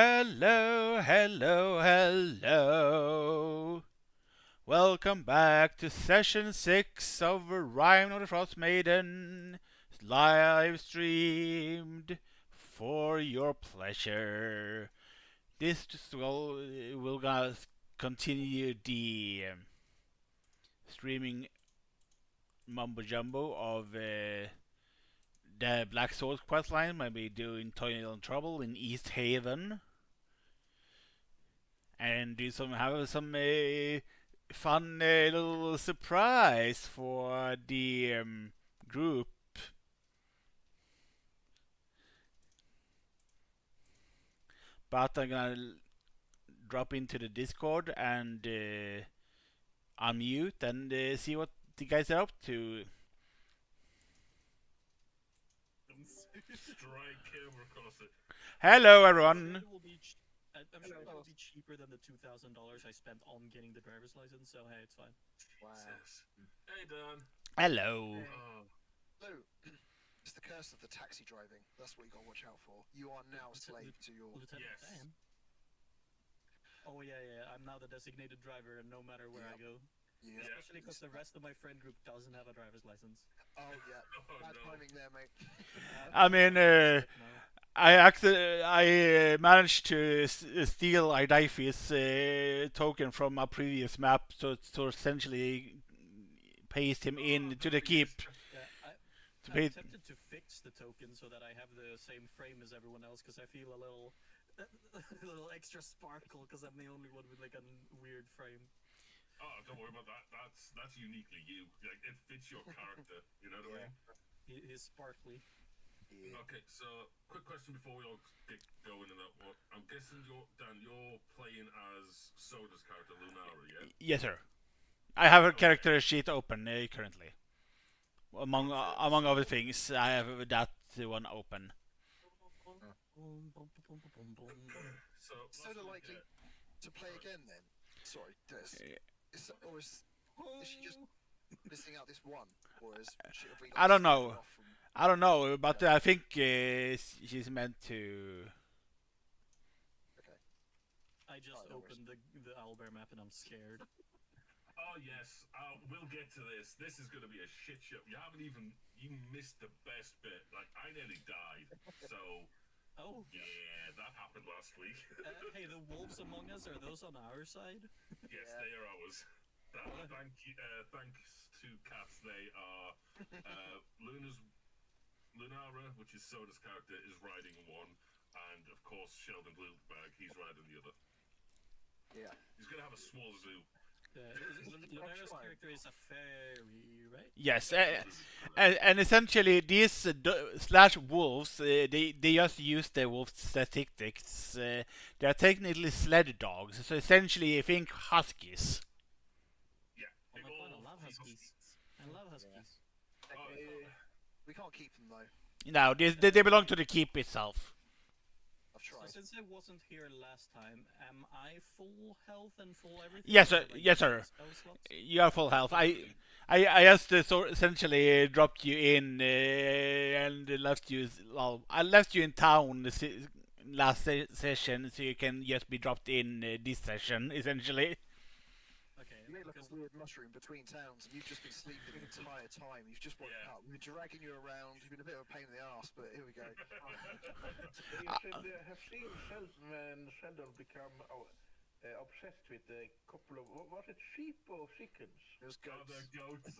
hello, hello, hello. Welcome back to session 6 of Rime of the Frostmaiden, live streamed for your pleasure. This just will gonna continue the streaming mumbo jumbo of the Black Swords questline. Maybe doing Toil and Trouble in East Haven. And do some have some fun little surprise for the group. But I'm gonna drop into the Discord and unmute and see what the guys are up to. Strike camera across it. Hello, everyone. I'm sure it will be cheaper than the $2,000 I spent on getting the driver's license, so hey, it's fine. Wow. Hey, Dan. Hello. So, it's the curse of the taxi driving. That's what you gotta watch out for. You are now slave to your... Lieutenant Yes. Dan? Oh yeah, I'm now the designated driver, and no matter where I go. Yeah. Especially because the rest of my friend group doesn't have a driver's license. Oh yeah, bad timing there, mate. I mean, I managed to steal Idaifi's token from a previous map, so essentially paste him in to the keep. Yeah, To I'm pay. tempted to fix the token so that I have the same frame as everyone else, because I feel a little extra sparkle, because I'm the only one with like a weird frame. Oh, don't worry about that. That's uniquely you. Like, it fits your character. You know what I mean? He's sparkly. Yeah. Okay, so quick question before we all get going in that one. I'm guessing you're playing as Soda's character, Lunara, yeah? Yes, sir. I have a character sheet open currently. Among other things, I have that one open. So Soda likely to play again then? Sorry, or is she just missing out this one? Or is she, have we got I don't split know. off from... I don't know, but I think she's meant to. Okay. I just Oh, no opened the Owlbear map and I'm scared. Oh yes, we'll get to this. This is going to be a shit show. You missed the best bit. Like, I nearly died. So, Oh. yeah, that happened last week. Hey, the wolves among us, are those on our side? Yes, Yeah. they are ours. Thanks to cats, they are. Lunara, which is Soda's character, is riding one, and of course Sheldon Bluebag, he's riding the other. Yeah. He's gonna have a small zoo. Lunara's character is a fairy, right? Yes, and essentially these slash wolves, they just use the wolf statistics. They are technically sled dogs, so essentially I think huskies. Yeah, Oh my god, I love huskies. I love huskies. We can't keep them though. No, they belong to the keep itself. I've So tried. since I wasn't here last time, am I full health and full everything? Yes, or sir. like Yes, sir. spell slots? You are full health. I just essentially dropped you in and left you. Well, I left you in town last session, so you can just be dropped in this session, essentially. Okay, You look like because a weird mushroom between towns, and you've just been sleeping the entire time. You've just woken up. We've been dragging you around. You've been a bit of a pain in the ass, but here we go. You should have seen Sheldon when Sheldon become obsessed with a couple of, was it sheep or chickens? It was Oh, goats. the goats.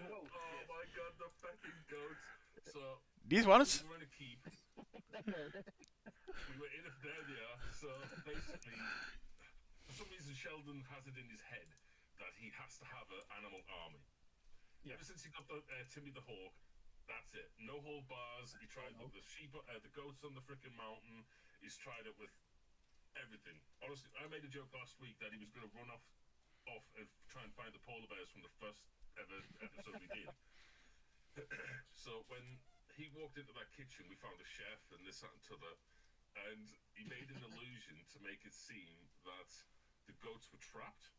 Oh my god, the fucking goats. So, These ones? we were in a keep. We were in a, there they are. So, basically, for some reason Sheldon has it in his head that he has to have an animal army. Yeah. Ever since he got the Timmy the Hawk, that's it. No hold bars. He tried with the sheep, the goats on the freaking mountain. He's tried it with everything. Honestly, I made a joke last week that he was going to run off and try and find the polar bears from the first ever episode we did. So when he walked into that kitchen, we found a chef and this, that, and t'other, and he made an illusion to make it seem that the goats were trapped,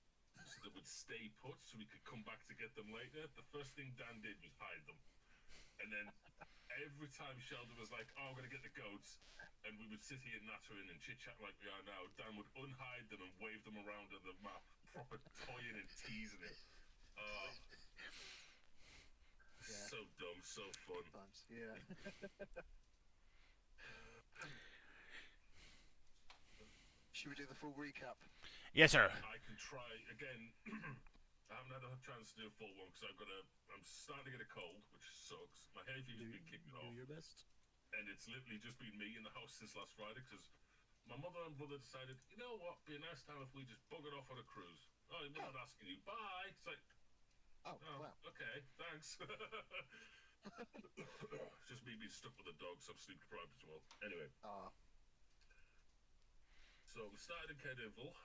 so they would stay put, so we could come back to get them later. The first thing Dan did was hide them, and then every time Sheldon was like, "Oh, I'm gonna get the goats," and we would sit here nattering and chit chat like we are now, Dan would unhide them and wave them around on the map, proper toying and teasing it. Oh, Yeah. so dumb, so fun. Times. Yeah. Should we do the full recap? Yes, sir. I can try again. I haven't had a chance to do a full one because I'm starting to get a cold, which sucks. My hay fever's been kicking off, Do your best. and it's literally just been me in the house since last Friday because my mother and brother decided, you know what, be a nice time if we just buggered off on a cruise. Oh, we're not asking you. Bye. It's like, Oh, oh, wow. okay, thanks. It's just me being stuck with a dog, so I'm sleep deprived as well. Anyway, Ah, so we started in Caernarvon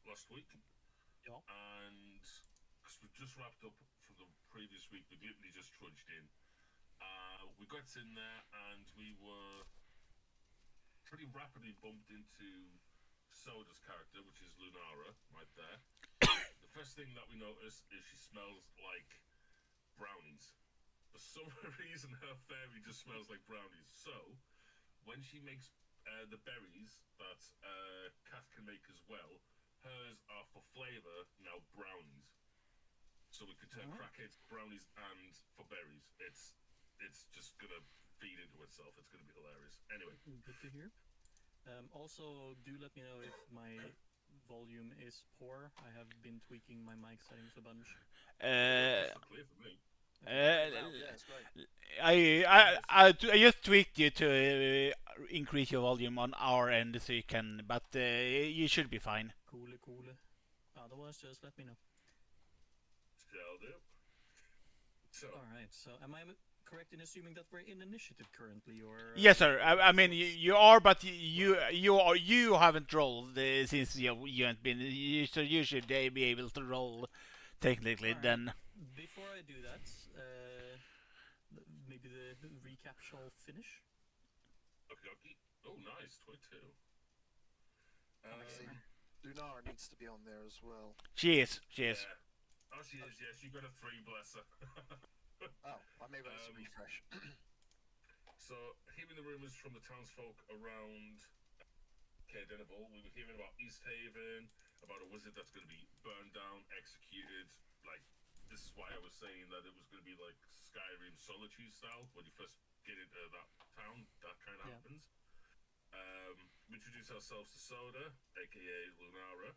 last week, Yeah. and because we just wrapped up from the previous week, we literally just trudged in. We got in there, and we were pretty rapidly bumped into Soda's character, which is Lunara, right there. The first thing that we notice is she smells like brownies. For some reason, her fairy just smells like brownies. So, when she makes the berries that Cat can make as well, hers are for flavour now brownies. So we could turn crackheads, brownies, and for berries. It's just gonna feed into itself. It's gonna be hilarious. Anyway, Good to hear. Also, do let me know if my volume is poor. I have been tweaking my mic settings a bunch. crystal clear for me. wow, yeah, it's great. I just tweaked you to increase your volume on our end so you can, but you should be fine. Cool. Otherwise, just let me know. Shall do. So, All right. So, am I correct in assuming that we're in initiative currently, or? Yes, sir. I mean, you are, but you haven't rolled since you haven't been. So you should be able to roll technically. Alright. Then Before I do that, maybe the recap shall finish. okay. Oh, nice. 22. See, Lunara needs to be on there as well. she is. Yeah. Oh, she is. Yes, you got a 3, bless her. Oh, I maybe that's a refresh. So, hearing the rumours from the townsfolk around Caernarvon, we were hearing about East Haven, about a wizard that's going to be burned down, executed. Like, this is why I was saying that it was going to be like Skyrim Solitude style. When you first get into that town, that kind of happens. We introduce ourselves to Soda, aka Lunara,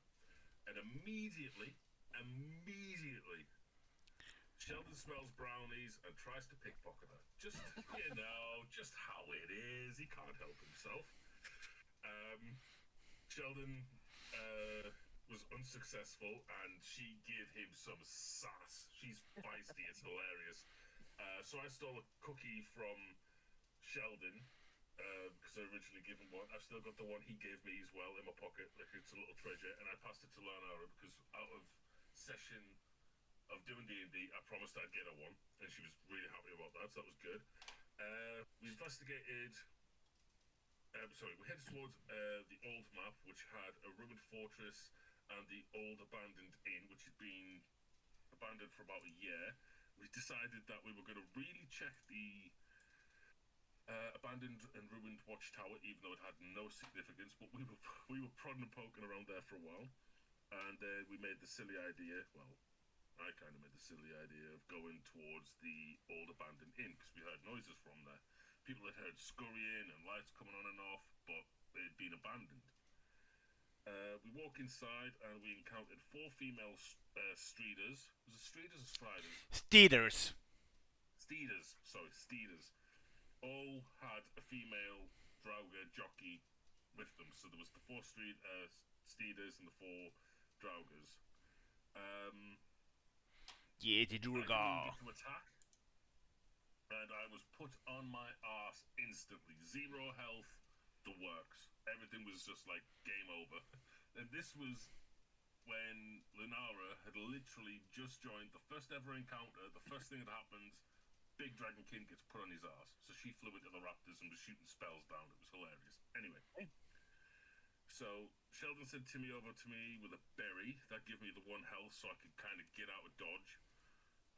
and immediately, Sheldon smells brownies and tries to pickpocket her. Just, just how it is. He can't help himself. Sheldon was unsuccessful, and she gave him some sass. She's feisty. It's hilarious. So I stole a cookie from Sheldon because I originally gave him one. I've still got the one he gave me as well in my pocket. Like it's a little treasure, and I passed it to Lanara because out of session of doing D&D, I promised I'd get her one, and she was really happy about that. So that was good. We investigated. We headed towards the old map, which had a ruined fortress and the old abandoned inn, which had been abandoned for about a year. We decided that we were going to really check the abandoned and ruined watchtower, even though it had no significance. But we were prodding and poking around there for a while, and we made the silly idea. Well, I kind of made the silly idea of going towards the old abandoned inn because we heard noises from there. People had heard scurrying and lights coming on and off, but it had been abandoned. We walk inside and we encountered 4 female streeters. Was it streeters or striders? Steeders. Steeders. All had a female Draugr jockey with them. So there was the 4 steeders and the 4 Draugrs. Yeti I Durga. needed to attack, and I was put on my ass instantly. 0 health, the works. Everything was just like game over. And this was when Lunara had literally just joined the first ever encounter. The first thing that happens, Big Dragon King gets put on his ass. So she flew into the raptors and was shooting spells down. It was hilarious. Anyway. So Sheldon sent Timmy over to me with a berry. That gave me the 1 health so I could kind of get out of dodge.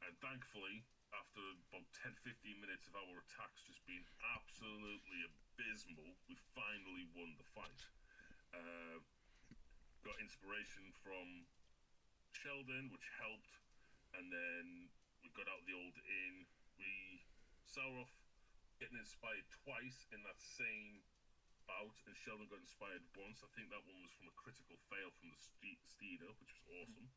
And thankfully, after about 10-15 minutes of our attacks just being absolutely abysmal, we finally won the fight. Got inspiration from Sheldon, which helped, and then we got out the old inn. We Sauroff getting inspired twice in that same bout, and Sheldon got inspired once. I think that one was from a critical fail from the Steeder, which was awesome.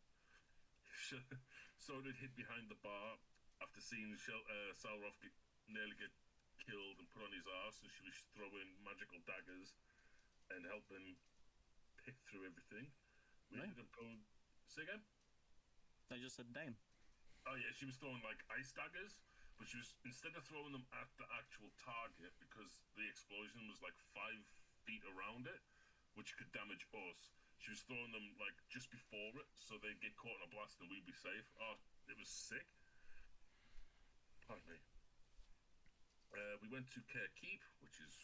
So did hid behind the bar after seeing Sauroff nearly get killed and put on his arse, and she was throwing magical daggers and helping pick through everything. We ended up going. Say again? I just said name. Oh yeah, she was throwing like ice daggers, but she was instead of throwing them at the actual target because the explosion was like 5 feet around it, which could damage us. She was throwing them like just before it, so they'd get caught in a blast and we'd be safe. Oh, it was sick. Pardon me. We went to Care Keep, which is,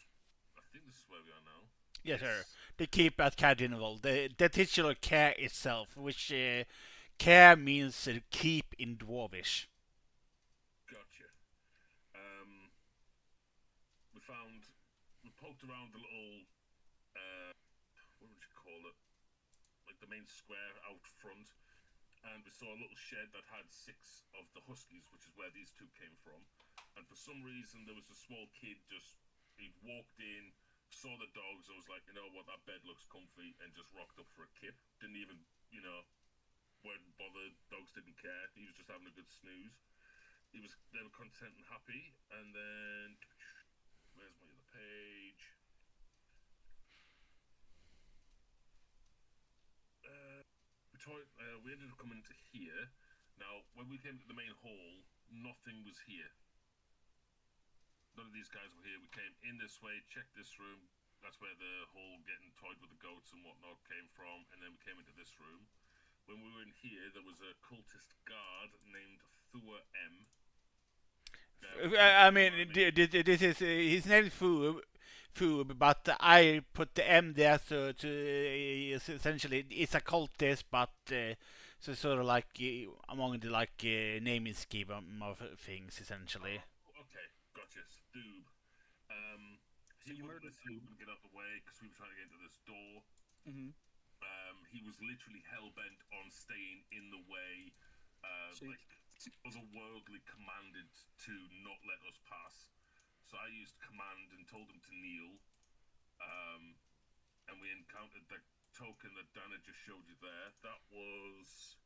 I think this is where we are now. Yes, sir. The keep at Cardinal. The titular care itself, which care means keep in Dwarvish. Gotcha. We poked around the little, what would you call it? Like the main square out front, and we saw a little shed that had 6 of the huskies, which is where these 2 came from. And for some reason, there was a small kid he walked in, saw the dogs, and was like, you know what, that bed looks comfy, and just rocked up for a kip. Didn't even, weren't bothered. Dogs didn't care. He was just having a good snooze. They were content and happy. And then, where's my other page? We ended up coming to here. Now, when we came to the main hall, nothing was here. None of these guys were here. We came in this way, checked this room. That's where the whole getting toyed with the goats and whatnot came from. And then we came into this room. When we were in here, there was a cultist guard named Thua M. I mean, this is his name is Fu, but I put the M there to essentially it's a cultist, but so sort of like among the like naming scheme of things essentially. Okay, gotcha. Stoob. So He you wouldn't murdered listen, he Stoob. wouldn't get out the way because we were trying to get into this door. Mm-hmm. He was literally hell bent on staying in the way, So like otherworldly commanded to not let us pass. So I used command and told him to kneel. And we encountered the token that Dana just showed you there. That was.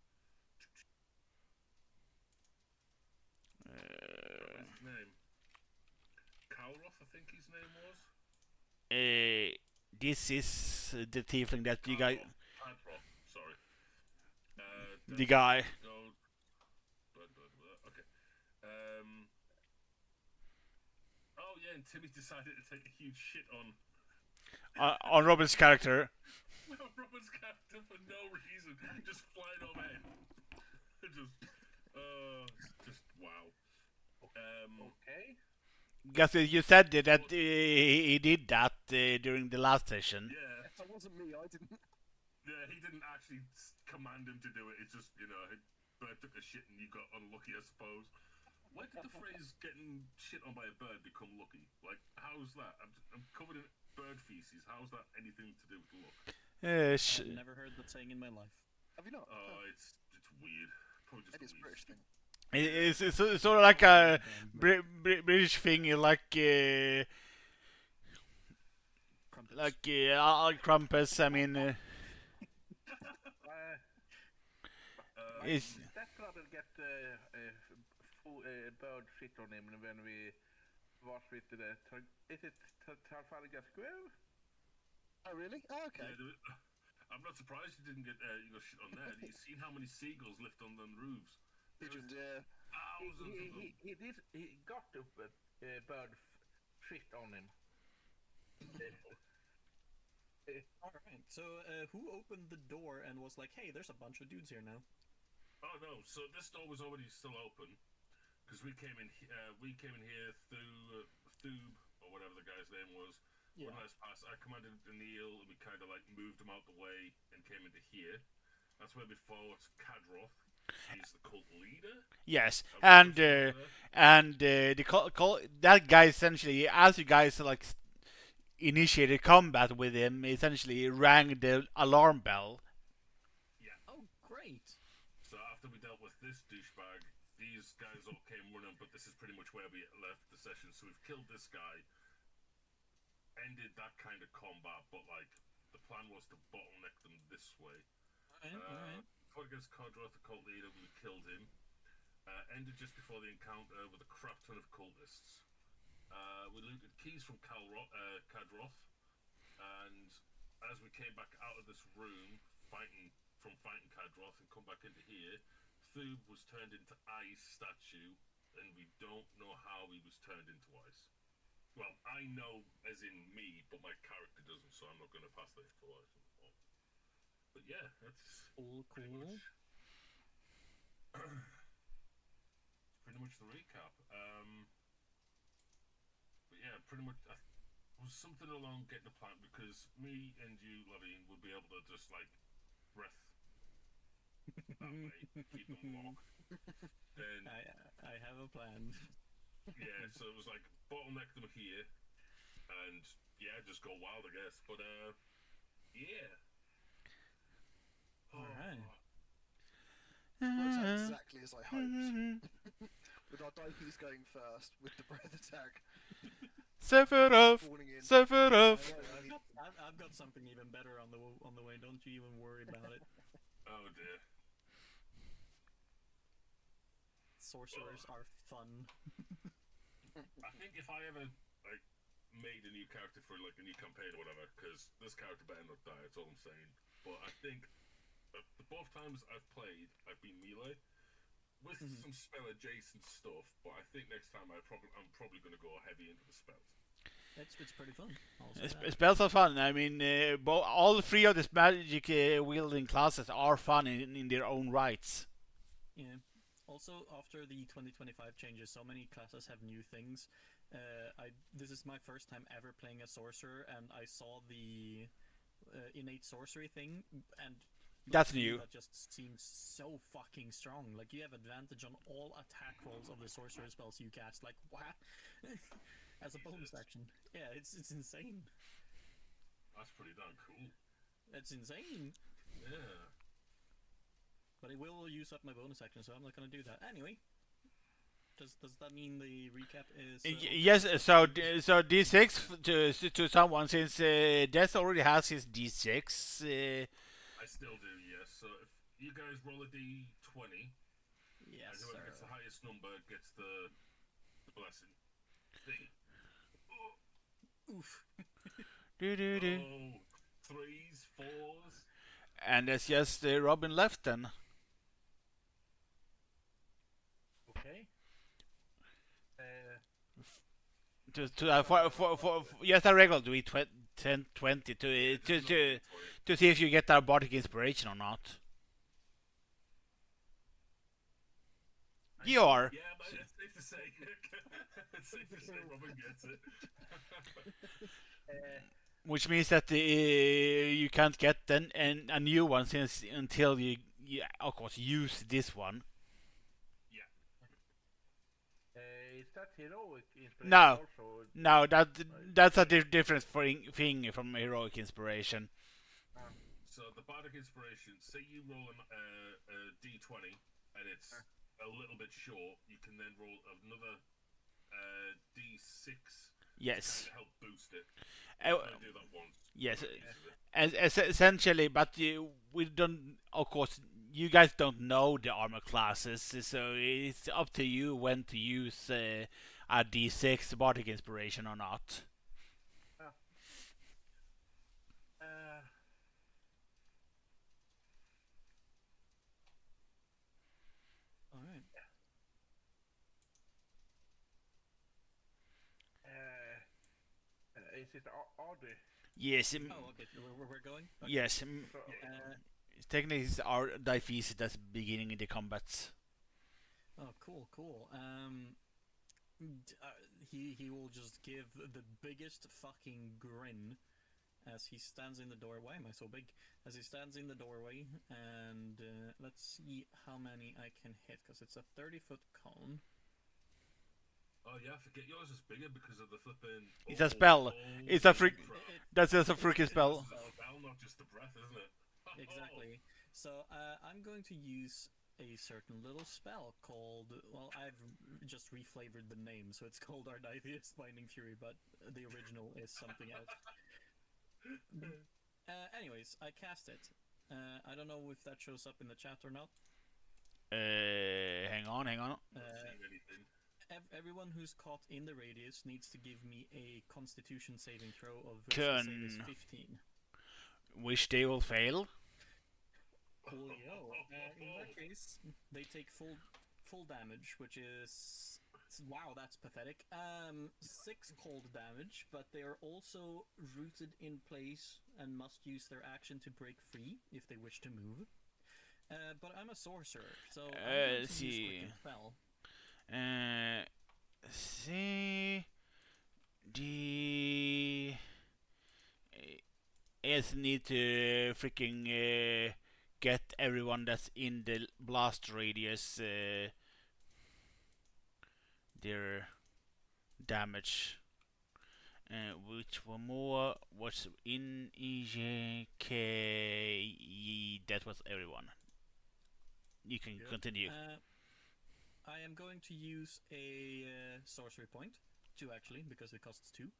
What was his name? Kalroth, I think his name was. This is the tiefling that you guys. Hadroth, sorry. The guy. Okay. Oh yeah, and Timmy decided to take a huge shit on On Robin's character. Robin's character for no reason, just flying overhead. just wow. Okay. Because you said that he did that during the last session. Yeah, that wasn't me. I didn't. yeah, he didn't actually command him to do it. It's just bird took a shit and you got unlucky, I suppose. Why did the phrase "getting shit on by a bird" become lucky? Like, how's that? I'm covered in bird feces. How's that anything to do with luck? I've never heard that saying in my life. Have you not? Oh, it's weird. Probably just Maybe it's a weird. British thing. It's sort of like a British thing, like Crumpets. I mean, it's Stepbrother get bird shit on him when we was with the is it Trafalgar Square? Oh, really? Oh, okay. Yeah, I'm not surprised you didn't get shit on there. You've seen how many seagulls lift on them roofs? Pigeons, yeah. Thousands of them. He got the bird shit on him. All right. So who opened the door and was like, "Hey, there's a bunch of dudes here now"? Oh no! So this door was already still open because we came in. We came in here through Thoob or whatever the guy's name was. Yeah. When I was past, I commanded him to kneel, and we kind of like moved him out the way and came into here. That's where we fought Kadroth. She's the cult leader. Yes, I and was there. that guy essentially, as you guys like initiated combat with him, essentially rang the alarm bell. Oh, great. So after we dealt with this douchebag, these guys all came running, but this is pretty much where we left the session. So we've killed this guy, ended that kind of combat, but like the plan was to bottleneck them this way. Alright. Fought against Codroth, the cult leader, we killed him. Ended just before the encounter with a crap ton of cultists. We looted keys from Kadroth, and as we came back out of this room, fighting Kadroth and come back into here, Thub was turned into ice statue, and we don't know how he was turned into ice. Well, I know as in me, but my character doesn't, so I'm not going to pass that information on. But yeah, that's Cool. pretty much the recap. But yeah, pretty much was something along getting a plan, because me and you, Levine, would be able to just like breath that way, keep them locked. Then I have a plan. yeah, so it was like bottleneck them here, and yeah, just go wild, I guess. But yeah. Alright. Works out exactly as I hoped. With our Daiki's going first, with the breath attack Sephiroth! spawning in. Sephiroth! I've got something even better on the way. Don't you even worry about it. Oh dear. Sorcerers are fun. I think if I ever like made a new character for like a new campaign or whatever, because this character better not die. That's all I'm saying. But I think the both times I've played, I've been melee with some spell adjacent stuff. But I think next time I'm probably going to go heavy into the spells. It's pretty fun. I'll say that. Spells are fun. I mean, all three of these magic wielding classes are fun in their own rights. Yeah. Also, after the 2025 changes, so many classes have new things. This is my first time ever playing a sorcerer, and I saw the innate sorcery thing, and That's new. That just seems so fucking strong. Like, you have advantage on all attack rolls of the sorcerer spells you cast. Like, what? As a bonus action. Yeah, it's insane. That's pretty darn cool. It's insane. Yeah. But it will use up my bonus action, so I'm not gonna do that. Anyway, does that mean the recap is? Yes, so D6 to someone, since Death already has his D6. I still do, yes. So if you guys roll a D20, Yes, and whoever sir. gets the highest number gets the blessing thing. Oof. Oh, threes, fours. And that's just Robin left then. Okay. For just a regular do it 10, 20 to see if you get that bardic inspiration or not. You are. Yeah, but it's safe to say. It's safe to say Robin gets it. Which means that you can't get then a new one until you of course use this one. Is that heroic inspiration No. also? No, that's a different thing from heroic inspiration. So the bardic inspiration. Say you roll a D20 and it's a little bit short. You can then roll another D6 Yes. to help boost it. Uh, Do that once. Yes. Essentially, but we don't. Of course, you guys don't know the armor classes, so it's up to you when to use a D6 bardic inspiration or not. All right. Is it Audrey? Yes. Oh, okay. We're going. Okay. Yes. Uh, Technically, it's our Difeis that's beginning the combats. oh, cool. He will just give the biggest fucking grin as he stands in the doorway. Why am I so big? As he stands in the doorway, and let's see how many I can hit, because it's a 30-foot cone. Oh yeah, forget yours is bigger because of the flipping. It's a spell. It's a freak. That's just a freaking It's spell. a spell, not just the breath, isn't it? Exactly. So I'm going to use a certain little spell called, well, I've just reflavored the name, so it's called Arditheus Binding Fury, but the original is something else. Anyways, I cast it. I don't know if that shows up in the chat or not. Hang on. Not seeing anything. Everyone who's caught in the radius needs to give me a Constitution saving throw of which the save is 15. Which they will fail. Coolio. In that case, they take full damage, which is, wow, that's pathetic. 6 cold damage, but they are also rooted in place and must use their action to break free if they wish to move. But I'm a sorcerer, so I'm going to use Quicken Spell. See the is need to freaking get everyone that's in the blast radius their damage. Which one more was in EJK? That was everyone. You can continue. I am going to use a sorcery point, 2 actually, because it costs 2.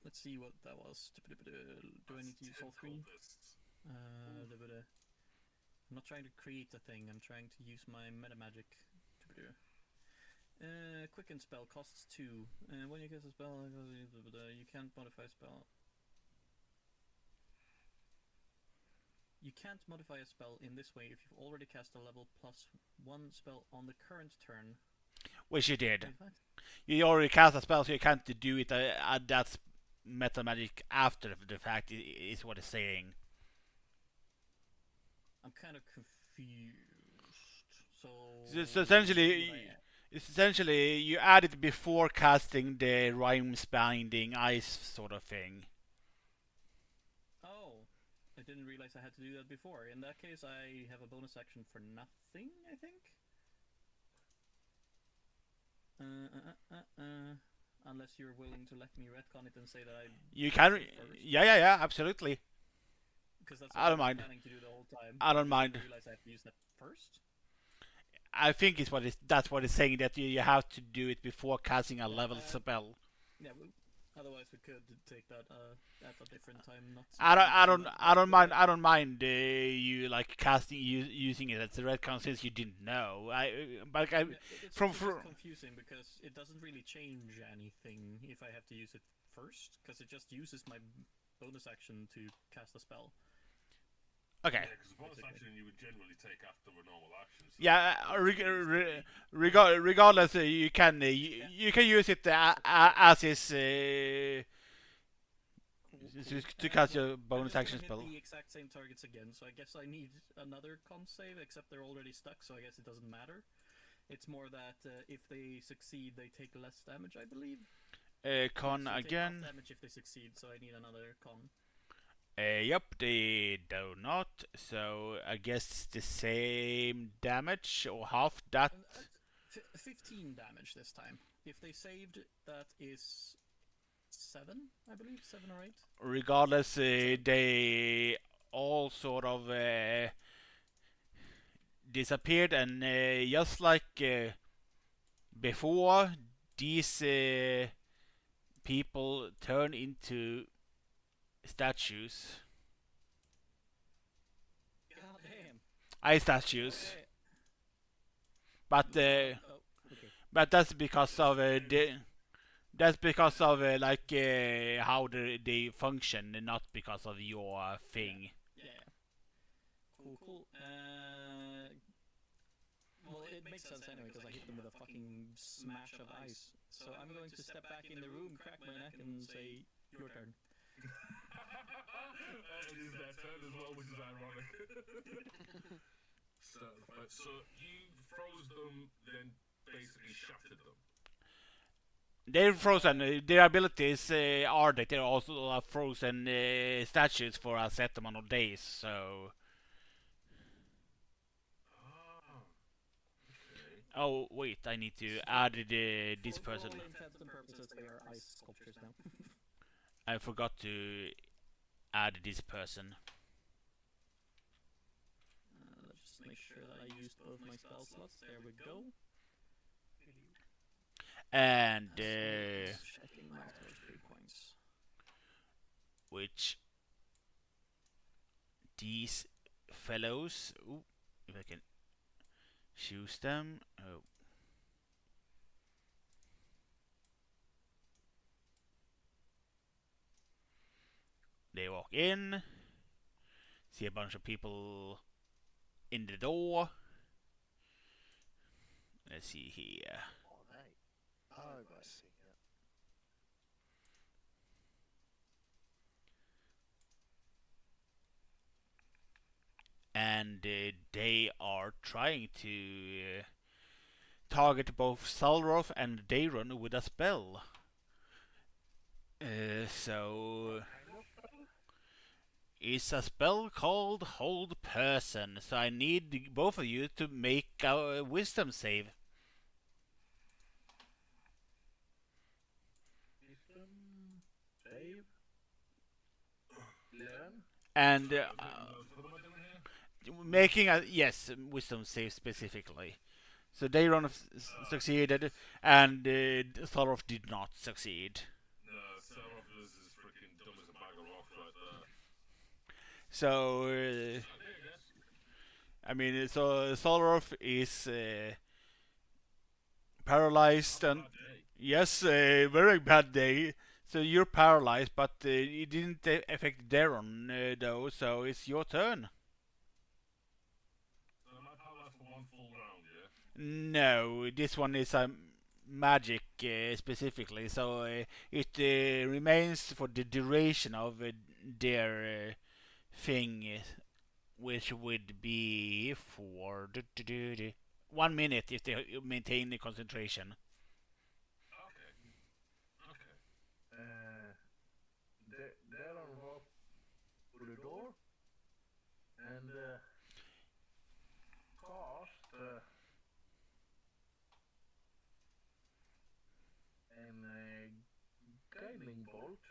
Let's see what that was. Do I need to use all 3? I'm not trying to create a thing, I'm trying to use my meta magic. Quicken Spell costs 2. When you cast a spell, you can't modify a spell. You can't modify a spell in this way if you've already cast a level +1 spell on the current turn. Which you did. You already cast a spell, so you can't do it. That's meta magic after the fact, is what it's saying. I'm kind of confused. So it's essentially you add it before casting the Rime's Binding Ice sort of thing. Oh, I didn't realize I had to do that before. In that case, I have a bonus action for nothing, I think. Unless you're willing to let me retcon it and say that I. You can. Yeah, absolutely. Because that's I don't what I was mind. planning to do the whole time. I don't mind. I realize I have to use that first. I think that's what it's saying, that you have to do it before casting a level spell. Yeah, otherwise we could take that at a different time. I don't mind you like casting using it as a retcon since you didn't know. It's confusing because it doesn't really change anything if I have to use it first, because it just uses my bonus action to cast a spell. Okay. Yeah, because bonus action you would generally take after a normal action. So yeah, regardless, you can use it as is to cast your bonus action spell. The exact same targets again, so I guess I need another con save, except they're already stuck, so I guess it doesn't matter. It's more that if they succeed, they take less damage, I believe. Con so again. Take half damage if they succeed, so I need another con. Yep, they do not. So I guess the same damage or half that. 15 damage this time. If they saved, that is 7, I believe, 7 or 8. Regardless, they all sort of disappeared, and just like before, these people turn into statues. God damn. Ice statues. Okay. But Okay. but that's because of like how they function, and not because of your thing. Yeah. Cool. Well, it makes sense anyway because I hit them with a fucking smash of ice. So I'm going to step back in the room, crack my neck, and say, "Your turn." It is their turn as well, which is ironic. So you froze them, then basically shattered them. They're frozen. Their abilities are that they're also frozen statues for a set amount of days. So. Ah, okay. Oh wait, I need to add this For person. all intents and purposes, they are ice sculptures now. I forgot to add this person. Let's just make sure that I used both my spell slots. There we go. And Checking master 3 points. which these fellows. Ooh, if I can choose them. Oh. They walk in, see a bunch of people in the door. Let's see here. Oh, hey. Oh, I see. Yeah. And they are trying to target both Salroth and Dayron with a spell. So it's a spell called Hold Person. So I need both of you to make a wisdom save. Wisdom save. 11. And What am I doing here? making a wisdom save specifically. So Dayron succeeded, and Thoroff did not succeed. No, Seraph is freaking dumb as a bag of rocks right there. So Okay, I guess. I mean, so Thoroff is paralyzed, and Bad day. yes, a very bad day. So you're paralyzed, but it didn't affect Daron though. So it's your turn. So am I paralyzed for one full round, yeah? No, this one is a magic specifically, so it remains for the duration of their thing, which would be for 1 minute if they maintain the concentration. Okay. Okay. Darren walked to the door and cast an guiding bolt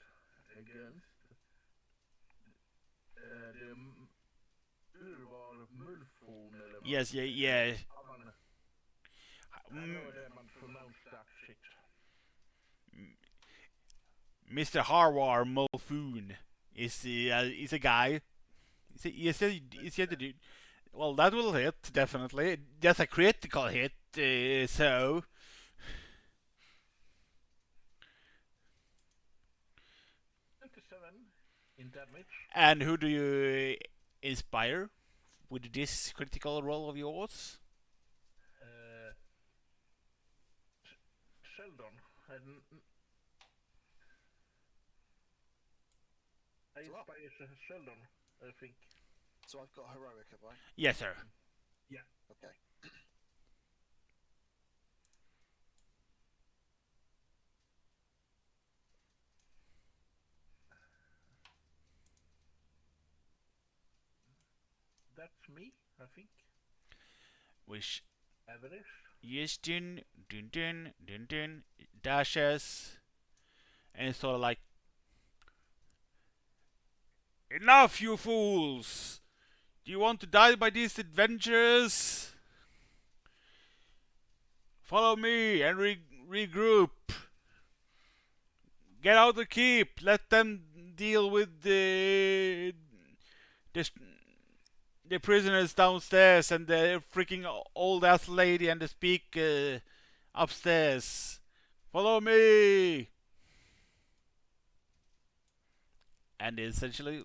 against the urval mullforn eller vad Yes, yeah. Ja, I know that man pronounced that shit. Mr. Harwar Mulfoon is a guy. Is a dude. Well, that will hit definitely. That's a critical hit. So 27 in damage. And who do you inspire with this critical roll of yours? Sheldon. I So what? inspire Sheldon, I think. So I've got heroic, have I? Yes, sir. Okay. That's me, I think. Which Average. yes, dun dashes, and it's sort of like, enough, you fools! Do you want to die by these adventures? Follow me and regroup. Get out the keep. Let them deal with the prisoners downstairs and the freaking old ass lady and the speaker upstairs. Follow me. And they essentially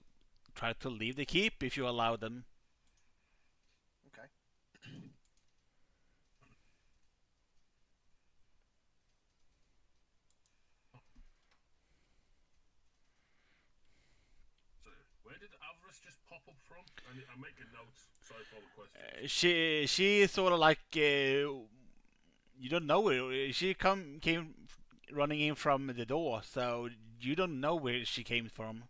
try to leave the keep if you allow them. Okay. So, where did Avarice just pop up from? I'm making notes. Sorry for all the questions. She is sort of like you don't know her. She came running in from the door, so you don't know where she came from.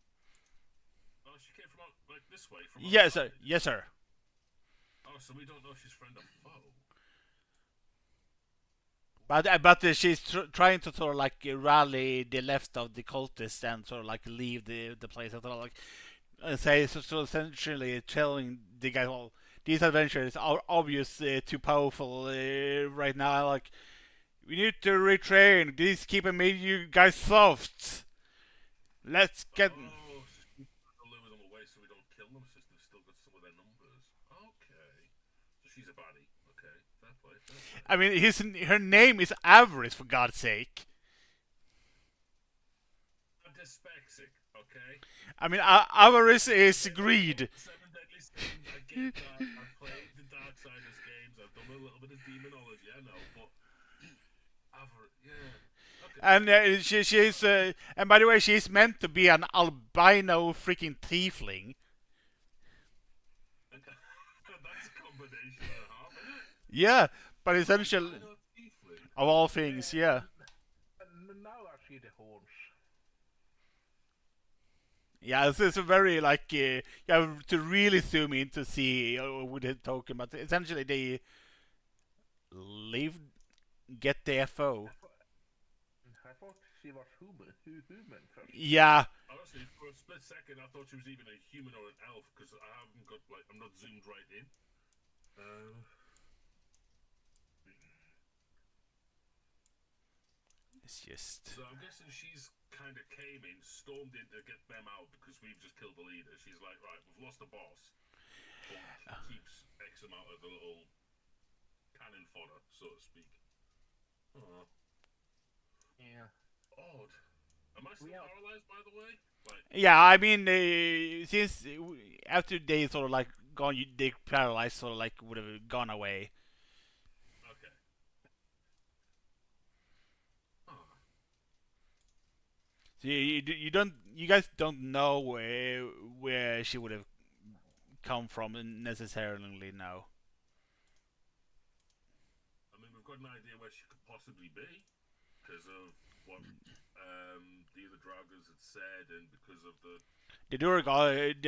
Oh, she came from like this way, from Yes, outside. sir. Yes, sir. Oh, so we don't know if she's friend or foe. But she's trying to sort of like rally the left of the cultists and sort of like leave the place. Sort of like say so essentially telling the guys, well, these adventures are obvious too powerful right now. Like we need to retrain. These keeping me you guys soft. Let's get. Oh, so she's trying to lure them away so we don't kill them since they've still got some of their numbers. Okay. So she's a baddie. Okay. Fair play, fair play. I mean, her name is Avarice, for God's sake. I'm dyslexic, okay? I mean, avarice is greed. Seven Deadly Sins, I get that. I've played the Darksiders games. I've done a little bit of demonology, I know, but yeah. Okay. And she's and by the way, she's meant to be an albino freaking tiefling. That's a combination and a half, isn't it? Yeah, but essentially, I know tiefling. of all things, yeah. And now I see the horns. Yeah, it's a very like you have to really zoom in to see what they're talking about. Essentially, they leave, get the FO. I thought she was human first. Yeah, Honestly, for a split second, I thought she was even a human or an elf because I haven't got like I'm not zoomed right in. it's just. So I'm guessing she's kind of came in, stormed in to get them out because we've just killed the leader. She's like, right, we've lost the boss, but keeps X amount of the little cannon fodder, so to speak. Yeah. Odd. Am I still paralyzed, by the way? Like, Yeah, I mean, since after they sort of like gone, they paralyzed, sort of like would have gone away. okay. So you guys don't know where she would have come from necessarily. No. I mean, we've got an idea where she could possibly be because of what the other Draugrs had said, and because of The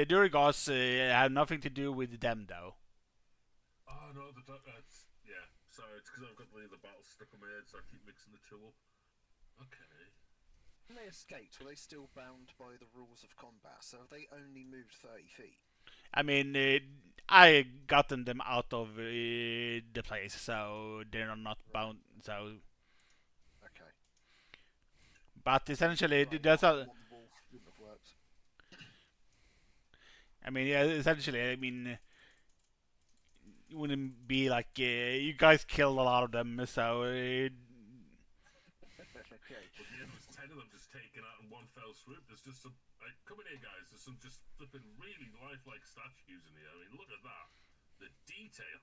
Durgars have nothing to do with them, though. oh no, yeah. Sorry, it's because I've got the battle stuck in my head, so I keep mixing the two up. Okay. When they escaped, were they still bound by the rules of combat? So have they only moved 30 feet? I mean, I gotten them out of the place, so they're not bound. So, Okay. but essentially, Right, there's a. on the wolf wouldn't have worked. I mean, yeah, essentially, I mean, it wouldn't be like you guys killed a lot of them, so. Okay. But yeah, there was 10 of them just taken out in one fell swoop. There's just some, like, come in here, guys. There's some just flipping really lifelike statues in here. I mean, look at that. The detail.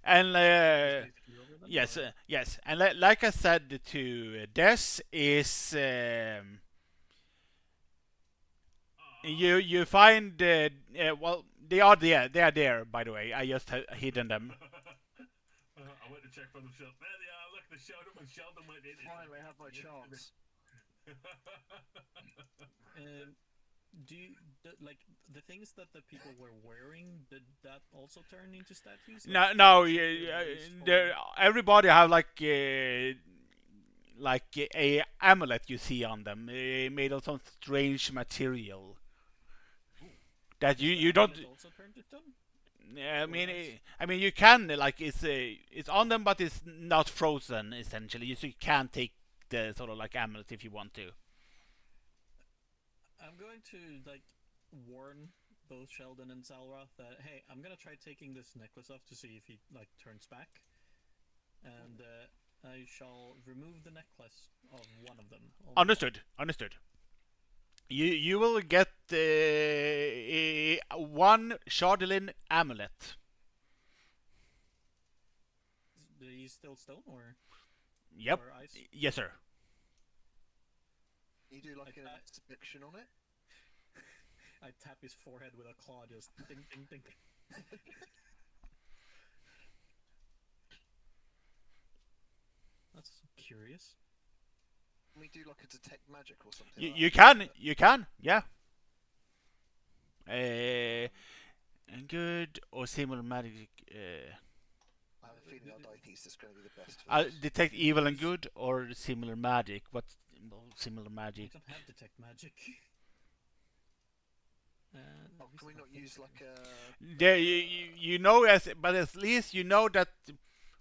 And yes, yes, and like I said to this is you find well they are there by the way. I just hidden them. I went to check for them. There they are. Look, they showed them, and Sheldon went in. Finally, I have my chance. Do you like the things that the people were wearing? Did that also turn into statues? No, everybody have like a amulet you see on them, made of some strange material that you don't. Also turned to stone? I mean, you can like it's on them, but it's not frozen. Essentially, so you can take the sort of like amulet if you want to. I'm going to like warn both Sheldon and Salroth that hey, I'm gonna try taking this necklace off to see if he like turns back, and I shall remove the necklace of one of them. Understood. You will get one Shardolin amulet. Is he still stone or? Yep. Or ice? Yes, sir. You do like an that. inspection on it? I tap his forehead with a claw, just ding, ding, ding. That's curious. Can we do like a detect magic or something? You, like you that? can, you can, yeah. Good or similar magic. I have a feeling our dice is going to be the best for this. Detect evil and good or similar magic. What similar We magic? don't have detect magic. Oh, can we not use like a? There, you know, but at least you know that,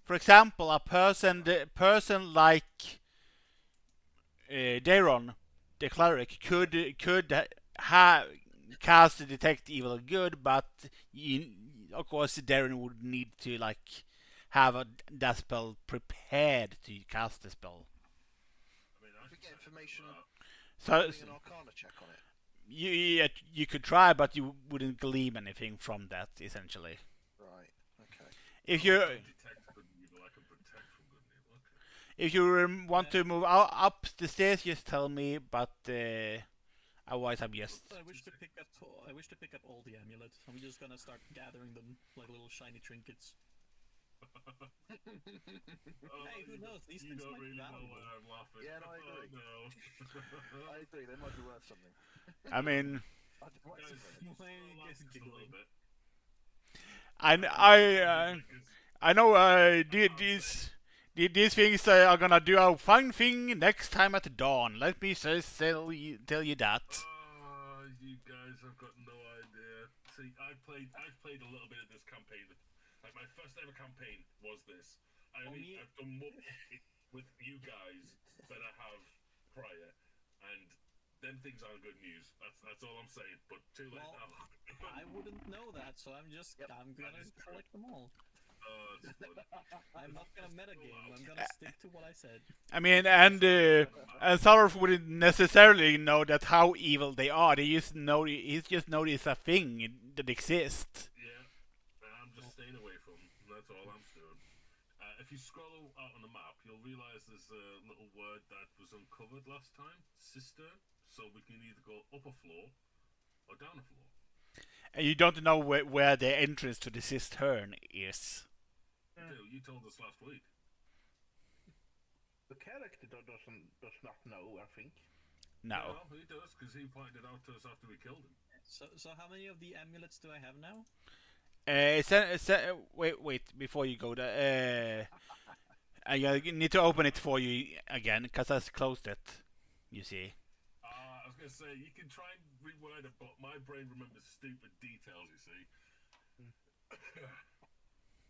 for example, the person like Daron, the cleric, could have cast detect evil and good, but of course Daron would need to like have that spell prepared to cast the spell. I mean, I If we can get set information, that up. So doing an Arcana check on it. you could try, but you wouldn't glean anything from that essentially. Right. Okay. If Oh, you I don't detect good and evil, I can protect from good and evil. Okay. if you want to move up the stairs, just tell me. But otherwise, I'm just. I wish to pick up all the amulets. I'm just gonna start gathering them like little shiny trinkets. Hey, who knows? These You things don't might really be know valuable. why I'm laughing. Yeah, no, I agree. No. I agree. They might be worth something. I mean, I'd like Guys, some of it. Why are you guys just a little giggling? bit. I know these things are gonna do a fun thing next time at dawn. Let me just tell you that. Oh, you guys have got no idea. See, I've played a little bit of this campaign. Like my first ever campaign was this. I've done more with you guys than I have prior, and then things aren't good news. That's all I'm saying. But too late Well, now. I wouldn't know that, so I'm gonna collect them all. Oh, it's fun. I'm not gonna metagame. I'm gonna stick to what I said. I mean, and Sarov wouldn't necessarily know that how evil they are. He's just noticed a thing that exists. Yeah, I'm just staying away from them. That's all I'm doing. If you scroll out on the map, you'll realise there's a little word that was uncovered last time, cistern. So we can either go up a floor or down a floor. And you don't know where the entrance to the cistern is. I do. You told us last week. The character does not know, I think. No. Well, he does because he pointed it out to us after we killed him. So how many of the amulets do I have now? Wait, before you go there. I need to open it for you again because I closed it. You see. I was gonna say you can try and reword it, but my brain remembers stupid details. You see.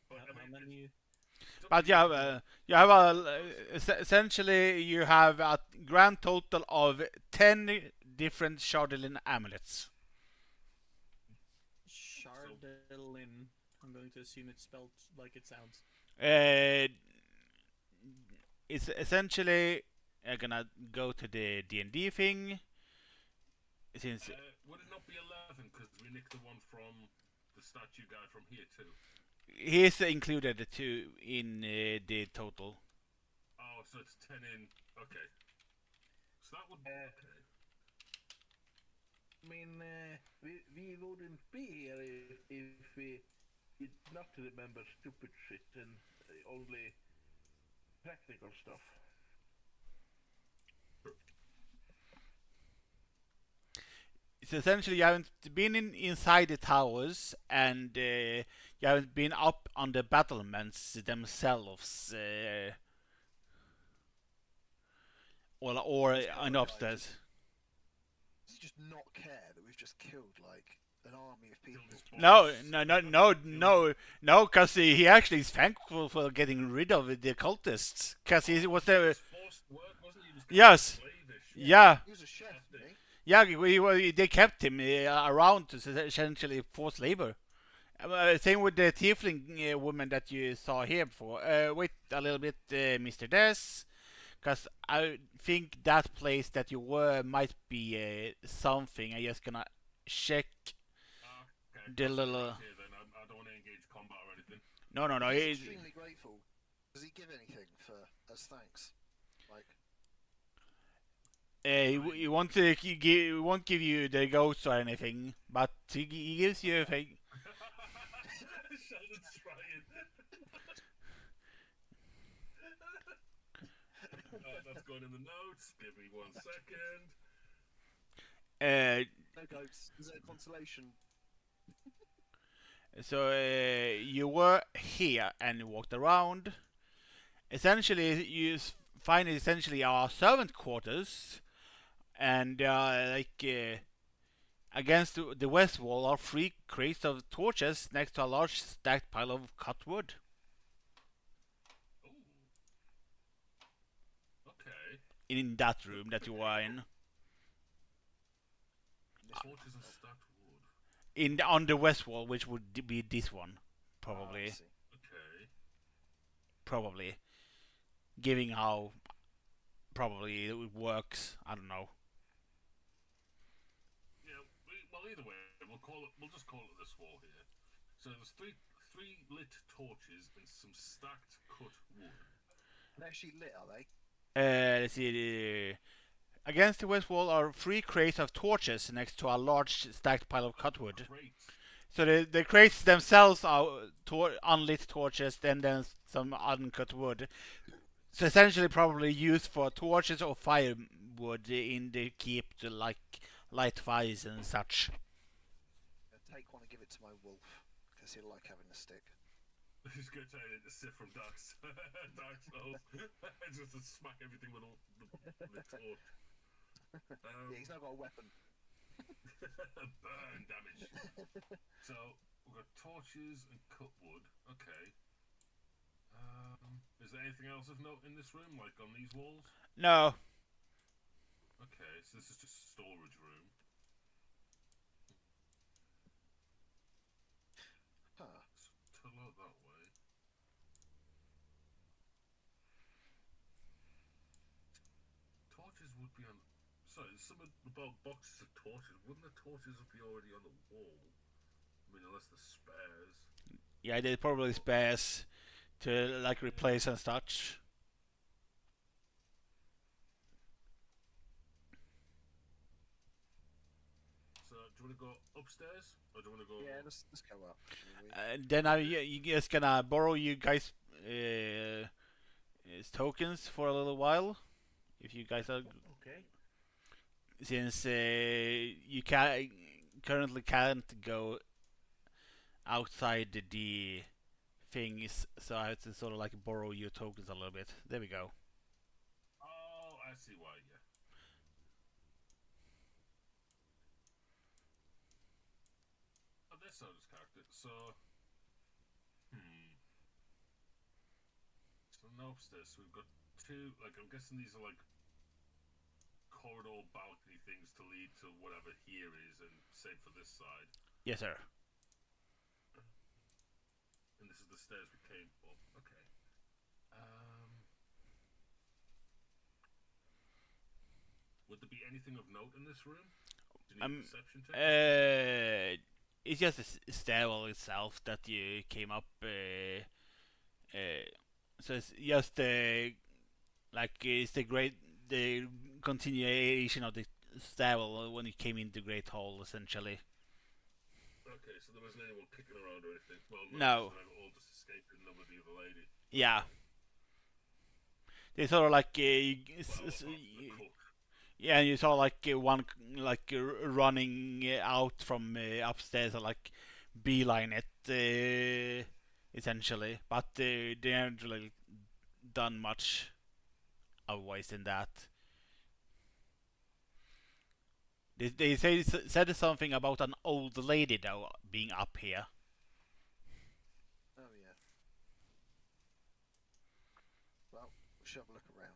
But How many? But yeah, you have essentially you have a grand total of 10 different Shardolin amulets. Shardolin. I'm going to assume it's spelled like it sounds. It's essentially I'm gonna go to the D&D thing. Since would it not be 11 because we nicked the one from the statue guy from here too? he's included too in the total. Oh, so it's 10 in. Okay. So that would be okay. I mean, we wouldn't be here if we did not remember stupid shit and only practical stuff. So essentially, you haven't been inside the towers, and you haven't been up on the battlements themselves, or on upstairs. Does he just not care that we've just killed like an army of people? No, because he actually is thankful for getting rid of the cultists, because he was there. Forced work, wasn't he? He was kind Yes. of slavish. Yeah. He was a chef, didn't he? Yeah, they kept him around to essentially force labor. Same with the tiefling woman that you saw here before. Wait a little bit, Mr. Des, because I think that place that you were might be something. I'm just gonna check Okay. the little. Here, then. I don't want to engage combat or anything. No. He's extremely grateful. Does he give anything as thanks? Like, He won't give you the ghost or anything, but he gives you a thing. Sheldon's trying. That's going in the notes. Give me 1 second. No goats. Is there a consolation? So you were here and you walked around. Essentially, you find essentially our servant quarters, and against the west wall are 3 crates of torches next to a large stacked pile of cut wood. Ooh. Okay. In that room that you are in. Torches and stacked wood. On the west wall, which would be this one, I probably. see. Okay. Probably. Giving how probably it works. I don't know. Yeah. Well, either way, we'll just call it this wall here. So there's three lit torches and some stacked cut wood. They're actually lit, are they? Let's see. Against the west wall are 3 crates of torches next to a large stacked pile of cut wood. Crates. So the crates themselves are unlit torches, then some uncut wood. So essentially, probably used for torches or firewood in the keep to light fires and such. I'll take one and give it to my wolf because he'll like having a stick. He's going to turn into Sith from Dark Souls. Just to smack everything with the torch. Yeah, he's now got a weapon. Burn damage. So we've got torches and cut wood. Okay. Is there anything else of note in this room, like on these walls? No. Okay, so this is just a storage room. Huh. So turn out that way. Torches would be on. Sorry, some about boxes of torches. Wouldn't the torches be already on the wall? I mean, unless they're spares. Yeah, they probably spares to like replace and such. So, do you want to go upstairs, or do you want to go? Yeah, let's go up. Then you just gonna borrow you guys tokens for a little while, if you guys are, Okay. since you currently can't go outside the things, so I have to sort of like borrow your tokens a little bit. There we go. Oh, I see why. Yeah. Oh, there's Soda's character. So, So no upstairs. So we've got 2. Like, I'm guessing these are like corridor balcony things to lead to whatever here is, and same for this side. Yes, sir. And this is the stairs we came up. Okay. Would there be anything of note in this room? Do you need a perception check? It's just a stairwell itself that you came up. So it's just like it's the continuation of the stairwell when you came into the Great Hall, essentially. Okay, so there wasn't anyone kicking around or anything. Well, No. They were all just escaping, and with the other lady. Yeah. They sort of like yeah, and you saw like one like running out from upstairs, and like beeline it essentially, but they haven't really done much otherwise than that. They said something about an old lady though being up here. Oh yeah. Well, we should have a look around.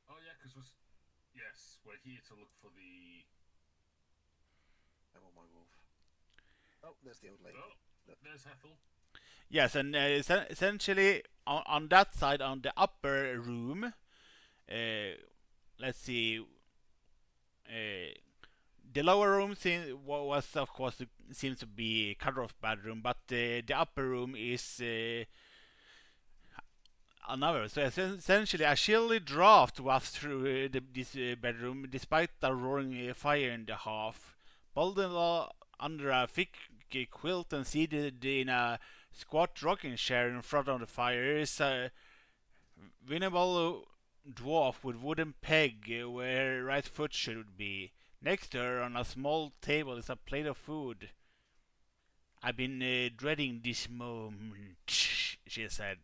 Oh yeah, because we're here to look for the. I want my wolf. Oh, there's the old lady. Oh, Look. there's Hethel. Yes, and essentially on that side, on the upper room, let's see. The lower room was of course seems to be cut-off bedroom, but the upper room is another. So essentially, a chilly draft wafts through this bedroom, despite the roaring fire in the hearth. Bolden under a thick quilt and seated in a squat rocking chair in front of the fire is a winnable dwarf with wooden peg where her right foot should be. Next to her on a small table is a plate of food. I've been dreading this moment, she said.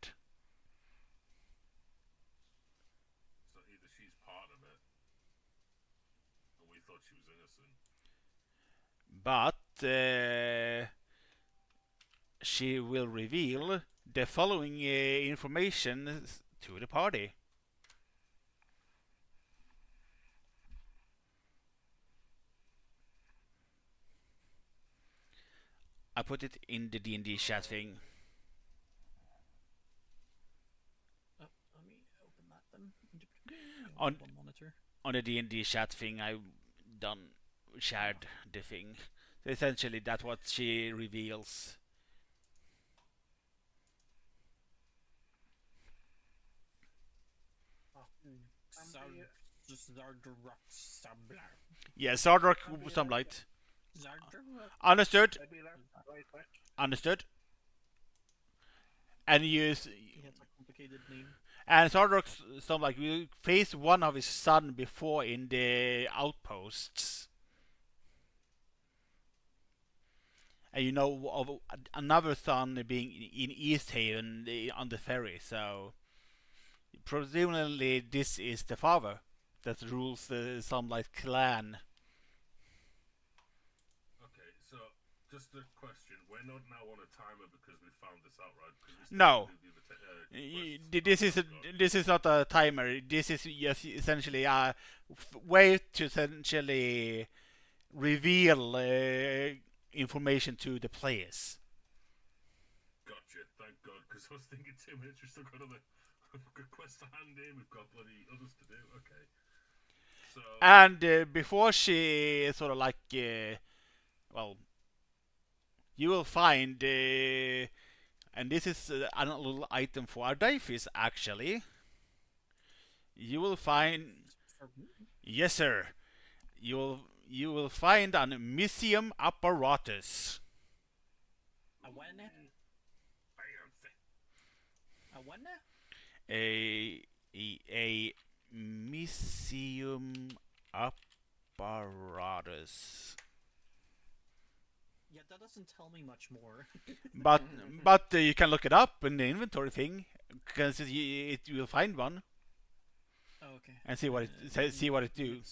So either she's part of it, or we thought she was innocent. But she will reveal the following information to the party. I put it in the D&D chat thing. Oh, let me open that then. On- one monitor. On the D&D chat thing, I done shared the thing. So essentially, that's what she reveals. Yeah, Zardrock Sunlight. Understood. Understood. And He has a complicated name. And Zardrock Sunlight will face one of his son before in the outposts. And you know of another son being in East Haven on the ferry, so presumably this is the father that rules the Sunlight clan. Okay, so just a question. We're not now on a timer because we found this out, right? Because we still No. do the This is not a timer. This is just essentially a way to essentially reveal information to the players. Gotcha, thank God, because I was thinking 2 minutes, we've still got another quest to hand in, we've got bloody others to do, okay. So... And before she sort of like, well, you will find, and this is a little item for our dice actually, you will find, yes sir, you will find an museum apparatus. A what? A what? A museum apparatus. Yeah, that doesn't tell me much more. but you can look it up in the inventory thing because you will find one. Oh, okay. And see what it see what it do.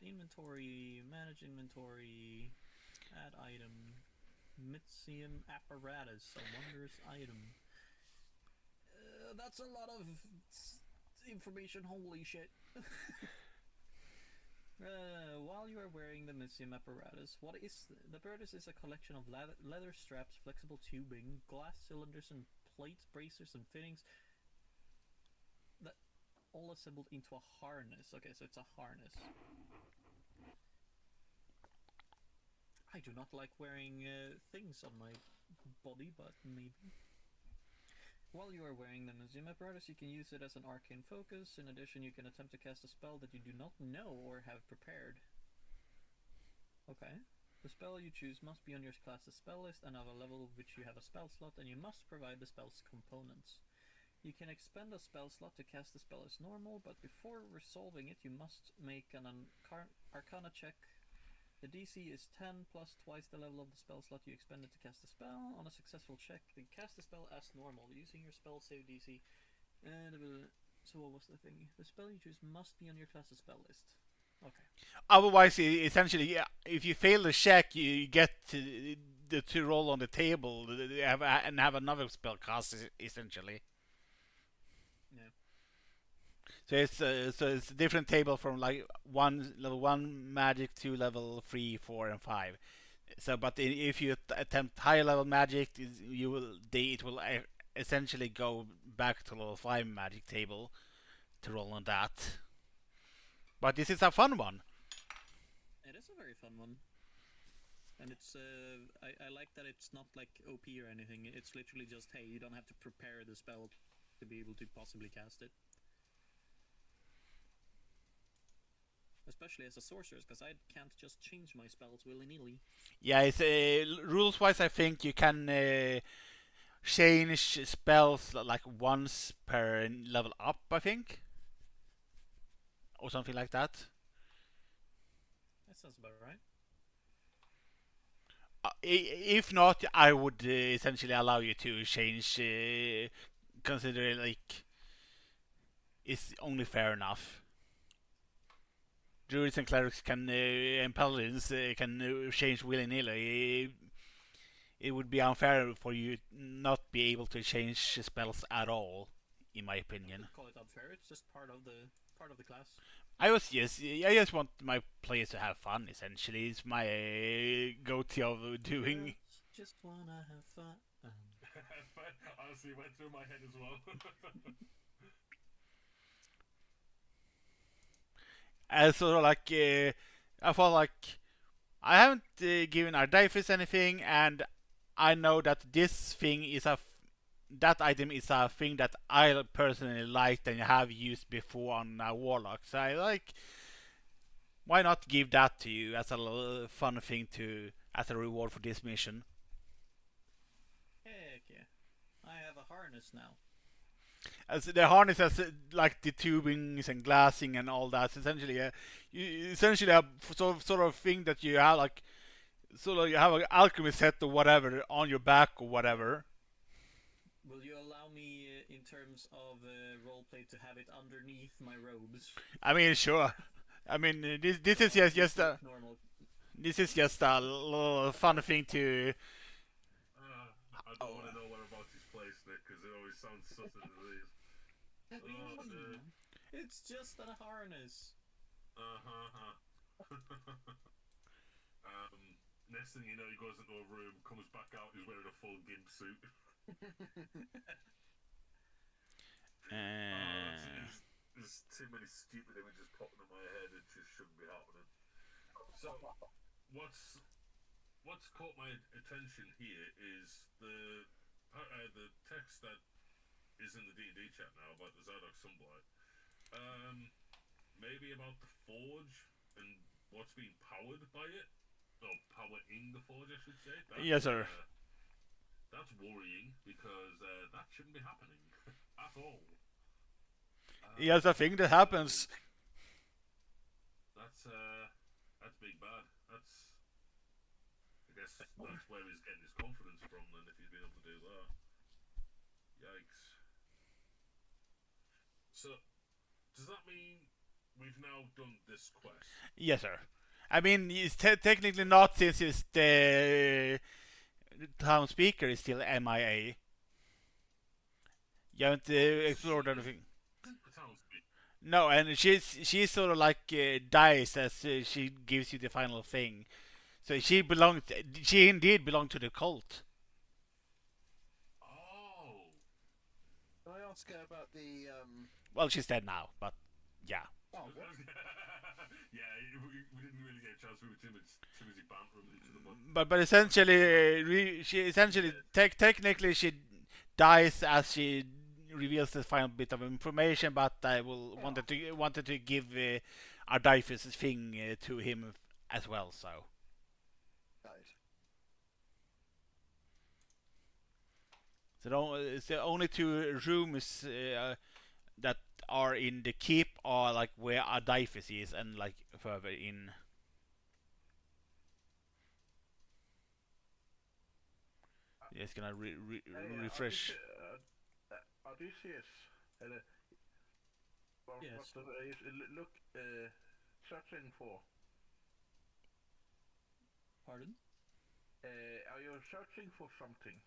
Inventory, manage inventory, add item, museum apparatus, a wondrous item. That's a lot of information. Holy shit. While you are wearing the museum apparatus, what is the apparatus? Is a collection of leather straps, flexible tubing, glass cylinders, and plates, bracers, and fittings that all assembled into a harness. Okay, so it's a harness. I do not like wearing things on my body, but maybe. While you are wearing the museum apparatus, you can use it as an arcane focus. In addition, you can attempt to cast a spell that you do not know or have prepared. Okay. The spell you choose must be on your class's spell list and of a level of which you have a spell slot, and you must provide the spell's components. You can expend a spell slot to cast the spell as normal, but before resolving it, you must make an Arcana check. The DC is 10 plus twice the level of the spell slot you expended to cast the spell. On a successful check, then cast the spell as normal, using your spell save DC. So what was the thing? The spell you choose must be on your class's spell list. Okay. Otherwise, essentially, if you fail the check, you get to roll on the table and have another spell cast, essentially. Yeah. So it's a different table from like level 1 magic to level 3, 4, and 5. So, but if you attempt higher level magic, it will essentially go back to level 5 magic table to roll on that. But this is a fun one. It is a very fun one. And it's I like that it's not like OP or anything. It's literally just, hey, you don't have to prepare the spell to be able to possibly cast it. especially as a sorcerer, because I can't just change my spells willy nilly. Yeah, it's rules wise. I think you can change spells like once per level up. I think, or something like that. That sounds about right. If not, I would essentially allow you to change. Consider like it's only fair enough. Druids and clerics can and paladins can change willy nilly. It would be unfair for you not be able to change spells at all, in my I opinion. wouldn't call it unfair. It's just part of the class. I just want my players to have fun. Essentially, it's my go-to of doing. Just wanna have fun. Honestly, went through my head as well. As sort of like I felt like I haven't given Ardaifis anything, and I know that this thing is that item is a thing that I personally liked and have used before on Warlock. So I like, why not give that to you as a little fun thing to as a reward for this mission? Heck yeah. I have a harness now. As the harness has like the tubings and glassing and all that. Essentially, essentially a sort of thing that you have like, sort of you have an alchemy set or whatever on your back or whatever. Will you allow me, in terms of roleplay, to have it underneath my robes? I mean, sure. I mean, this is just a normal. this is just a little fun thing to. I don't want to know what about his place, Nick, because it always sounds sus as it is. It's just a harness. Next thing you know, he goes into a room, comes back out, he's wearing a full gimp suit. There's too many stupid images popping in my head. It just shouldn't be happening. So, what's caught my attention here is the text that is in the D&D chat now about the Zadok Sunblight. Maybe about the Forge and what's being powered by it, or powering the Forge, I should say. Yes, sir. That's worrying because that shouldn't be happening at all. Yes, a thing that happens. That's big bad. I guess that's where he's getting his confidence from. Then, if he's been able to do that, yikes. So, does that mean we've now done this quest? Yes, sir. I mean, it's technically not, since it's the town speaker is still MIA. You haven't explored anything. The town speaker. No, and she's sort of like dies as she gives you the final thing. So she indeed belonged to the cult. Oh. Can I ask her about the Well, she's dead now, but yeah. Oh, what? Yeah, we didn't really get a chance. We were too busy bantering with each other. But essentially, she essentially technically she dies as she reveals the final bit of information. But I will wanted to give Ardaifis' thing to him as well. So Right. it's the only two rooms that are in the keep are like where Ardaifis is, and like further in. Just gonna refresh. Odysseus, eller Yes. what look searching for? Pardon? Are you searching for something?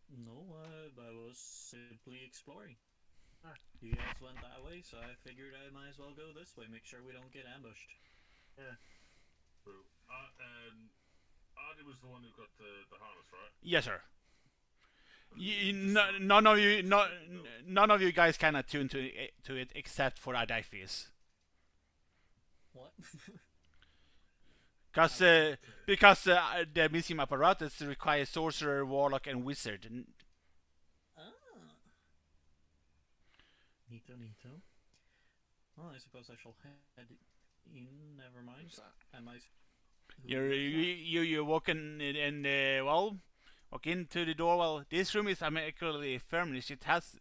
No, I was simply exploring. Ah. You guys went that way, so I figured I might as well go this way. Make sure we don't get ambushed. Yeah. True. Ardy was the one who got the harness, right? Yes, sir. None of you guys can attune to it except for Ardaifis. What? Because the missing apparatus requires sorcerer, warlock, and wizard. Neato. Well, I suppose I shall head Never mind. Who's that? Am I? You're walking in well, walk into the door. Well, this room is immaculately furnished. It has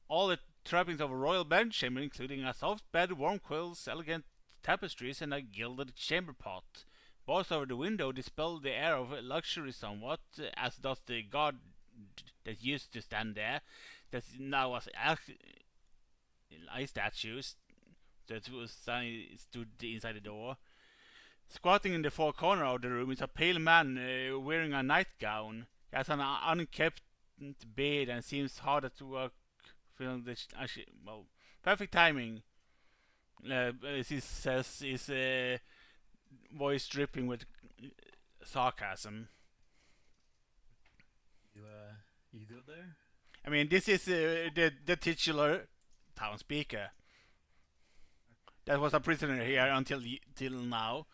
all the trappings of a royal bedchamber, including a soft bed, warm quilts, elegant tapestries, and a gilded chamber pot. Bars over the window dispel the air of luxury somewhat, as does the guard that used to stand there. That now was ice statues that was stood inside the door. Squatting in the far corner of the room is a pale man wearing a nightgown. He has an unkempt beard and seems hard at work. Feeling the well, perfect timing. As he says, his voice dripping with sarcasm. You good there? I mean, this is the titular town speaker. That was a prisoner here until till now.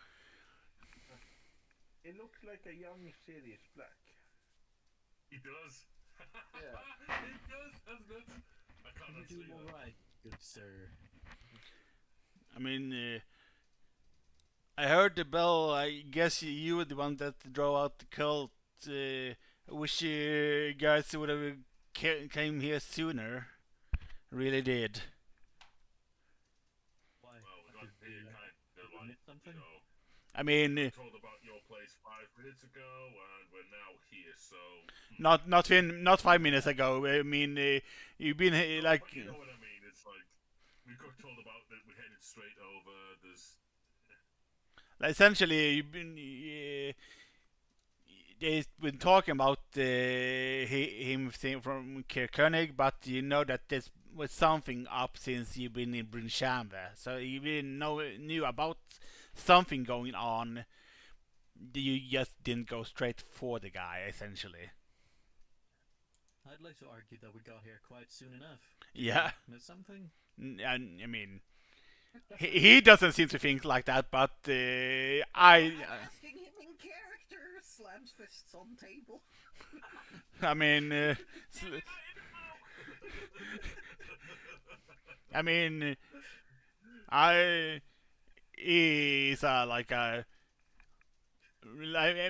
He looks like a young Sirius Black. He does. Yeah. He does, doesn't it? I can't You actually. do all right, good sir. I mean, I heard the bell. I guess you were the one that drove out the cult. I wish you guys would have came here sooner. Really did. Why? Well, we got Did here you kind of like, miss something? you know, I mean, told about your place 5 minutes ago, and we're now here, so. not 5 minutes ago. I mean, you've been like. But you know what I mean? It's like we got told about that we headed straight over. There's. Essentially, you've been. They've been talking about him from Kirkönig, but you know that there's was something up since you've been in Brinshamba. So you didn't knew about something going on. You just didn't go straight for the guy, essentially. I'd like to argue that we got here quite soon enough. Yeah. Miss something? And I mean, he doesn't seem to think like that, but I'm asking him in character. Slams fists on table. I mean, I mean, he's like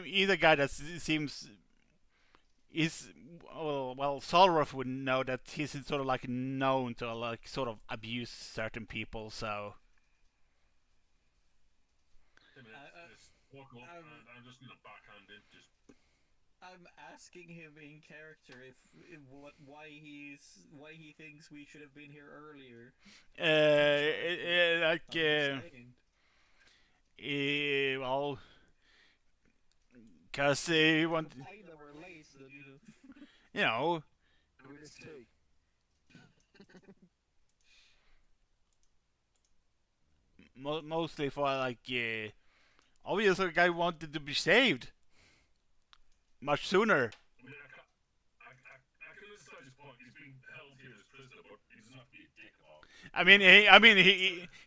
he's a guy that seems is well Solroth would know that he's sort of like known to like sort of abuse certain people, so Just walk up, and I'm just gonna backhand it. Just. I'm asking him in character if why he thinks we should have been here earlier. like I'm just saying. well, cause he want I know we're late. you know. With his tea. Mostly for like obviously the guy wanted to be saved much sooner. I mean, I can understand his point. He's been held here as prisoner, but he doesn't have to be a dick about it. I mean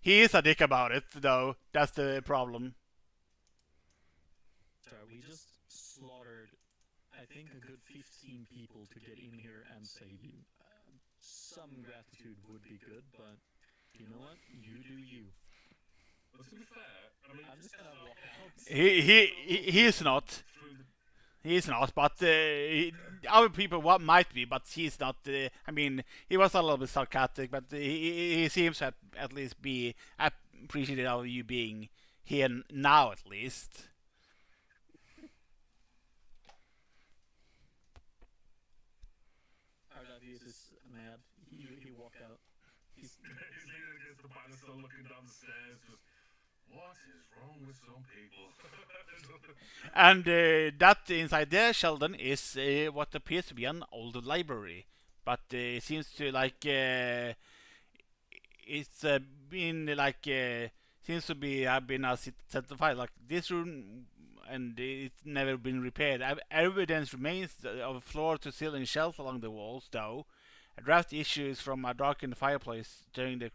he is a dick about it though. That's the problem. Sorry, we just slaughtered, I think, a good 15 people to get in here and save you. Some gratitude would be good, but you know what? You do you. But to be fair, I mean, I'm just gonna walk out. He is not. through the He's not, but other people what might be, but he's not. I mean, he was a little bit sarcastic, but he seems to at least be appreciative of you being here now, at least. Ardavius is mad. He walked out. he's leaning against the banister, looking down the stairs, just. What is wrong with some people? And that inside there, Sheldon, is what appears to be an old library, but it seems to like it's been like seems to be have been certified like this room, and it's never been repaired. Evidence remains of floor to ceiling shelves along the walls, though. Draft issues from a darkened fireplace during the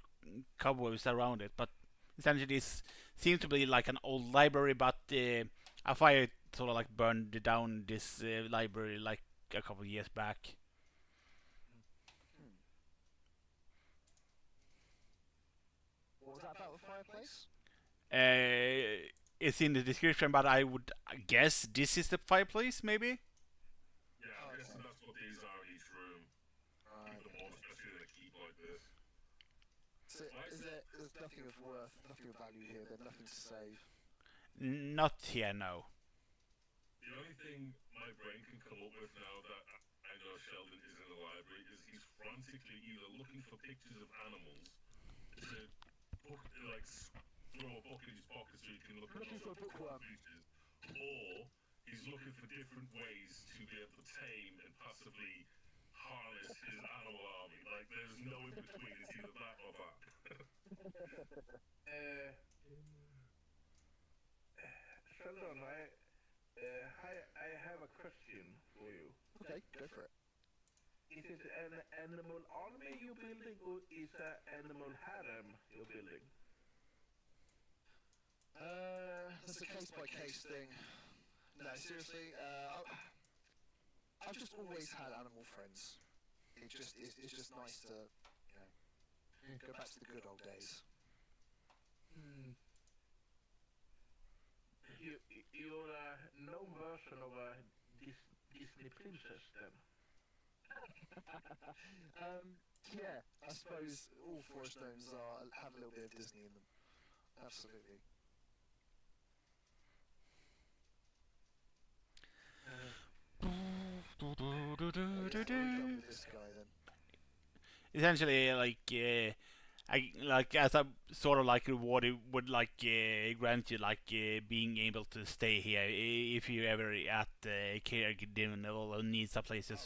cobwebs around it, but essentially this seems to be like an old library, but a fire sort of like burned down this library like a couple of years back. What was that about the fireplace? it's in the description, but I would guess this is the fireplace, maybe. Yeah, I'm guessing that's what these are in each room. Right. Keep them on, especially in a keep like this. So there's nothing of worth, nothing of value here. There's nothing to save. Not here, no. The only thing my brain can come up with now that I know Sheldon is in the library is he's frantically either looking for pictures of animals to like throw a book in his pocket so he can look at Looking for a all the bookworm. creatures, or he's looking for different ways to be able to tame and passively harness his animal army. Like there's no in between. It's either that or that. Sheldon, I have a question for you. Okay, go for it. Is it an animal army you're building, or is it animal harem you're building? That's a case by case thing. No, seriously, I've just always had animal friends. It's just nice to, go back to the good old days. You're a gnome version of a Disney princess, then. Yeah, I suppose all forest gnomes have a little bit of Disney in them. Absolutely. This guy then. Essentially, like as a sort of like reward, it would like grant you like being able to stay here if you ever at caregiving level or needs a place to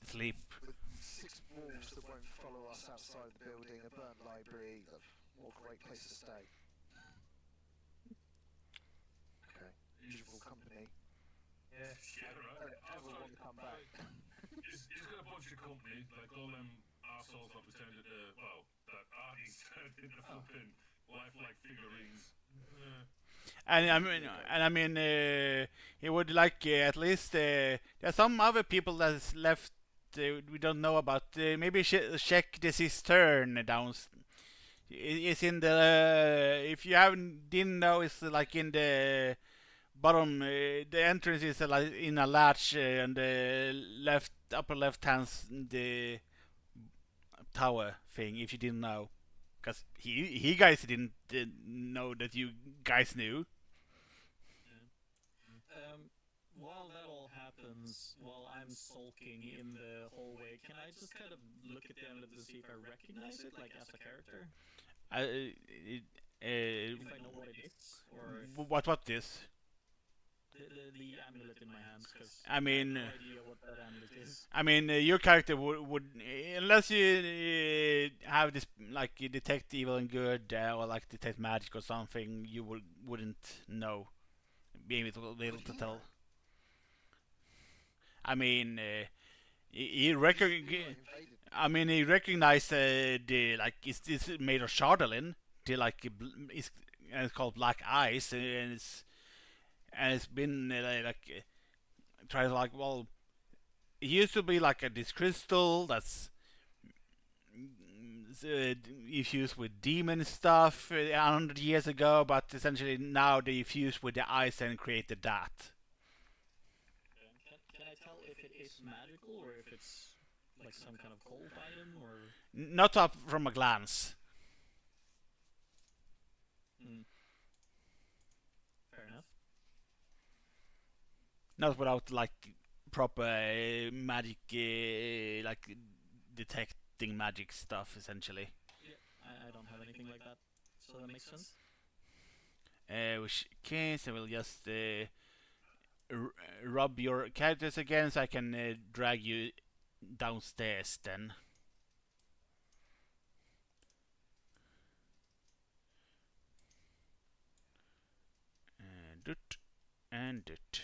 sleep. With 6 wolves that won't follow us outside the building, a burnt library, what a great place to stay. Okay, usual company. Yeah. Yeah, right. Ever want to come back? He's got a bunch of company, like all them assholes that pretended to, well, that Artie's turned into flipping lifelike figurines. And I mean, he would like at least there's some other people that's left we don't know about. Maybe check the cistern down. It's in the if you haven't didn't know, it's like in the bottom. The entrance is like in a latch on the left upper left hand the tower thing. If you didn't know, because he guys didn't know that you guys knew. While that all happens, while I'm sulking in the hallway, can I just kind of look at the amulet to see if I recognize it, like as a character? If I know what it is, or if What this? the amulet in my hands, because I mean, I have no idea what that amulet is. I mean, your character would unless you have this like you detect evil and good or like detect magic or something, you wouldn't know, be able to tell. I mean, he he recognized the like it's made of Chardolin. The like it's called black ice and it's been try to like well it used to be like this crystal that's infused with demon stuff 100 years ago, but essentially now they fuse with the ice and created that. Can I tell if it is magical or if it's like some kind of cold item or? Not up from a glance. Fair enough. Not without like proper magic, like detecting magic stuff, essentially. Yeah, I don't have anything like that, so that makes sense. Which case I will just rub your characters again, so I can drag you downstairs then. And it.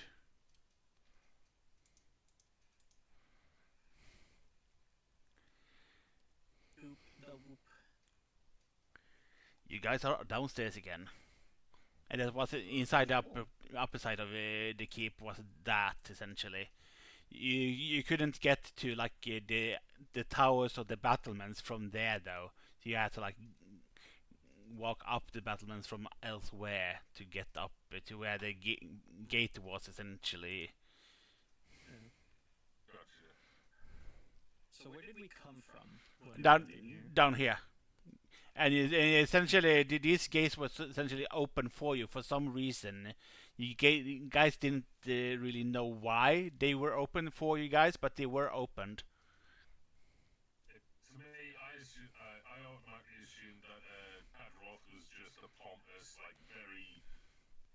Oop, da whoop. You guys are downstairs again. And that was inside the upper side of the keep was that essentially. You couldn't get to like the towers or the battlements from there though. So you had to like walk up the battlements from elsewhere to get up to where the gate was essentially. Gotcha. So where did we come from? when we Down went in here? down here. And essentially, these gates was essentially open for you for some reason. You guys didn't really know why they were open for you guys, but they were opened. To me, I automatically assumed that Padroth was just a pompous, like very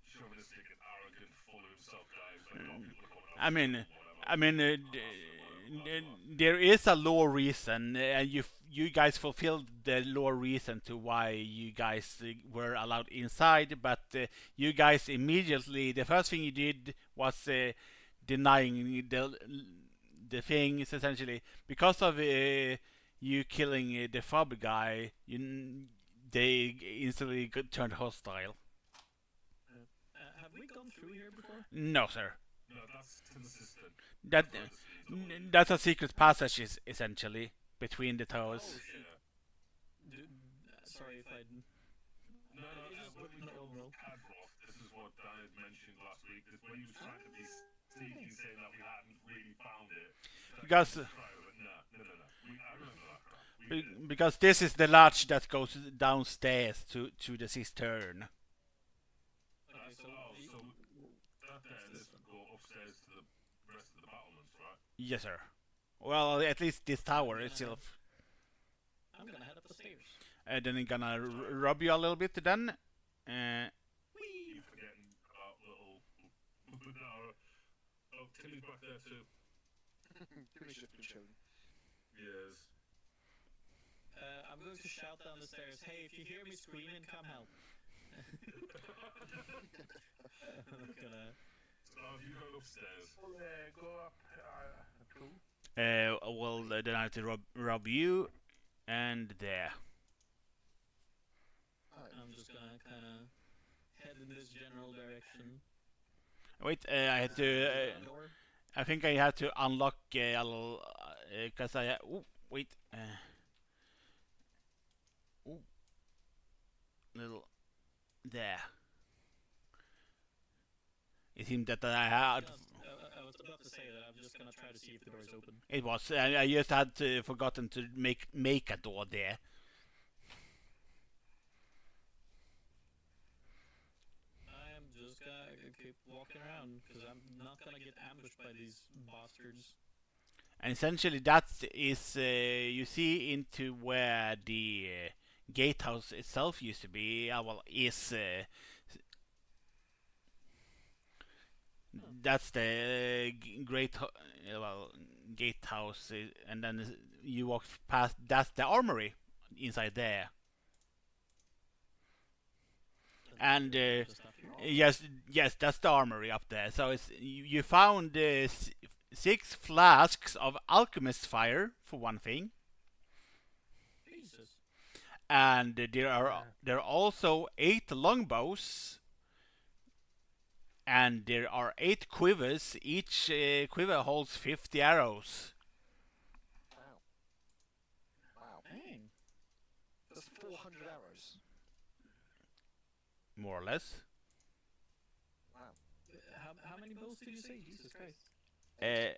chauvinistic and arrogant, full of himself guy who's like, oh, people are coming I mean, whatever. I mean, Blah, blah, blah. there is a lore reason, and you guys fulfilled the lore reason to why you guys were allowed inside. But you guys immediately, the first thing you did was denying the things essentially because of you killing the fob guy. They instantly turned hostile. Have we gone through here before? No, sir. No, that's consistent. That That's why the scenes are that's a secret passage essentially between the towers. Oh shit. Sorry if I. No, Just when we no, killed no. Padroth, this is what I had mentioned last week, is when he was trying to be sneaky, saying that we hadn't really found it. Because No. I remember that crap. We did. because this is the latch that goes downstairs to the cistern. Okay, so So that there, this would go upstairs to the rest of the battlements, right? Yes, sir. Well, at least this tower itself. I'm gonna head up the stairs. Then I'm gonna rub you a little bit. Then. Keep forgetting about little Banara. Oh, Timmy's back there too. Timmy's just been chilling. Yes. I'm going to shout down the stairs. Hey, if you hear me screaming, come help. I'm gonna. Oh, you go upstairs. Go up. Cool. Well, then I have to rub you, and there. I'm just gonna kind of head in this general direction. Wait, I had to. Door. I think I had to unlock a little, cause I. Wait. Little. There. It seemed that I had. I was about to say that I'm just gonna try to see if the door is open. It was. I just had forgotten to make a door there. I'm just gonna keep walking around because I'm not gonna get ambushed by these bastards. And essentially, that is you see into where the gatehouse itself used to be. Well, is that's the gatehouse, and then you walk past. That's the armory inside there. And The stuff here. yes, that's the armory up there. So it's you found 6 flasks of alchemist fire for one thing, Jesus. and there are also 8 longbows, and there are 8 quivers. Each quiver holds 50 arrows. Wow. Wow. Dang. That's 400 arrows. More or less. Wow. How many bows did you say? Jesus Christ. I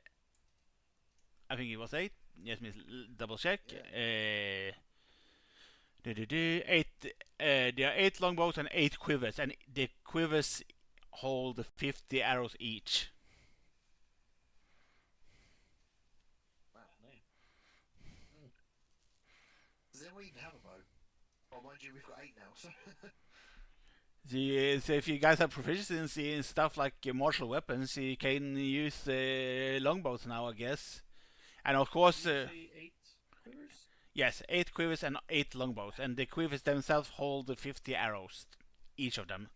think it was 8. Yes, miss. Double check. 8. There are 8 longbows and 8 quivers, and the quivers hold 50 arrows each. Wow. Does anyone even have a bow? Oh, mind you, we've got 8 now, so. So if you guys have proficiency in stuff like martial weapons, you can use longbows now, I guess. And of course, Did you say 8 quivers? yes, 8 quivers and 8 longbows, and the quivers themselves hold 50 arrows, each of them.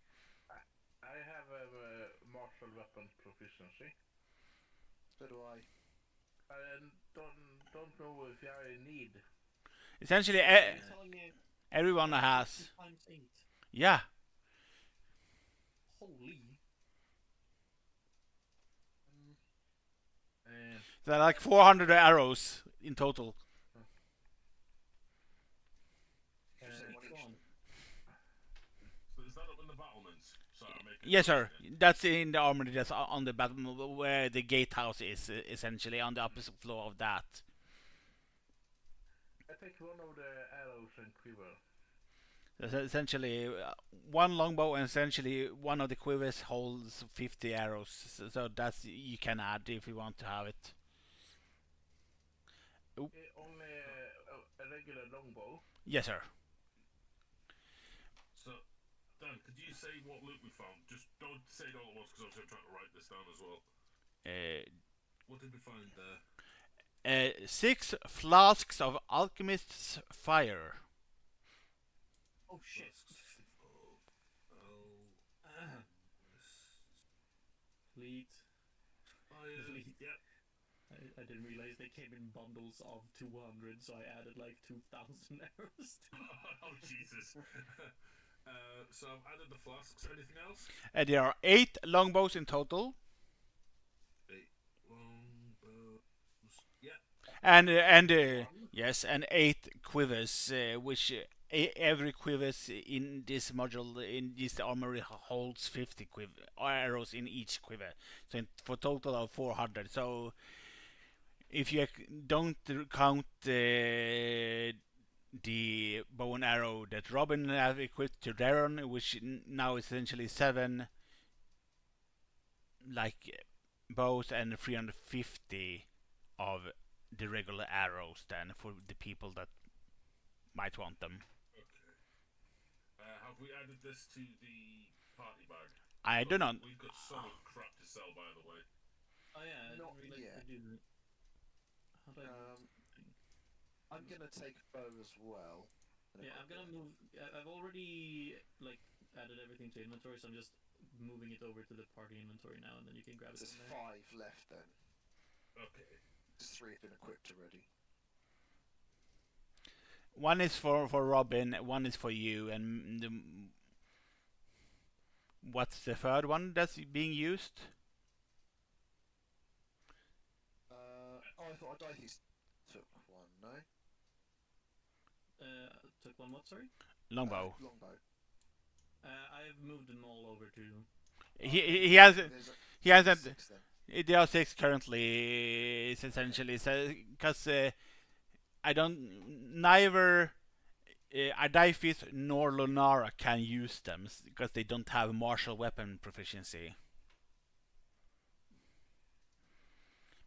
I have a martial weapons proficiency. So do I. I don't know if I need. Essentially, You're telling me everyone has. times 8. Yeah, Holy. there are like 400 arrows in total. Should say one Go each. on. up in the battlements? So I make a Yes, sir. note in it. That's in the armory that's on the bottom where the gatehouse is, essentially on the opposite floor of that. I take one of the arrows and quiver. That's essentially one longbow, and essentially one of the quivers holds 50 arrows. So that's you can add if you want to have it. Only a regular longbow. Yes, sir. So, Dan, could you say what loot we found? Just don't say it all at once, because I'm trying to write this down as well. What did we find there? 6 flasks of alchemist's fire. Oh shit. Fleet. Fleet. Yep. I didn't realize they came in bundles of 200, so I added like 2,000 arrows. Oh, Jesus. So I've added the flasks. Anything else? There are 8 longbows in total. 8 longbows. Yeah. And yes, and 8 quivers, which every quivers in this module in this armory holds 50 arrows in each quiver, so for total of 400. So if you don't count the bow and arrow that Robin have equipped to Darren, which now is essentially 7 like bows and 350 of the regular arrows then for the people that might want them. Okay. Have we added this to the party bag? I do not. We've got so much crap to sell, by the way. Oh yeah, I Not didn't realize yet. they did. How do I move something? I'm gonna take bow as well. Yeah, I'm gonna move. I've already like added everything to inventory, so I'm just moving it over to the party inventory now, and then you can grab it There's from there. 5 left then. Okay. There's 3 have been equipped already. One is for Robin, one is for you, and what's the third one that's being used? I thought Dices took one, no? Took one what? Sorry. Longbow. Longbow. I've moved them all over to. He has he hasn't. 6 then. There are 6 currently. It's essentially because I don't neither. Adifis nor Lunara can use them because they don't have martial weapon proficiency.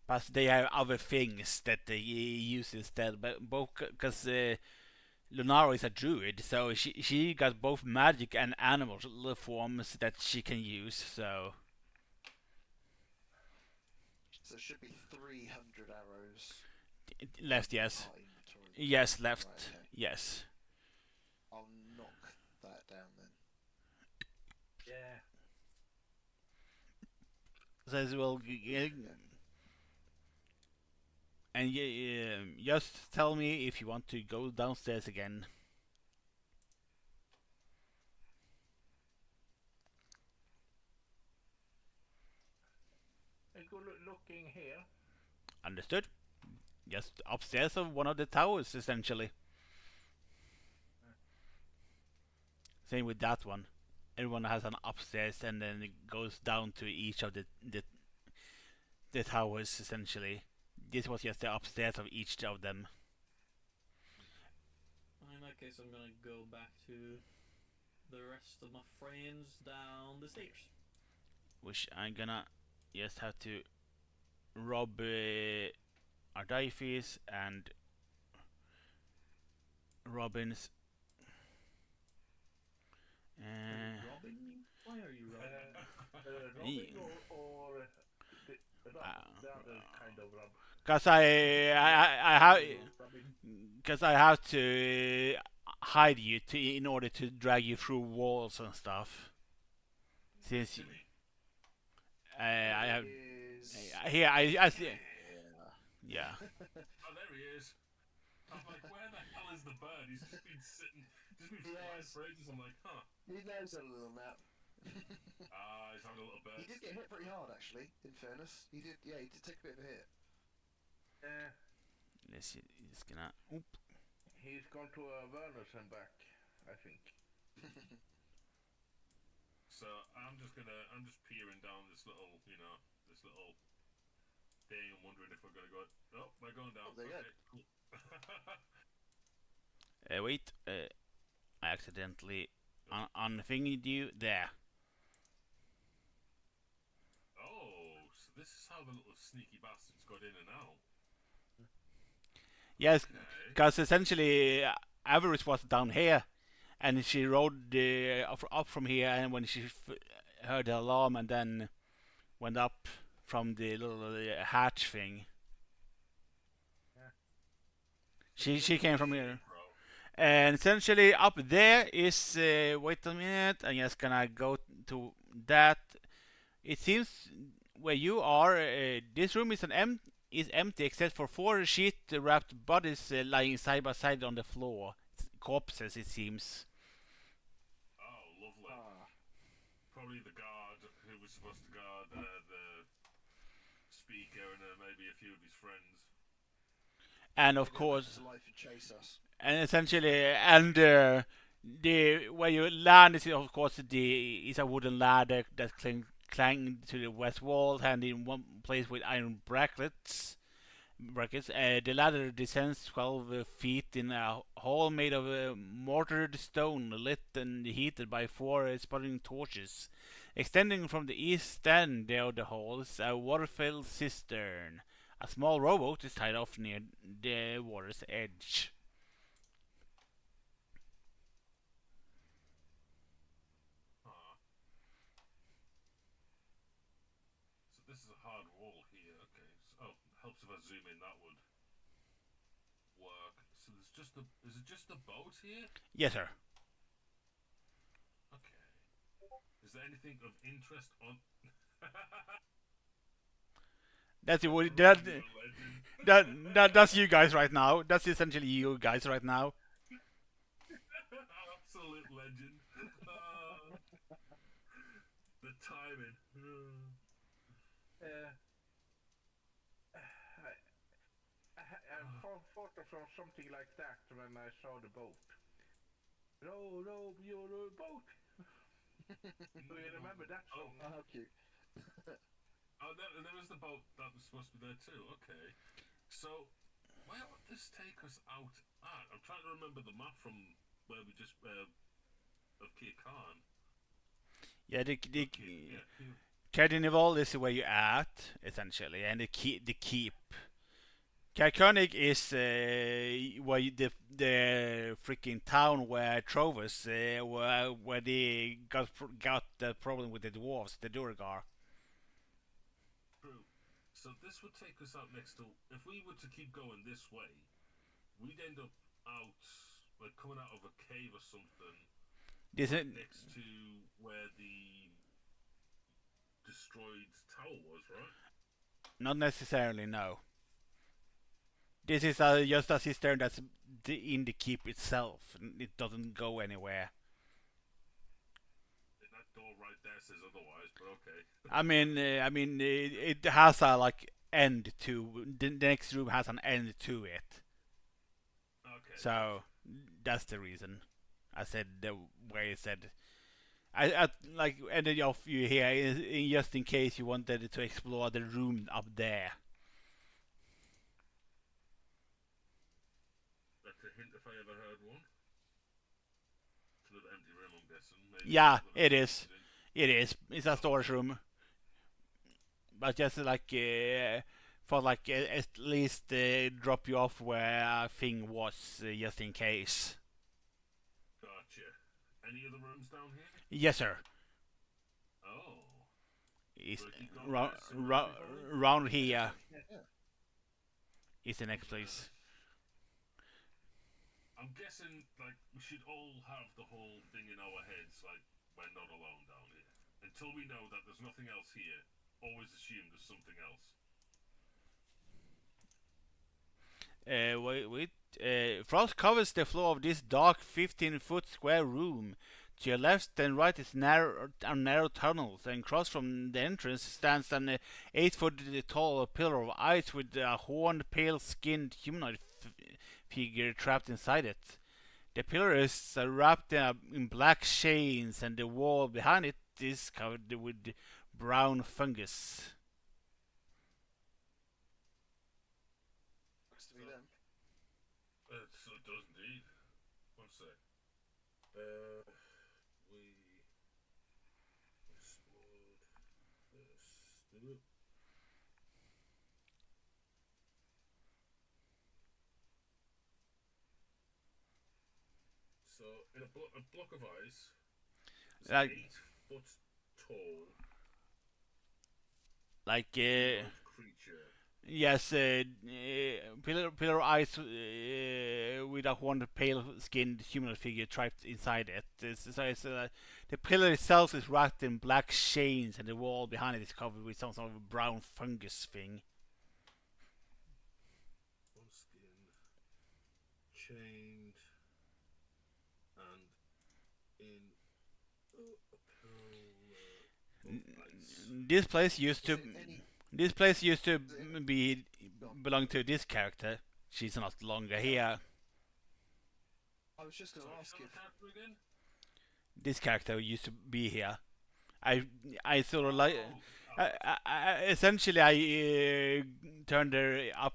But they have other things that they use instead. But both because Lunara is a druid, so she got both magic and animal forms that she can use. So it should be 300 arrows. left, yes, Oh, inventory. yes, left, Right, okay. yes. I'll knock that down then. Yeah. So as well, and just tell me if you want to go downstairs again. I go looking here. Understood? Just upstairs of one of the towers, essentially. Same with that one. Everyone has an upstairs, and then it goes down to each of the towers, essentially. This was just the upstairs of each of them. In that case, I'm gonna go back to the rest of my friends down the stairs. Which I'm gonna just have to rob Ardifis and Robin's. Robbing me? Why are you robbing? Robbing or the other kind of rub? Cause I have, cause I have to hide you in order to drag you through walls and stuff. Since I have here, I see. Yeah. Oh, there he is. I'm like, where the hell is the bird? He's just been sitting, just been flying for ages. I'm like, huh. He knows a little nap. He's having a little bird. He did get hit pretty hard, actually. In fairness, he did. Yeah, he did take a bit of a hit. Let's see. He's gonna. Oop. He's gone to Avernus and back, I think. So I'm just peering down this little, this little thing and wondering if we're gonna go. Oh, we're going down. Oh, there you Okay, cool. Wait, I accidentally unthinged you there. Oh, so this is how the little sneaky bastards got in and out. Yes, Okay. because essentially Avarice was down here, and she rode up from here, and when she heard the alarm, and then went up from the little hatch thing. Yeah. She came from here. Bro. And essentially up there is wait a minute, I'm just gonna go to that. It seems where you are, this room is is empty except for 4 sheet wrapped bodies lying side by side on the floor. Corpses, it seems. Oh, lovely. Ah, Probably the guard who was supposed to guard the speaker and maybe a few of his friends. And of maybe he'll come course, to life and chase us. and essentially, and the where you land is of course is a wooden ladder that clang to the west wall, and in one place with iron brackets. The ladder descends 12 feet in a hall made of mortared stone, lit and heated by 4 sputtering torches. Extending from the east end of the hall is a water-filled cistern. A small rowboat is tied off near the water's edge. Huh. So this is a hard wall here. Okay. So, oh, helps if I zoom in. That would work. So there's just the. Is it just the boat here? Yes, sir. Okay. Is there anything of interest on? That's it. Legend. That's you guys right now. That's essentially you guys right now. Absolute legend. The timing. I thought of something like that when I saw the boat. Row, row your boat. Do you remember that song? Oh, how cute. Oh, and there was the boat that was supposed to be there too. Okay. So, where would this take us out at? I'm trying to remember the map from where we just of Kir Khan. Yeah, the Yeah. Carnival is where you're at essentially, and the keep. Kalkonik is where the freaking town where Trovus where they got the problem with the dwarves, the Durgar. True. So this would take us out next to. If we were to keep going this way, we'd end up out, like coming out of a cave or something, This is, next to where the destroyed tower was, right? not necessarily, no. This is just a cistern that's in the keep itself. It doesn't go anywhere. And that door right there says otherwise, but okay. I mean, it has a like end to the next room has an end to it. Okay. So that's the reason. I said the way I said. I like ended off you here just in case you wanted to explore the room up there. That's a hint if I ever heard one. It's another empty room, I'm guessing. Maybe Yeah, another it is. room. It is. It's a storage room. But just like for like at least drop you off where a thing was just in case. Gotcha. Any other rooms down here? Yes, sir. Oh. It's Well, keep going, guys. See what else we got? round here Yeah. is the next place. I'm guessing, like, we should all have the whole thing in our heads, like, we're not alone down here. Until we know that there's nothing else here, always assume there's something else. Wait. Frost covers the floor of this dark 15-foot square room. To your left and right is narrow tunnels, and across from the entrance stands an 8-foot tall pillar of ice with a horned, pale-skinned humanoid figure trapped inside it. The pillar is wrapped in black chains, and the wall behind it is covered with brown fungus. Has to be them. It does indeed. One sec. We explored this. So, in a block of ice, it's Like- 8 foot tall Like creature. yes, pillar of ice with a one pale-skinned human figure trapped inside it. The pillar itself is wrapped in black chains, and the wall behind it is covered with some sort of brown fungus thing. On skin, chained, and in ice. This place used to Is it any- this place used to be belong to this character. She's not longer here. I was just going to ask if Again? This character used to be here. I sort of like. Essentially, I turned her up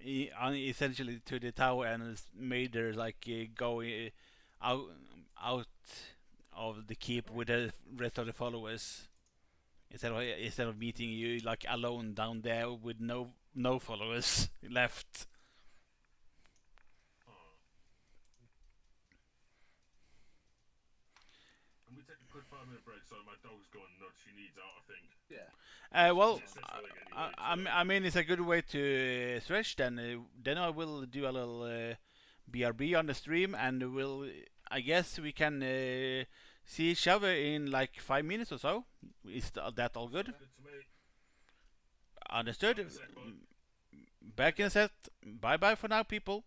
essentially to the tower and made her like go out of the keep with the rest of the followers. Instead of meeting you like alone down there with no followers left. Can we take a quick 5-minute break? So my dog's going nuts. She needs out, I think. yeah. Well, She's going anyway, I mean, it's a good way to stretch. Then I will do a little BRB on the stream, and I guess we can see each other in like 5 minutes or so. Is that all good? Good to me. Understood. Back in a sec, bud. Back in a set. Bye bye for now, people.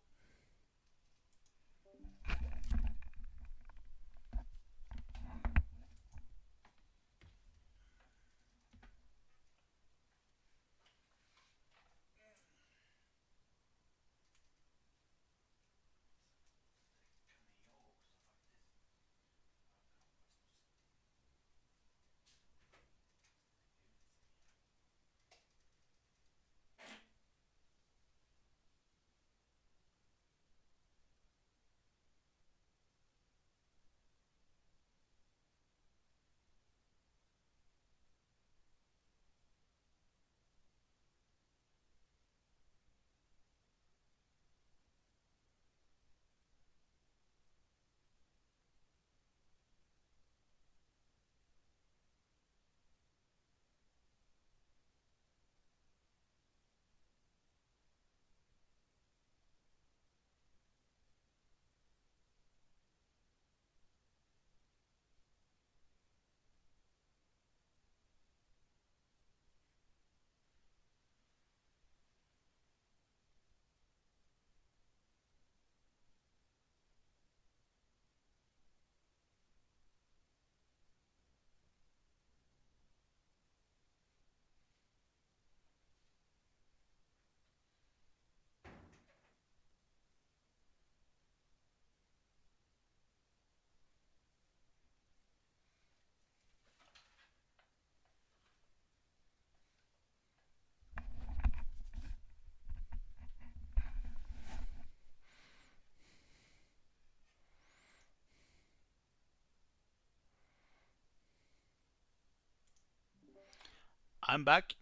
I'm back.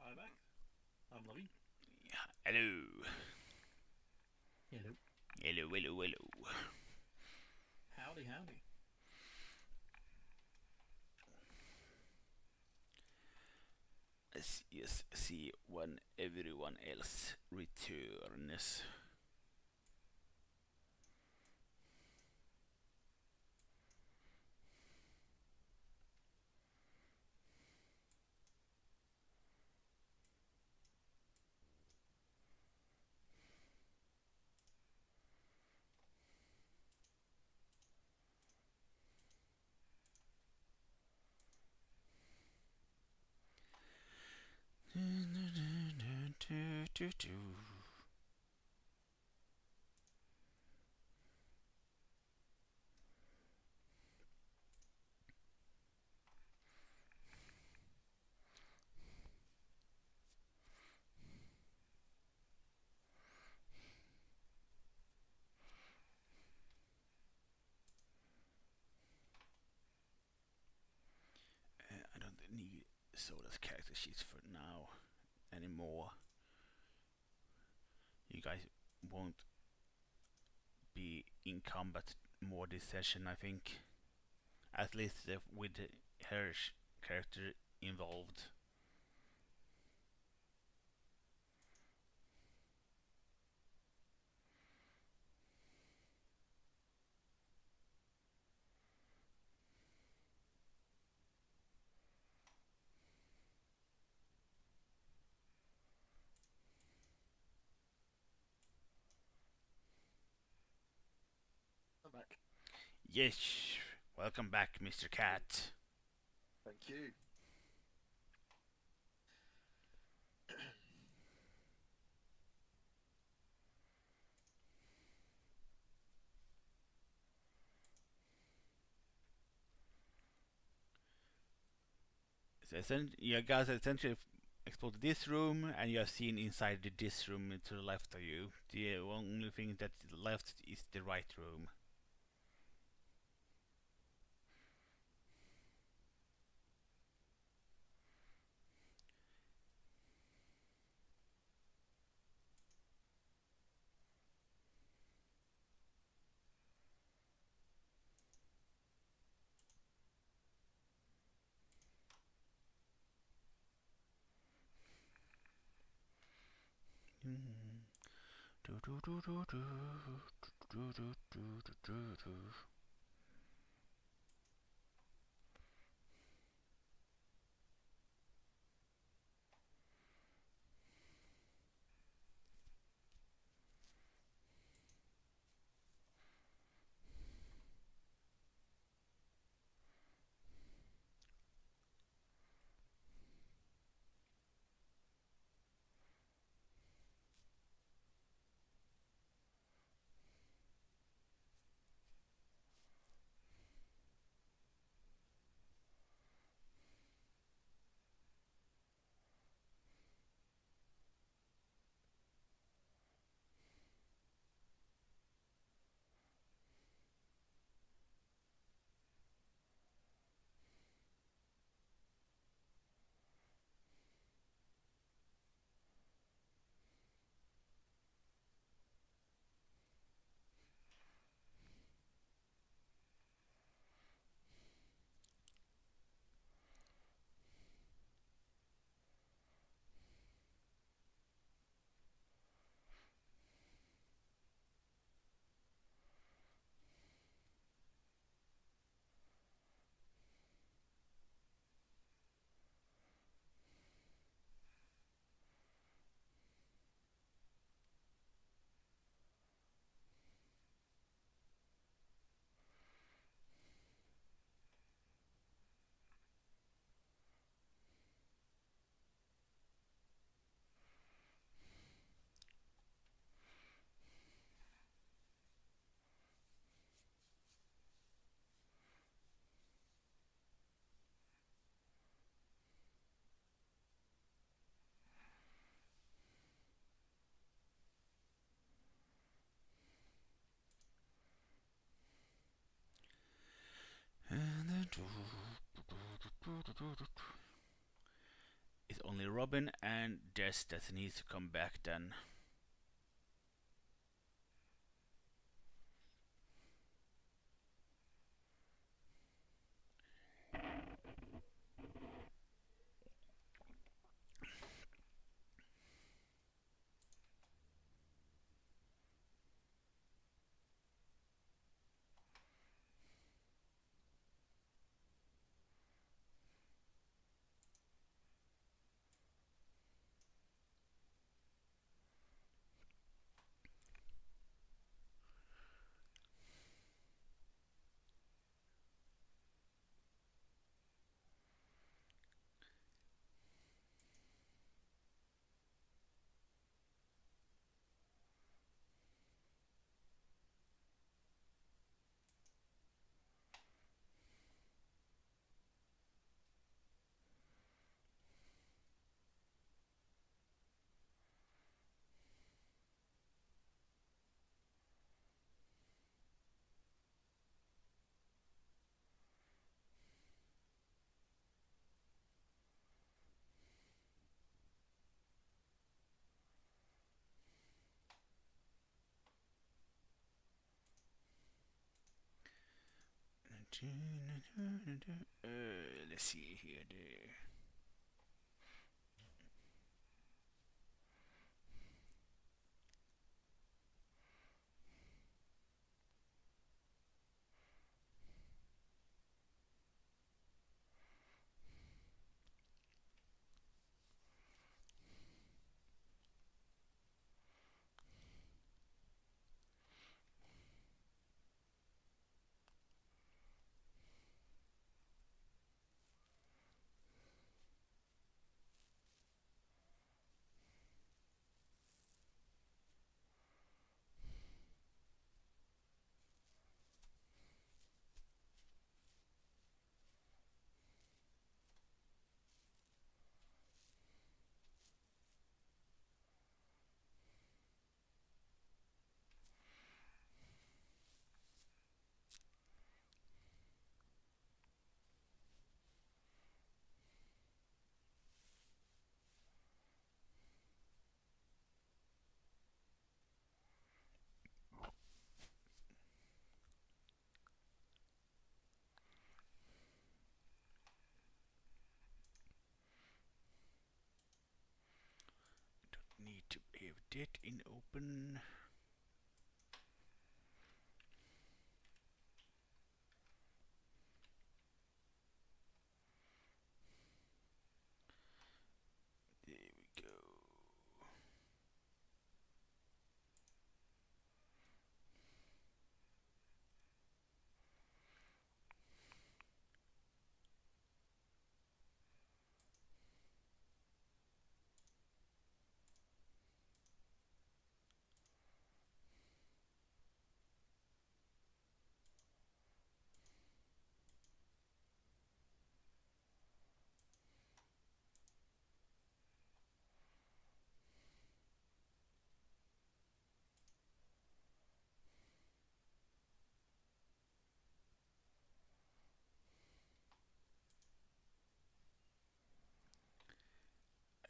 I'm back. I'm Lovey. Hello. Hello. Hello, hello, hello. Howdy, howdy. Let's just see when everyone else returns. Soda's character sheets for now anymore. You guys won't be in combat more this session, I think. At least with her character involved. I'm back. Yes, welcome back, Mr. Cat. Thank you. So you guys essentially explored this room, and you have seen inside this room to the left of you. The only thing that's left is the right room. It's only Robin and Des that needs to come back then. Let's see here. Need to have that in open. There we go.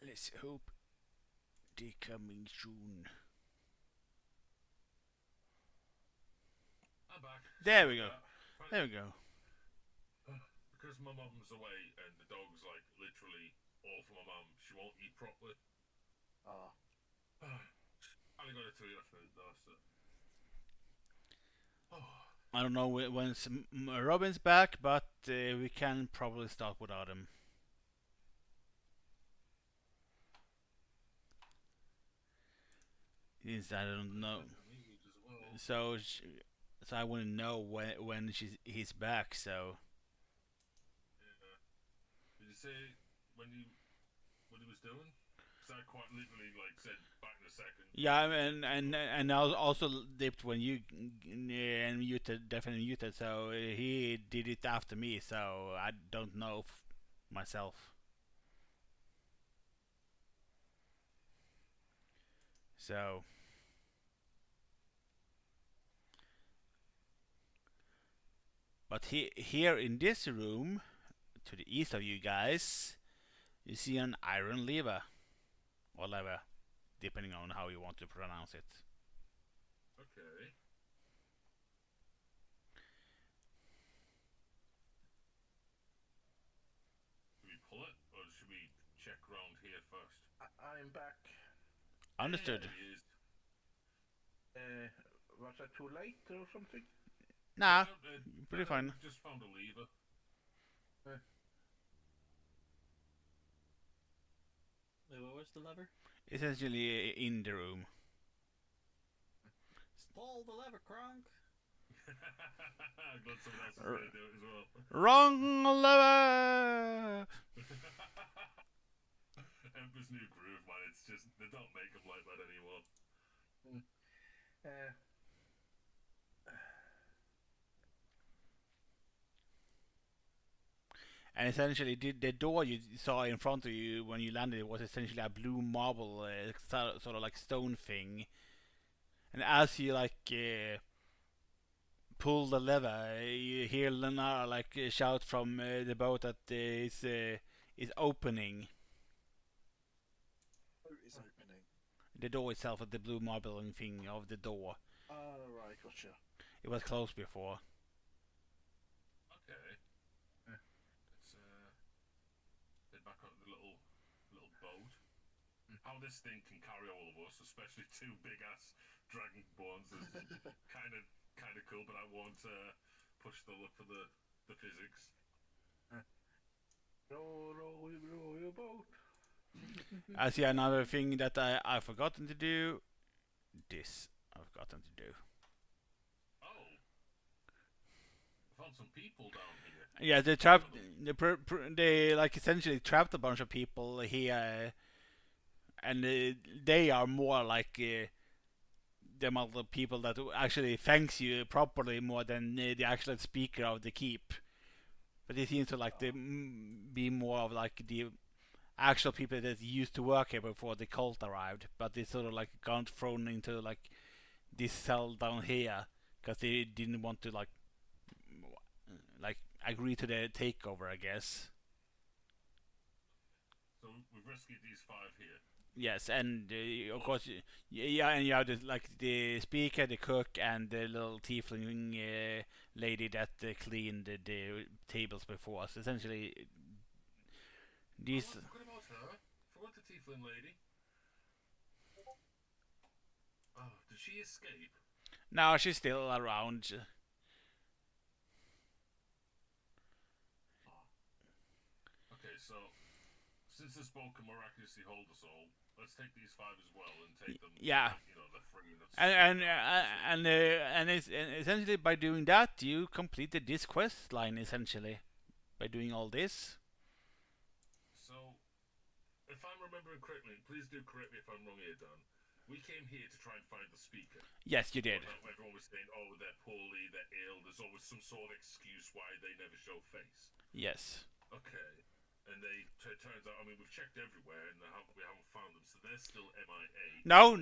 Let's hope they're coming soon. I'm back. There we Sorry go. about that. There we go. Because my mum's away and the dog's like literally all for my mum, she won't eat properly. Ah. I only got a 2 year food though, so. Oh. I don't know when Robin's back, but we can probably start without him. Since I don't know, so I wouldn't know when he's back. So Yeah. Did you say when he was doing? Because I quite literally like said back in a second. yeah, and I also dipped when you and muted, definitely muted. So he did it after me. So I don't know myself. So. But here in this room, to the east of you guys, you see an iron lever, or lever, depending on how you want to pronounce it. Okay. Should we pull it, or should we check around here first? I'm back. Understood. There he is. Was I too late or something? Nah, pretty fine. We just found a lever. Wait, what was the lever? Essentially in the room. Pull the lever, Kronk! I'm glad someone else is going to do it as well. Wrong lever! Emperor's New Groove, man. It's just, they don't make them like that anymore. And essentially, the door you saw in front of you when you landed was essentially a blue marble, sort of like stone thing. And as you pull the lever, you hear Lena shout from the boat that is opening. Boat is opening. The door itself, the blue marbling thing of the door. Oh, right, gotcha. It was closed before. boat. How this thing can carry all of us, especially two big ass dragonborns, is kind of cool. But I won't push the luck for the physics. Row your boat. I see another thing that I've forgotten to do. This I've forgotten to do. Oh, I found some people down here. Yeah, they trapped. They like essentially trapped a bunch of people here, and they are more like the amount of people that actually thanks you properly more than the actual speaker of the keep. But it seems to like be more of like the actual people that used to work here before the cult arrived, but they sort of like got thrown into like this cell down here because they didn't want to like agree to the takeover, I guess. So we've rescued these 5 here. Yes, and of course, yeah, and you have the speaker, the cook, and the little tiefling lady that cleaned the tables before us. Essentially, these. Oh, I forgot about her. Forgot the tiefling lady. Oh, did she escape? No, she's still around. Okay, so since this boat can miraculously hold us all, let's take these 5 as well and take them. Yeah. You know, they're free. And And essentially by doing that, you completed this quest line essentially by doing all this. So, if I'm remembering correctly, please do correct me if I'm wrong here, Dan. We came here to try and find the speaker. Yes, you did. Everyone was saying, oh, they're poorly, they're ill. There's always some sort of excuse why they never show face. Yes. Okay. And turns out, I mean, we've checked everywhere and we haven't found them, so they're still MIA. No,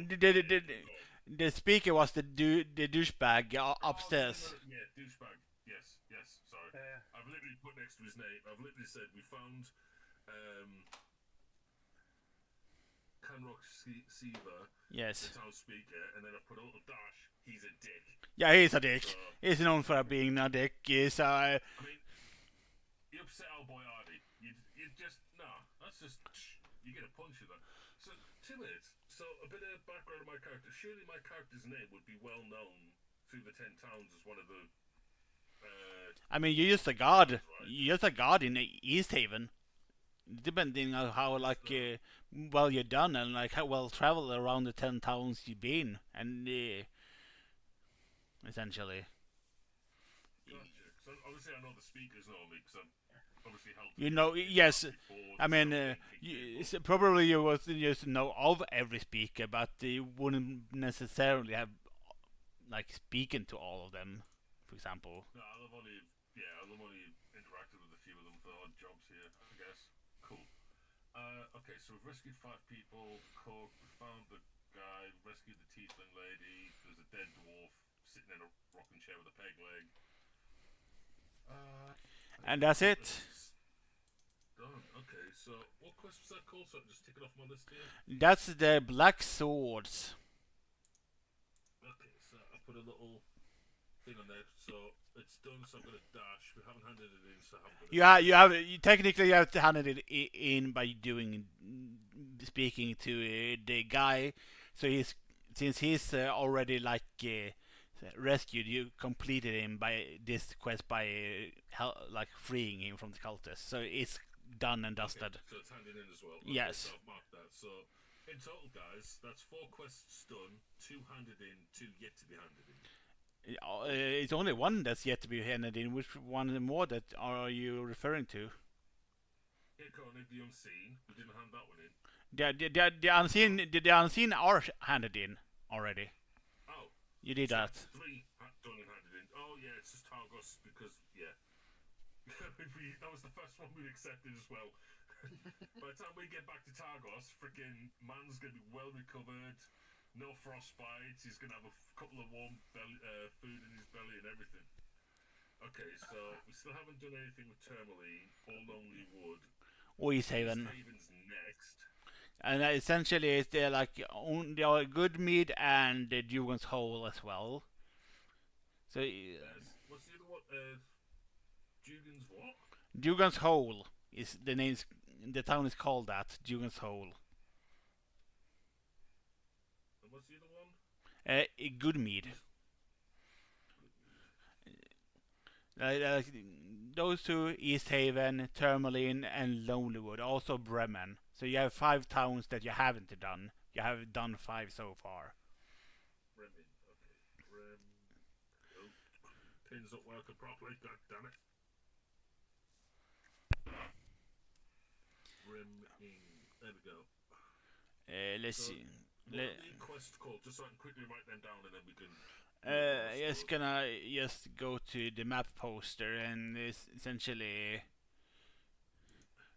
the speaker was the douchebag upstairs. Oh, yeah, douchebag. Yes, sorry. I've literally put next to his name, I've literally said we found Canrock Seaver, Yes. the town speaker, and then I put a little dash, he's a dick. Yeah, he's a dick. So, He's known for being a dick. So, I mean, you upset our boy Artie. You just, nah, that's just, you get a punch of that. So, 2 minutes. So, a bit of background of my character. Surely my character's name would be well known through the 10 towns as one of the. I mean, you're just a god. Right? You're just a god in East Haven. Depending on how like well you're done and like how well traveled around the 10 towns you've been, and essentially. Gotcha. So obviously I know the speakers know me because I've obviously helped. You know, yes. I mean, probably you would just know of every speaker, but you wouldn't necessarily have like speaking to all of them, for example. No, I've only interacted with a few of them for odd jobs here, I guess. Cool. Okay, so we've rescued 5 people. Cook, we found the guy, rescued the tiefling lady. There's a dead dwarf sitting in a rocking chair with a peg leg. And that's it. Done. Okay, so what quest was that called? So I can just tick it off my list here. That's the Black Swords. Okay, so I put a little thing on there. So it's done. So I'm gonna dash. We haven't handed it in, so I haven't. You technically have to hand it in by speaking to the guy. So since he's already like rescued, you completed him by this quest by like freeing him from the cultists. So it's done and dusted. Okay, so it's handed in as well. Okay, Yes. So I've marked that. So in total, guys, that's 4 quests done, 2 handed in, 2 yet to be handed in. It's only one that's yet to be handed in. Which one more that are you referring to? Here, Koenig, the Unseen. We didn't hand that one in. The unseen are handed in already. Oh. You did so that. that's 3 done and handed in. Oh, yeah, it's just Targos because, yeah. That was the first one we accepted as well. By the time we get back to Targos, freaking man's going to be well recovered. No frostbite. He's going to have a couple of warm food in his belly and everything. Okay, so we still haven't done anything with Tourmaline or Lonely Wood. Or East Haven. Haven's next. And essentially, it's like only Good Mead and the Dugan's Hole as well. So What's the other one? Dugan's what? Dugan's Hole is the name's the town is called that, Dugan's Hole. And what's the other one? Goodmead. Those two, East Haven, Tourmaline, and Lonelywood. Also Bremen. So you have 5 towns that you haven't done. You have done 5 so far. Bremen. Okay. Oh, pins not working properly. God damn it. Bremen. There we go. Let's So, see. What are the quests called? Just so I can quickly write them down and then we can. Just gonna just go to the map poster and essentially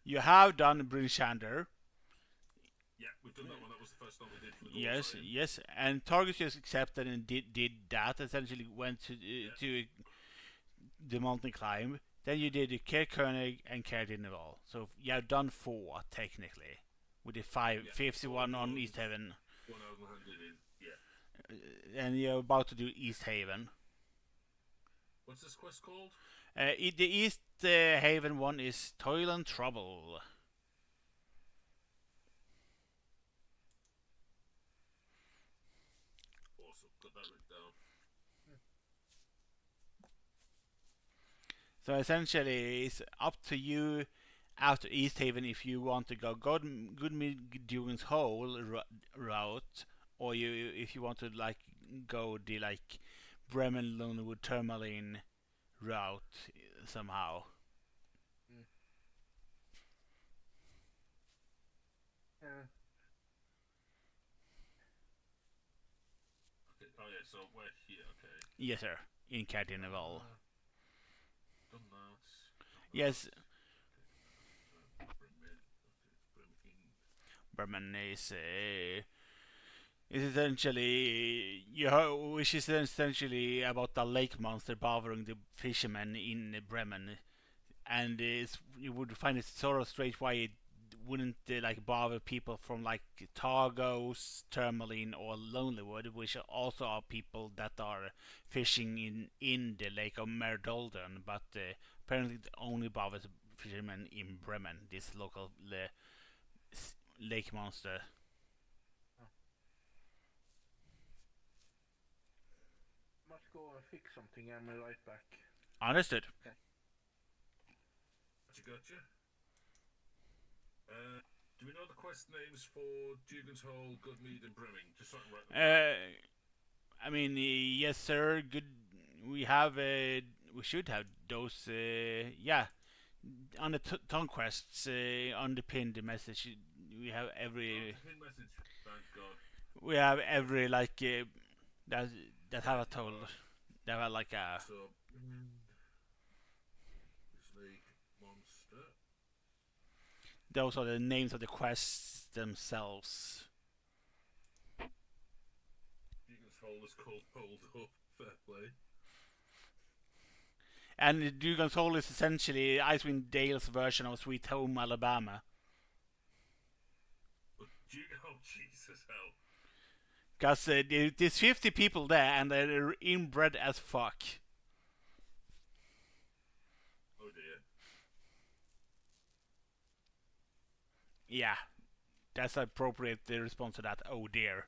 you have done Brinshander. Yeah, we've done that one. That was the first one we did for the goal Yes, sign. yes, and Targus just accepted and did that. Essentially went to the mountain climb. Then you did the Kerkönig and Kerdinval. So you have done 4 technically, with the fifth one on East Haven. 1 out of 100 in. Yeah. And you're about to do East Haven. What's this quest called? The East Haven one is Toil and Trouble. Awesome. Got that written down. So essentially, it's up to you after East Haven if you want to go Goodmead Dugan's Hole route, or if you want to like go the like Bremen Lonelywood Tourmaline route somehow. Yeah. Okay. Oh yeah. So we're here. Okay. Yes, sir. In Kerdinval. Done that. Yes. Bremen. Bremen is essentially which is essentially about the lake monster bothering the fishermen in Bremen, and you would find it sort of strange why it wouldn't like bother people from like Targos, Tourmaline, or Lonelywood, which also are people that are fishing in the lake of Merdolden, but apparently it only bothers fishermen in Bremen, this local lake monster. Must go and fix something. I'm right back. Understood. Gotcha. Do we know the quest names for Dugan's Hole, Goodmead, and Bremen? Just so I can write them down. I mean, yes, sir. Good. We have. We should have those. Yeah, on the tongue quests, on the pinned message. We have every. Pin message. Thank God. We have every like that have a toll. That have like a. So, Snake Monster. Those are the names of the quests themselves. Dugan's Hole is called Hold Up. Fair play. And Dugan's Hole is essentially Icewind Dale's version of Sweet Home Alabama. Oh, Jesus hell. Because there's 50 people there and they're inbred as fuck. Oh dear. Yeah, that's appropriate response to that. Oh dear.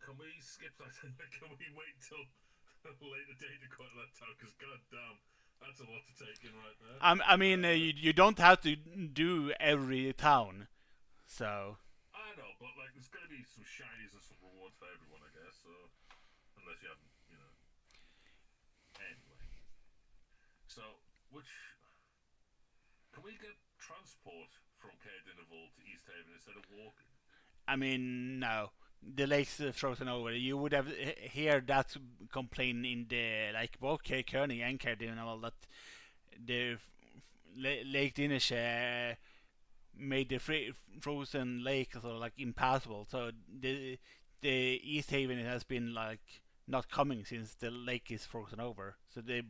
Can we skip that? Can we wait till a later date to go to that town? Because goddamn, that's a lot to take in right there. I mean, you don't have to do every town, so. I know, but like, there's gonna be some shinies and some rewards for everyone, I guess. So, unless you haven't, you know. Anyway, so can we get transport from Kerdinval to East Haven instead of walking? I mean, no. The lake's frozen over. You would have heard that complaint in the like both Kerkönig and Kerdinval that the Lake Dinishe made the frozen lake sort of like impassable. So the East Haven has been like not coming since the lake is frozen over. So they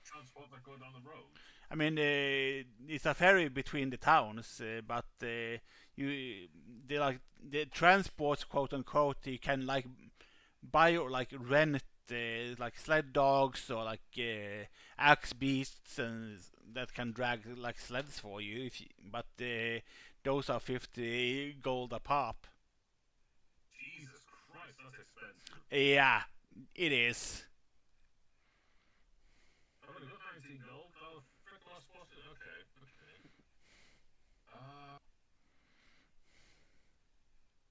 Transport that go down the road. I mean, it's a ferry between the towns, but the transports, quote unquote, you can like buy or like rent like sled dogs or like axe beasts and that can drag like sleds for you. But those are 50 gold a pop. Jesus Christ, that's expensive. Yeah, it is. I've only got 19 gold. Oh, frick, I spotted it. Okay.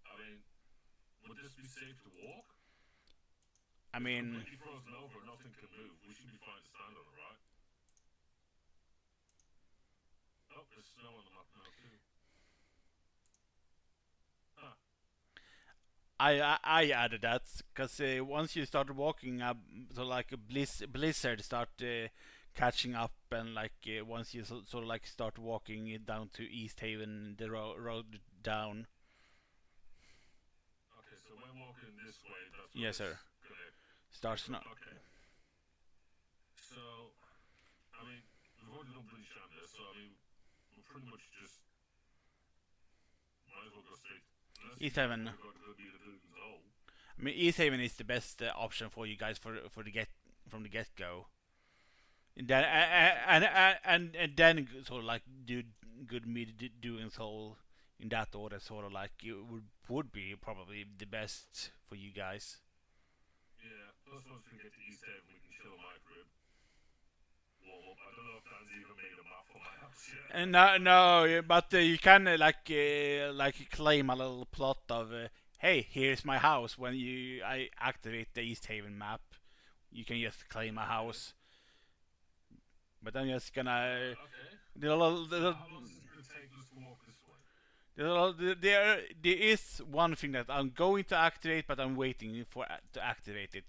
I mean, would this be safe to walk? I It's mean, completely frozen over and nothing can move. We should be fine to stand on it, right? Oh, there's snow on the map now too. Huh. I added that because once you start walking up, so like a blizzard start catching up, and like once you sort of like start walking down to East Haven, the road down. Okay, so we're walking this way. That's Yes, sir. Gonna... Starts now. Okay. So, I mean, we've already done Bloody Shander, so I mean, we're pretty much just might as well go straight. East Haven. Go be the Bloom's Hole. I mean, East Haven is the best option for you guys for the from the get go. And then and then sort of like do good mid doing soul in that order. Sort of like it would be probably the best for you guys. Yeah. Plus, once we get to East Haven, we can chill my crib. Warm up. I don't know if Dan's even made a map for my house yet. No, but you can like claim a little plot of hey, here's my house. When I activate the East Haven map, you can just claim a house. But I'm just gonna. Okay. There, How long is it going to take us to walk this way? there is one thing that I'm going to activate, but I'm waiting for to activate it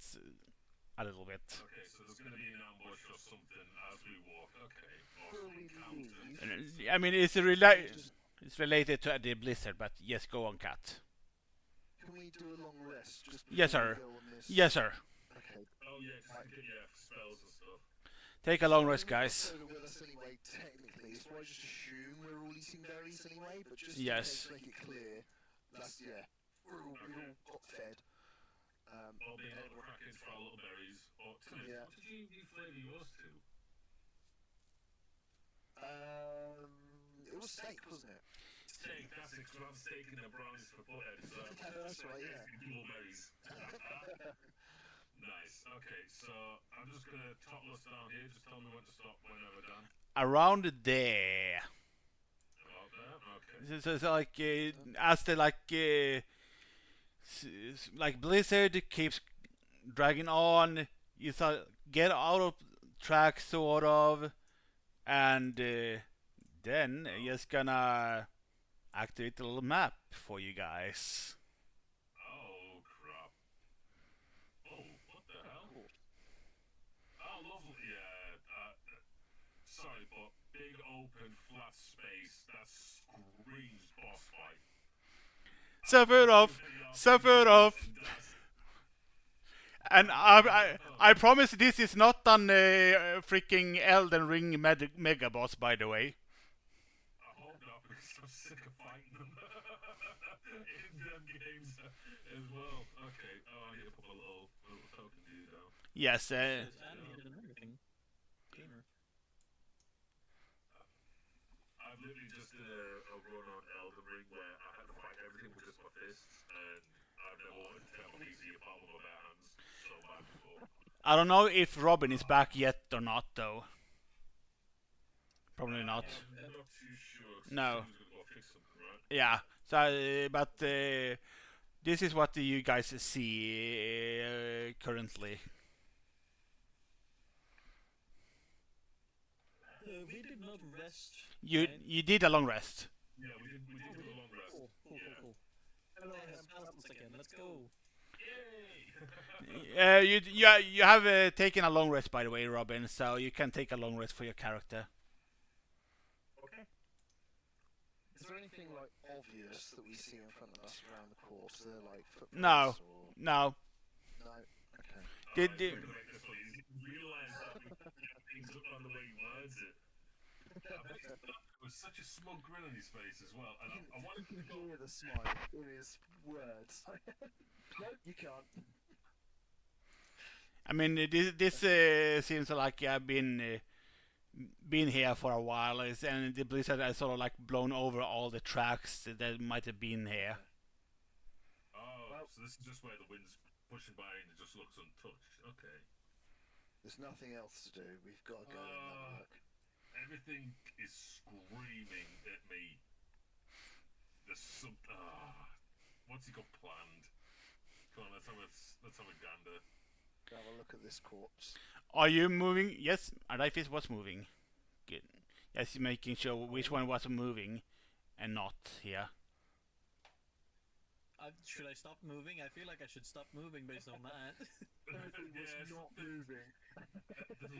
a little bit. Okay, so there's going to be an ambush or something as we walk. Okay. Awesome. Encounter. I mean, it's related to the blizzard, but yes, go on, Cat. Can we do a long rest? Just Yes, before we sir. go on this? Yes, sir. Okay. Oh yeah, spells and stuff. Take a long rest, We've got guys. soda with us anyway, technically, so I just assume we're all eating berries anyway, but just Yes. to make it clear, we've all got fed. Or being able to crack into our little berries. Or Timmy, Yeah. what did you flavour yours to? It was steak, wasn't it? Steak, that's it, 'cause we have steak in the brownies for butthead, so... That's right, yeah. Dual berries. Nice, okay, so I'm just going to topple us down here, just tell me when to stop whenever done. Around there. About there, okay. So it's like as the like blizzard keeps dragging on, you get out of track sort of, and then you're just gonna activate the little map for you guys. Oh, crap. Oh, what the hell? Oh, lovely, yeah. Sorry, but big open flat space, that screams boss fight. Suffer off. And I promise this is not an freaking Elden Ring mega boss, by the way. I hope not, because I'm sick of fighting them in them games as well. Okay, oh, I need to put a little token dude down. Yes. It's animated and everything. Gamer. I've literally just did a run on Elden Ring where I had to fight everything with just my fists, and I've never wanted to tell easy apart with my bare hands so bad before. I don't know if Robin is back yet or not, though. Probably not. I'm not too sure. No. She's gonna go fix something, right? Yeah. So, but this is what you guys see currently. We did not rest. You did a long rest. Yeah, we did do a long rest. Cool. Hello, spasms again. Let's go. Yay! You have taken a long rest, by the way, Robin. So you can take a long rest for your character. Okay. Is there anything like obvious that we see in front of us around the course? Is there like footprints No. or No. no? Okay. Did Alright, you- we're gonna make this one easy. Realise that we can get things up on the way he words it. There was such a smug grin on his face as well, and I wanted You to can go. hear the smile in his words. No, you can't. I mean, this seems like I've been been here for a while, and the blizzard has sort of like blown over all the tracks that might have been here. Oh, Well- so this is just where the wind's pushing by and it just looks untouched. Okay. There's nothing else to do. We've got to go and have a look. Everything is screaming at me. There's some. What's he got planned? Come on, let's have a gander. Have a look at this corpse. Are you moving? Yes, Arifis was moving. Good. Yes, making sure which one was moving and not here. Should I stop moving? I feel like I should stop moving based on that. Yes. not moving.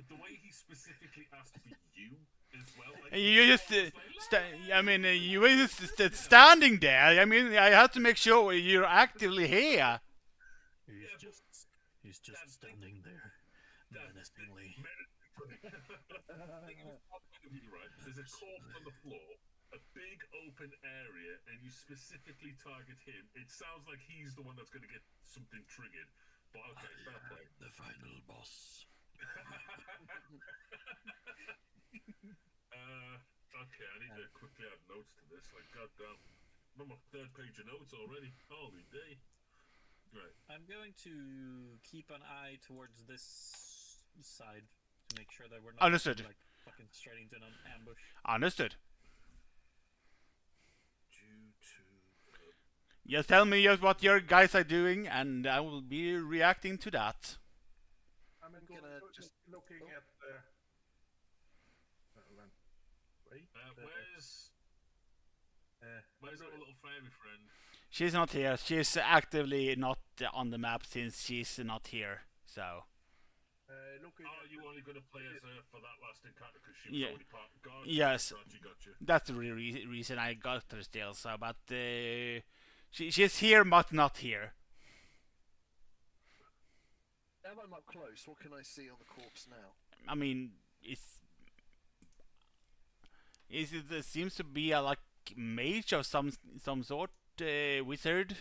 The way he specifically asked for you as well. Like, You just, was like, I mean, you were just standing there. I mean, I have to make sure you're actively here. He's just standing there, menacingly. Right. There's a corpse on the floor, a big open area, and you specifically target him. It sounds like he's the one that's going to get something triggered. But okay, fair play. The final boss. Okay, I need to quickly add notes to this. Like, goddamn, I'm on my third page of notes already. Holy day. Right. I'm going to keep an eye towards this side to make sure that we're not Understood. like fucking straight into an ambush. Understood. Due to Just tell me just what your guys are doing, and I will be reacting to that. I'm gonna just just- looking oh. at the. Wait. where's our little fairy friend? She's not here. She's actively not on the map since she's not here. So Looking Are at you only going to play as her for that last encounter because she was Yeah. already part of guard? Yes. Gotcha. that's the reason I got her still. So, but she's here, but not here. Now that I'm up close, what can I see on the corpse now? I mean, it seems to be a like mage of some sort, wizard.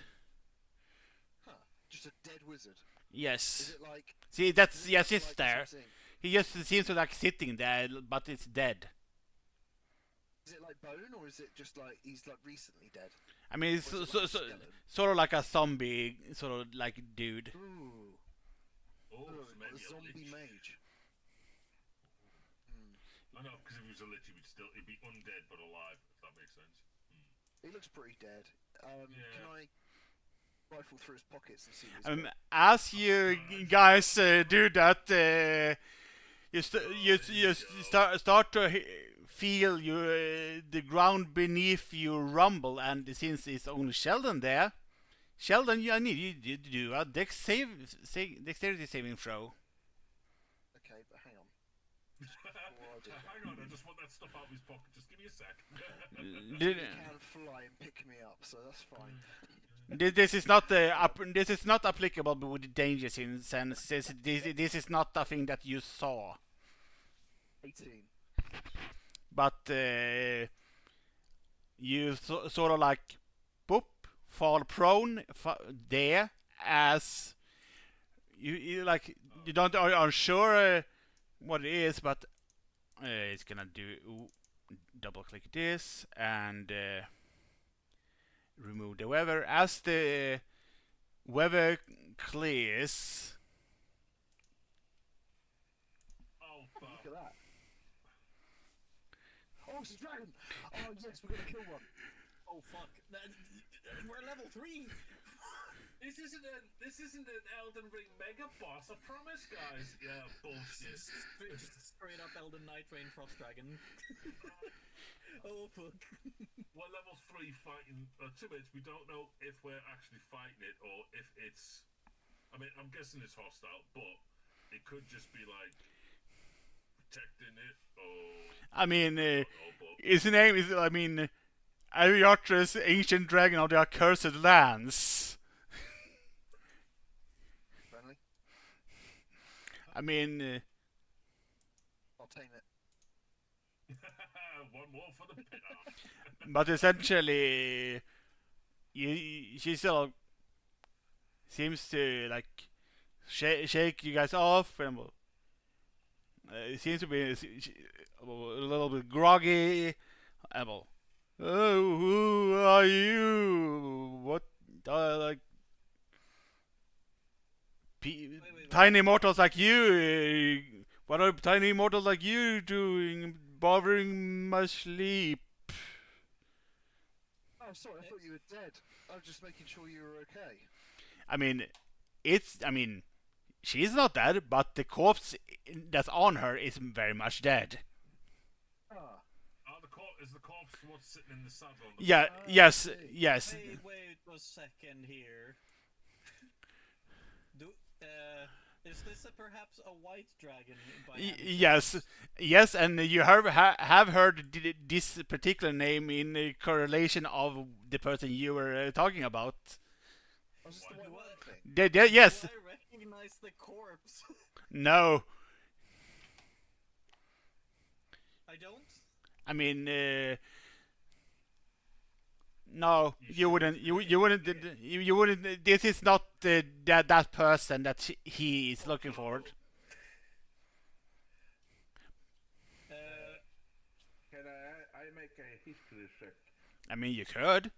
Huh. Just a dead wizard. Is Yes. it like... See, that's is it yes, like it's this there. I'm seeing? He just seems to like sitting there, but it's dead. Is it like bone, or is it just like he's like recently dead? I mean, it's Or is it like a skeleton? sort of like a zombie, sort of like dude. Ooh. Oh, Ooh, so a maybe a zombie lich. mage. Hmm. I know, because if he was a lich, he'd be undead but alive, if that makes sense. He looks pretty dead. Can Yeah. I rifle through his pockets and see what he's got? As you guys do that, you start to feel the ground beneath you rumble, and since it's only Sheldon there, Sheldon, I need you to do a dexterity saving throw. Okay, but hang on. Before I do that, Hang on, I just want that stuff out of his pocket. Just give me a sec. Did- he can fly and pick me up, so that's fine. This is not applicable with the danger sense. This is not a thing that you saw, 18. but you sort of like boop fall prone there as you like you don't are sure what it is, but it's gonna do double click this and remove the weather. As the weather clears, Oh, Look fuck. at that. Oh, it's a dragon! Oh, yes, we're gonna kill one. Oh fuck! We're level 3. This isn't an Elden Ring mega boss, I promise, guys. Yeah, bullshit. Just straight up Elden Night Rain Frost Dragon. Oh fuck! We're level 3 fighting 2 minutes. We don't know if we're actually fighting it or if it's. I mean, I'm guessing it's hostile, but it could just be like protecting it or. I mean, I don't know, but his name is Ariatra's Ancient Dragon of the Accursed Lands. Friendly? I mean, I'll tame it. one more for the pit. but essentially, she still seems to like shake you guys off, and seems to be a little bit groggy. Well, oh, who are you? What, like Wait. tiny mortals like you? What are tiny mortals like you doing, bothering my sleep? Oh, sorry, I thought you were dead. I was just making sure you were okay. I mean, she's not dead, but the corpse that's on her is very much dead. Ah, Is the corpse what's sitting in the saddle? On the Yeah, Ah, yes, I see. yes. Wait a second here. Do is this perhaps a white dragon by any Yes, chance? yes, and you have heard this particular name in correlation of the person you were talking about. Was this the white one thing? Yes, Do I recognize the corpse? no. I don't. I mean, no, you wouldn't. You wouldn't. You wouldn't. This is not that person that he is looking for. Can I make a history check? I mean, you could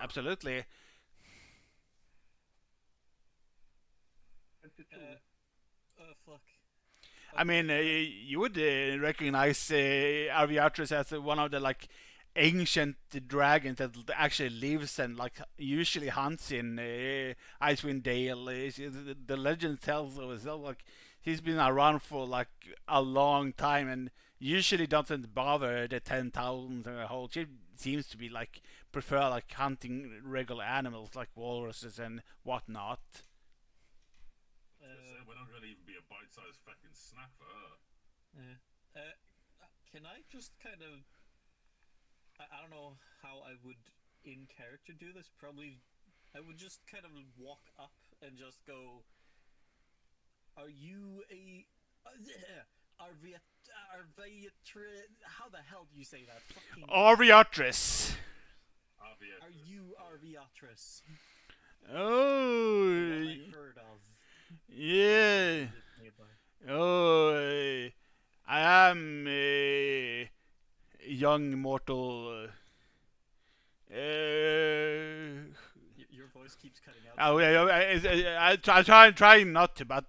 absolutely. 22. Fuck. I mean, you would recognize Arviatris as one of the like ancient dragons that actually lives and like usually hunts in Icewind Dale. The legend tells us like he's been around for like a long time and usually doesn't bother the 10,000 and a whole. She seems to be like prefer like hunting regular animals like walruses and whatnot. We're not going to even be a bite-sized fucking snack for her. Can I just kind of? I don't know how I would in character do this. Probably, I would just kind of walk up and just go. Are you a? How the hell do you say that? Fucking. Arviatris. Obvious. Are you Arviatris? Oh, One I heard of. yeah. Oh, I am a young mortal. Your voice keeps cutting out. Oh, yeah, I try not to, but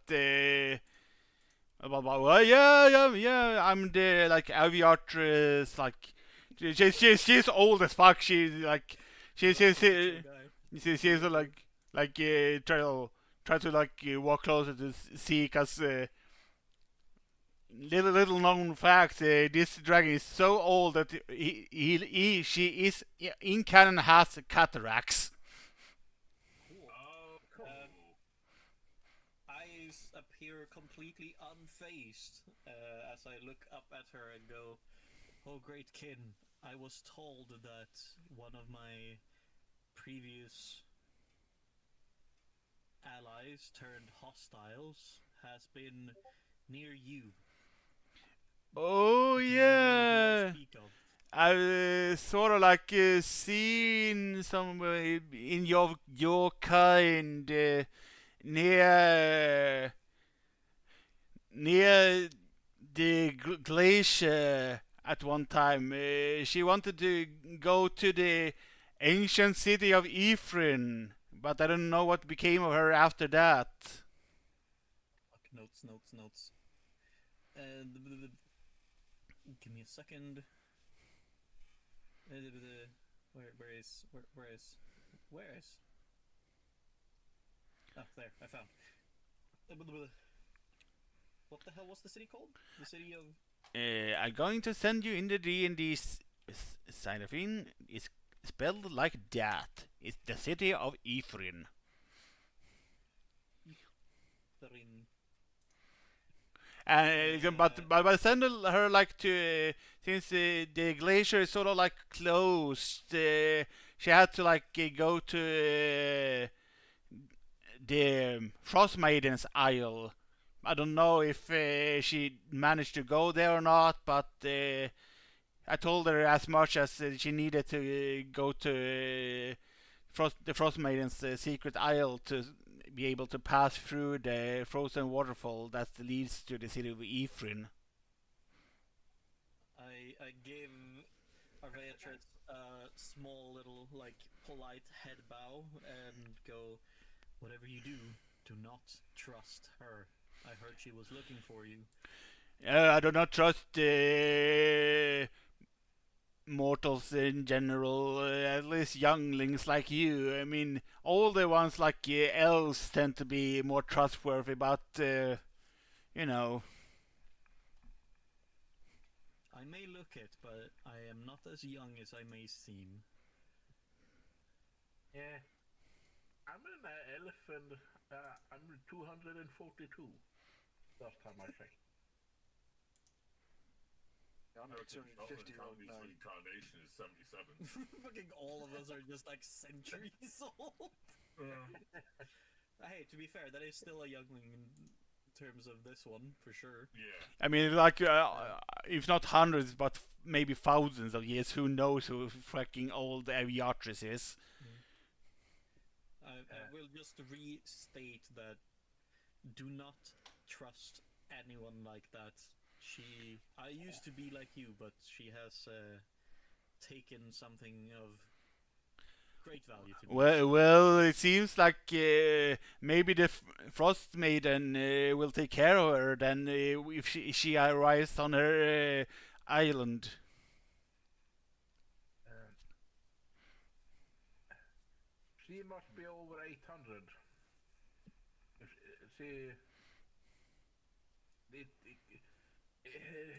well, yeah. I'm the like aviatress, like she's old as fuck. She's like she's like try to like walk closer to see, cause little known fact, this dragon is so old that she is in canon has cataracts. Cool. Oh, cool. I appear completely unfazed as I look up at her and go, "Oh, great kin, I was told that one of my previous allies turned hostiles has been near you. Oh Do you know who I yeah, speak of?" I've sort of like seen some in your kind near the glacier at one time. She wanted to go to the ancient city of Ephrin, but I don't know what became of her after that. Fuck, notes. Give me a second. Where is? Oh, there, I found. What the hell was the city called? The city of. I'm going to send you in the D&D sign of in. It's spelled like that. It's the city of Ephrin. But I send her like to since the glacier is sort of like closed. She had to like go to the Frostmaiden's Isle. I don't know if she managed to go there or not, but I told her as much as she needed to go to the Frostmaiden's secret isle to be able to pass through the frozen waterfall that leads to the city of Ephrin. I gave Arveatrix a small little, like, polite head bow and go, whatever you do not trust her. I heard she was looking for you. I do not trust mortals in general, at least younglings like you. I mean, older ones like elves tend to be more trustworthy, but, you know. I may look it, but I am not as young as I may seem. Yeah. I'm an elf and I'm 242. Last time I checked. I'm I a reckon 250-year-old now. Reincarnation is 77. Fucking all of us are just like centuries old. Hey, to be fair, that is still a youngling in terms of this one, for sure. Yeah. I mean, like, if not hundreds, but maybe thousands of years, who knows who fucking old Aviatrix is. I will just restate that do not trust anyone like that. I used to be like you, but she has taken something of great value to me. Well, it seems like maybe the Frostmaiden will take care of her then if she arrives on her island. She must be over 800.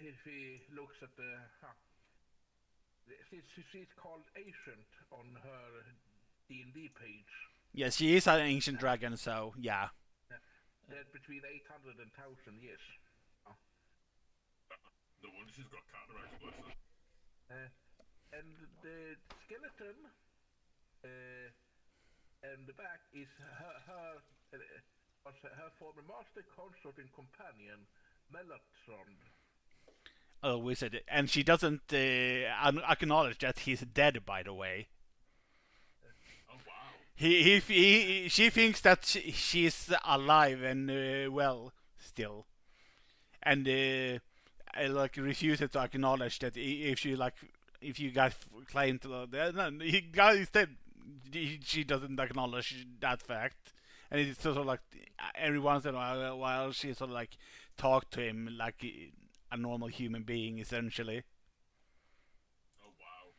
If he looks at the... She's called Ancient on her D&D page. Yes, she is an ancient dragon, so yeah. Dead between 800 and 1000 years. No wonder she's got cataracts, bless her. And the skeleton and the back is her former master, consort, and companion, Melatron. Oh, wizard, and she doesn't acknowledge that he's dead. By the way, Oh, wow. she thinks that she's alive and well still, and like refuses to acknowledge that if you guys claim to he guys said she doesn't acknowledge that fact, and it's sort of like every once in a while she sort of like talk to him like a normal human being essentially. Oh, wow.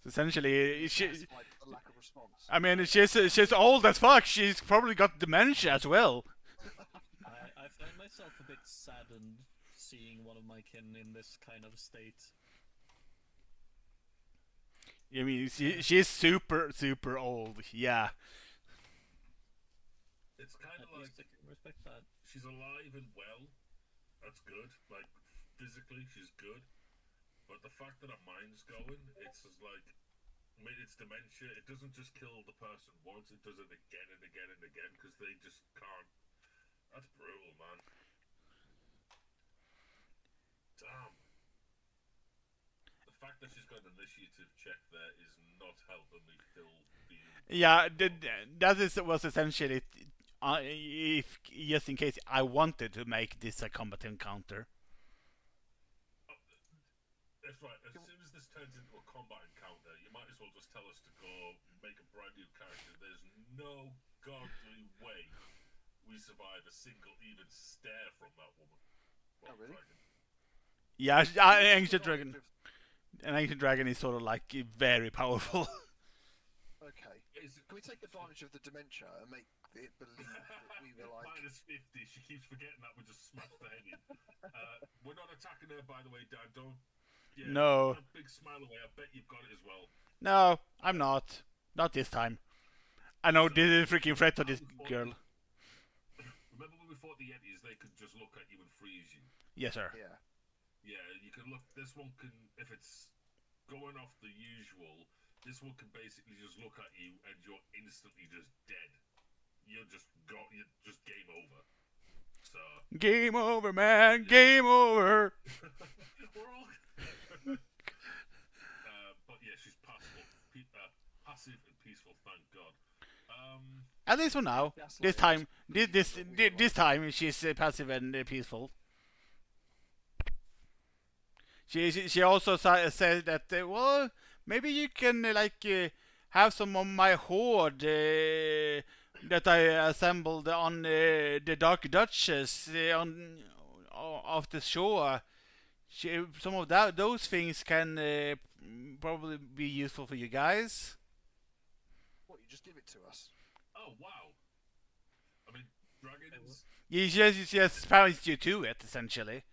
So essentially, Satisfied with the lack of response. I mean, she's old as fuck. She's probably got dementia as well. I find myself a bit saddened seeing one of my kin in this kind of state. I mean, she's super old. Yeah. It's kind of At like least I can respect that. she's alive and well. That's good. Like, physically, she's good. But the fact that her mind's going, it's just like, I mean, it's dementia. It doesn't just kill the person once, it does it again and again and again because they just can't. That's brutal, man. Damn. The fact that she's got an initiative check there is not helping me feel. Yeah, that was essentially if just in case I wanted to make this a combat encounter. That's right. As soon as this turns into a combat encounter, you might as well just tell us to go make a brand new character. There's no godly way we survive a single even stare from that woman. Oh, really? Dragon. Yeah, ancient dragon. An ancient dragon is sort of like very powerful. Okay. Can we take advantage of the dementia and make it believe that we were like... Minus 50. She keeps forgetting that we just smashed the head in. We're not attacking her, by the way, Dad. Don't. Yeah, No. that big smile away. I bet you've got it as well. No, I'm not. Not this time. I know this is a freaking threat to this girl. Remember when we fought the Yetis? They could just look at you and freeze you. Yes, sir. Yeah. Yeah, you can look. This one can, if it's going off the usual, this one can basically just look at you and you're instantly just dead. You're just game over. So. Game over, man. Game over. We're all. But yeah, she's passive and peaceful. Thank God. At least for now. This time, this time she's passive and peaceful. She also said that well, maybe you can have some of my horde that I assembled on the Dark Duchess on off the shore. Some of those things can probably be useful for you guys. What, you just give it to us? Oh wow! I mean, dragons. He just points you to it essentially.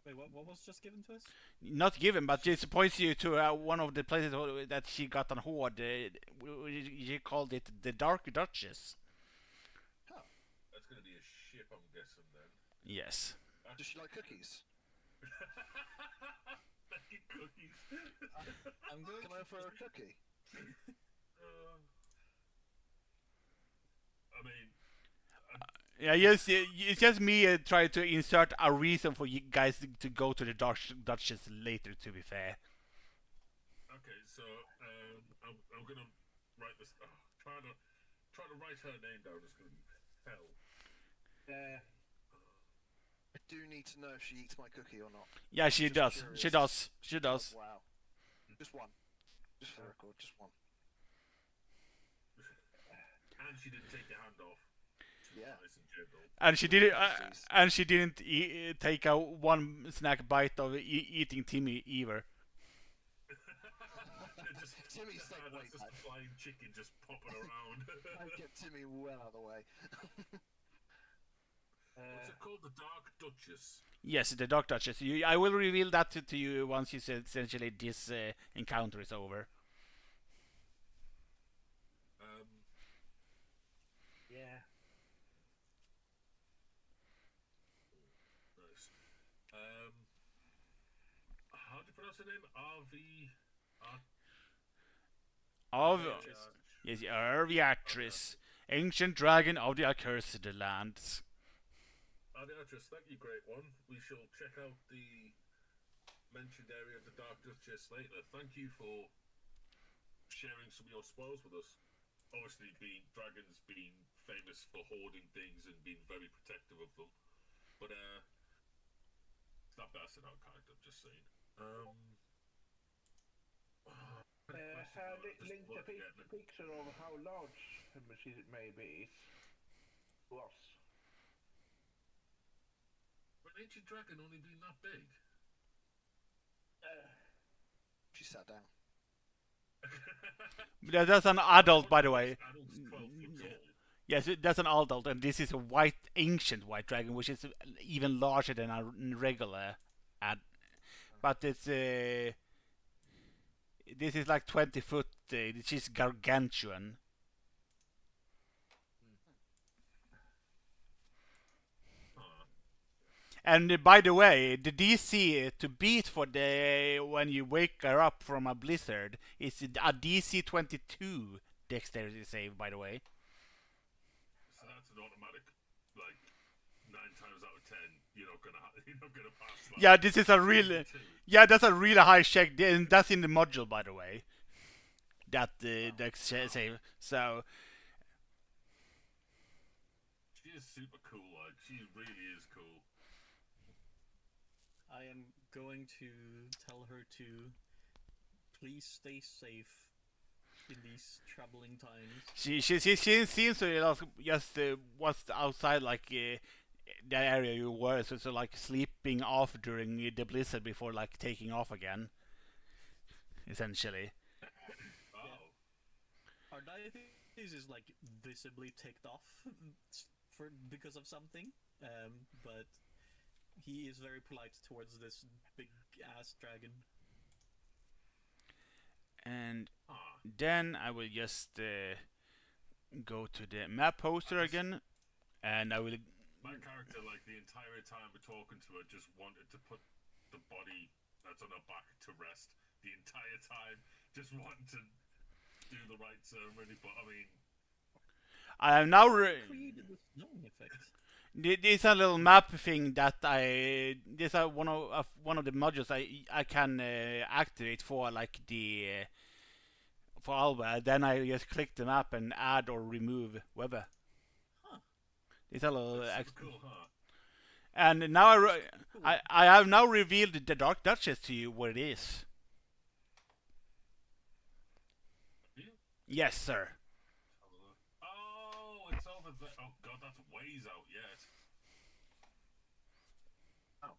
Wait, what was just given to us? Not given, but just points you to one of the places that she got on Horde. She called it the Dark Duchess. Huh. That's gonna be a ship, I'm guessing then. Yes. Does she like cookies? Cookies. I'm going Can I offer her a cookie? I mean, Yeah, yes, it's just me trying to insert a reason for you guys to go to the Dark Duchess later, to be fair. okay, so I'm gonna write this. Try to write her name down is gonna be hell. I do need to know if she eats my cookie or not. Yeah, she Just does. curious. She does. She does. Wow. Just one. Just for the record, just one. And she didn't take your hand off. Yeah. Nice and gentle. And she didn't. Please. And she didn't take a one snack bite of eating Timmy either. Timmy stayed way That's just back. a flying chicken just popping around. I kept Timmy well out of the way. What's it called? The Dark Duchess. Yes, the Dark Duchess. I will reveal that to you once you said essentially this encounter is over. Yeah. Nice. How do you pronounce her name? Of yes, Arviatris, ancient dragon of the accursed lands. Arviatris, thank you, great one. We shall check out the mentioned area of the Dark Duchess later. Thank you for sharing some of your spoils with us. Obviously, dragons being famous for hoarding things and being very protective of them. But it's not best in our kind, I'm just saying. Her linked a picture of how large she maybe is to us. Would an ancient dragon only being that big? She sat down. That's an adult, by the way. Adult's 12 foot tall. Yes, that's an adult, and this is a ancient white dragon, which is even larger than a regular but it's this is like 20 foot. She's gargantuan. And by the way, the DC to beat for the when you wake her up from a blizzard is a DC 22 dexterity save. By the way. So that's an automatic, like 9 times out of 10, you're not gonna pass. Like, Yeah, this is a really. Yeah, that's a really high check, and that's in the module, by the way. That dex save. So. She is super cool. Like she really is cool. I am going to tell her to please stay safe in these troubling times. She seems to just was outside like the area you were, so like sleeping off during the blizzard before like taking off again. Essentially. Oh. Our diabetes is like visibly ticked off because of something, but he is very polite towards this big ass dragon. And then I will just go to the map poster again, and I will. My character, like the entire time we're talking to her, just wanted to put the body that's on her back to rest. The entire time, just wanting to do the right ceremony. But I mean, I am now. Created the snowing effect. This a little map thing that I. This is one of the modules I can activate for like the for Alba. Then I just click the map and add or remove weather. Huh. It's a little that's super cool, huh? And now I have now revealed the Dark Duchess to you what it is. Yes, sir. Oh, it's over there. Oh god, that's ways out yet. Oh.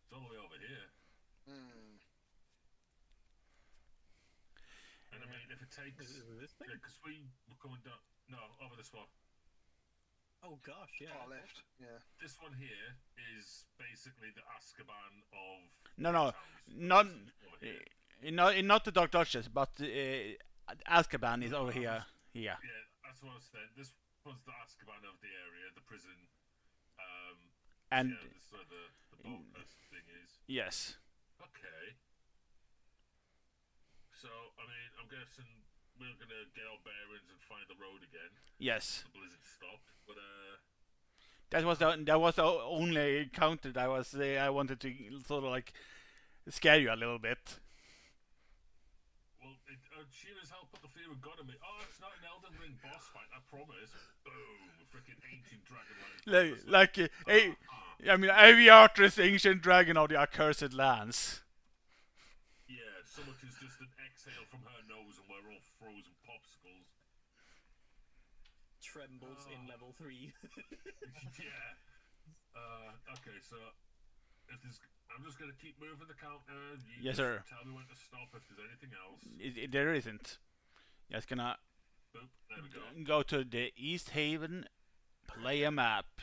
It's all the way over here. Hmm. And I mean, if it takes... Is it this thing? Because we were coming down... No, over this one. Oh gosh, yeah. Far left. Yeah. This one here is basically the Azkaban of... No, towns. not the Dark Duchess, but Azkaban is over here. Here. Yeah, that's what I said. This was the Azkaban of the area, the prison. And yeah, this is where the boat thing is. yes. Okay. So, I mean, I'm guessing we're gonna get our bearings and find the road again. Yes. The blizzard stopped, but That was the only encounter that I wanted to sort of like scare you a little bit. well, it sure as hell put the fear of God in me. Oh, it's not an Elden Ring boss fight, I promise. Boom, a freaking ancient dragon I mean, Aviatrix, ancient dragon of the accursed lands. Yeah, so much as just an exhale from her nose and we're all frozen popsicles. Trembles in level 3. Yeah. Okay, so if there's, I'm just gonna keep moving the counter. You Yes, just sir. Tell me when to stop if there's anything else. There isn't. Just gonna Boop, there we go. go to the East Haven player map.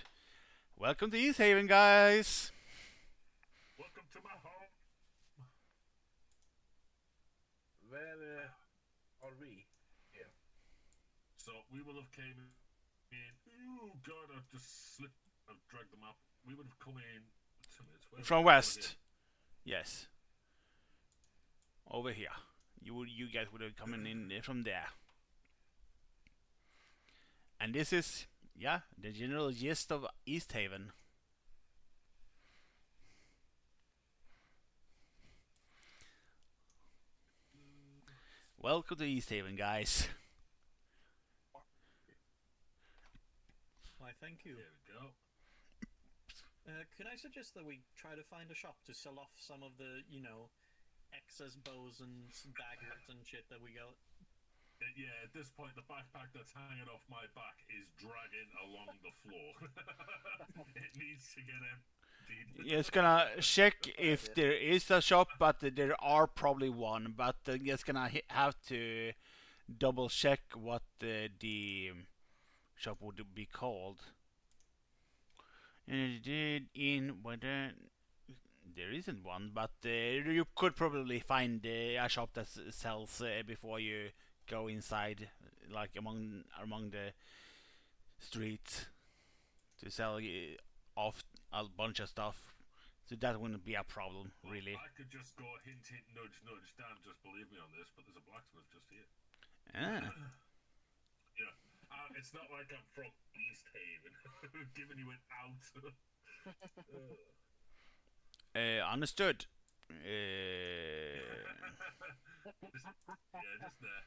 Welcome to East Haven, guys. Welcome to my home. Where are we? So we will have came in. Oh god, I've just slipped. I've dragged them up. We would have come in 2 minutes. From west. Yes. Over here. You guys would have come in from there. And this is, yeah, the general gist of East Haven. Welcome to East Haven, guys. Why, thank you. There we go. Could I suggest that we try to find a shop to sell off some of the, excess bows and daggers and shit that we got? Yeah, at this point, the backpack that's hanging off my back is dragging along the floor. It needs to get emptied. Just gonna check if there is a shop, but there are probably one. But just gonna have to double check what the shop would be called. And there isn't one, but you could probably find a shop that sells before you go inside, like among the streets, to sell off a bunch of stuff. So that wouldn't be a problem, really. I could just go hint, hint, nudge, nudge. Dan, just believe me on this, but there's a blacksmith just here. Ah. Yeah. It's not like I'm from East Haven, giving you an out. Understood. Just there.